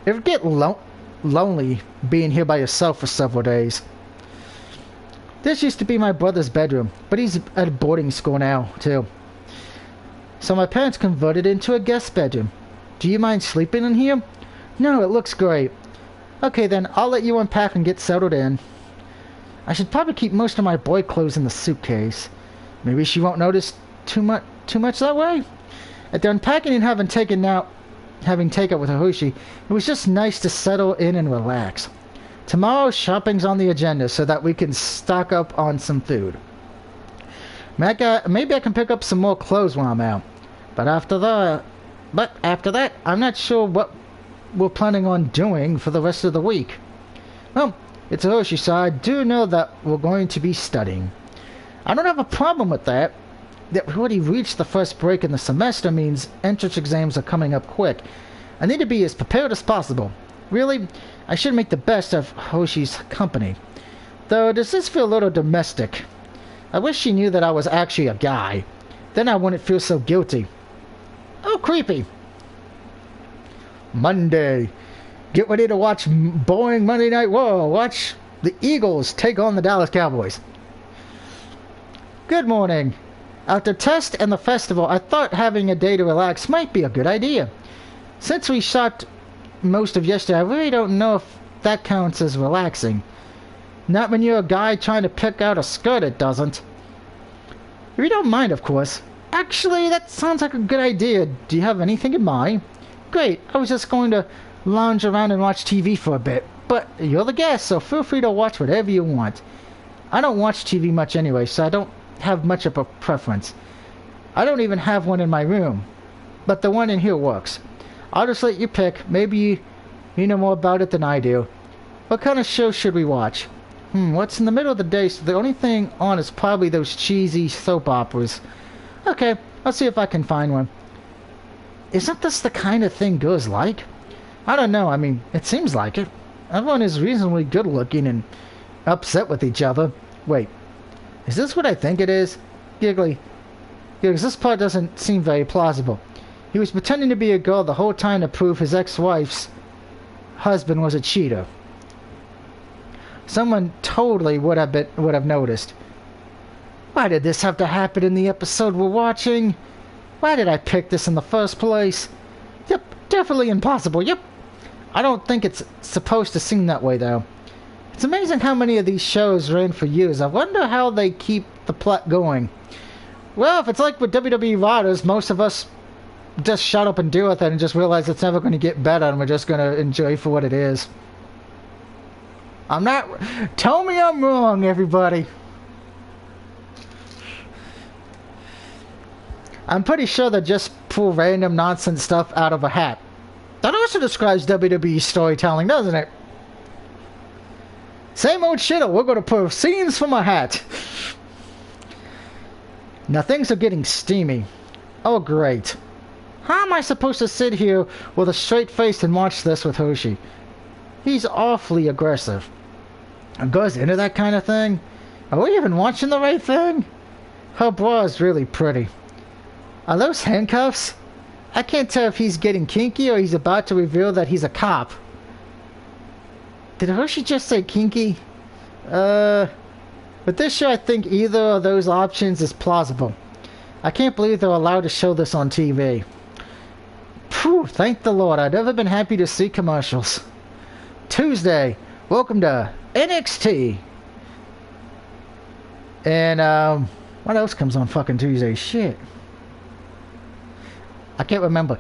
It would get lonely being here by yourself for several days. This used to be my brother's bedroom, but he's at a boarding school now, too. So my parents converted it into a guest bedroom. Do you mind sleeping in here? No, it looks great. Okay then, I'll let you unpack and get settled in. I should probably keep most of my boy clothes in the suitcase. Maybe she won't notice too much that way? After unpacking and having takeout with Hoshi, it was just nice to settle in and relax. Tomorrow, shopping's on the agenda so that we can stock up on some food. Maybe I can pick up some more clothes while I'm out. But after that, I'm not sure what we're planning on doing for the rest of the week. Well, it's Hoshi, so I do know that we're going to be studying. I don't have a problem with that. That we already reached the first break in the semester means entrance exams are coming up quick. I need to be as prepared as possible. Really, I should make the best of Hoshi's company. Though, does this feel a little domestic? I wish she knew that I was actually a guy. Then I wouldn't feel so guilty. Oh, creepy. Monday. Get ready to watch boring Monday Night Raw. Watch the Eagles take on the Dallas Cowboys. Good morning. After test and the festival, I thought having a day to relax might be a good idea. Since we shot most of yesterday, I really don't know if that counts as relaxing. Not when you're a guy trying to pick out a skirt, it doesn't. If you don't mind, of course. Actually, that sounds like a good idea. Do you have anything in mind? Great, I was just going to lounge around and watch TV for a bit. But you're the guest, so feel free to watch whatever you want. I don't watch TV much anyway, so I don't have much of a preference. I don't even have one in my room. But the one in here works. I'll just let you pick. Maybe you know more about it than I do. What kind of show should we watch? What's in the middle of the day, so the only thing on is probably those cheesy soap operas. Okay, I'll see if I can find one. Isn't this the kind of thing girls like? I don't know, I mean, it seems like it. Everyone is reasonably good looking and upset with each other. Wait, is this what I think it is? Giggly. Because this part doesn't seem very plausible. He was pretending to be a girl the whole time to prove his ex-wife's husband was a cheater. Someone totally would have noticed. Why did this have to happen in the episode we're watching? Why did I pick this in the first place? Yep, definitely impossible, yep. I don't think it's supposed to seem that way, though. It's amazing how many of these shows ran for years. I wonder how they keep the plot going. Well, if it's like with WWE writers, most of us just shut up and deal with it and just realize it's never going to get better and we're just going to enjoy for what it is. I'm not... Tell me I'm wrong, everybody. I'm pretty sure they just pull random nonsense stuff out of a hat. That also describes WWE storytelling, doesn't it? Same old shit, we're going to pull scenes from a hat. Now things are getting steamy. Oh great. How am I supposed to sit here with a straight face and watch this with Hoshi? He's awfully aggressive. goes into that kind of thing. Are we even watching the right thing? Her bra is really pretty. Are those handcuffs? I can't tell if he's getting kinky or he's about to reveal that he's a cop. Did Hershey just say kinky? With this show, I think either of those options is plausible. I can't believe they're allowed to show this on TV. Phew, thank the Lord. I've never been happy to see commercials. Tuesday, welcome to NXT. And, what else comes on fucking Tuesday? Shit. I can't remember.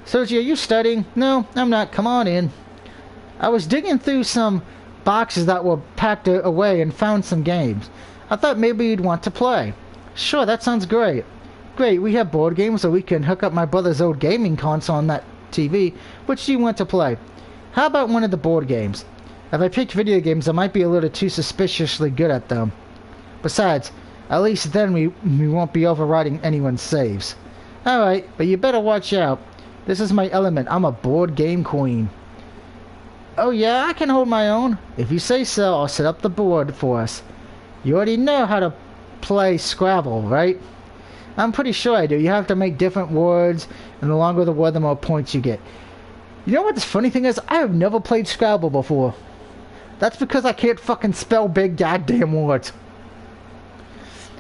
Sergio, are you studying? No, I'm not. Come on in. I was digging through some boxes that were packed away and found some games. I thought maybe you'd want to play. Sure, that sounds great. Great, we have board games so we can hook up my brother's old gaming console on that TV. Which do you want to play? How about one of the board games? If I pick video games, I might be a little too suspiciously good at them. Besides, at least then we won't be overriding anyone's saves. Alright, but you better watch out. This is my element. I'm a board game queen. Oh yeah, I can hold my own. If you say so, I'll set up the board for us. You already know how to play Scrabble, right? I'm pretty sure I do. You have to make different words, and the longer the word, the more points you get. You know what the funny thing is? I have never played Scrabble before. That's because I can't fucking spell big goddamn words.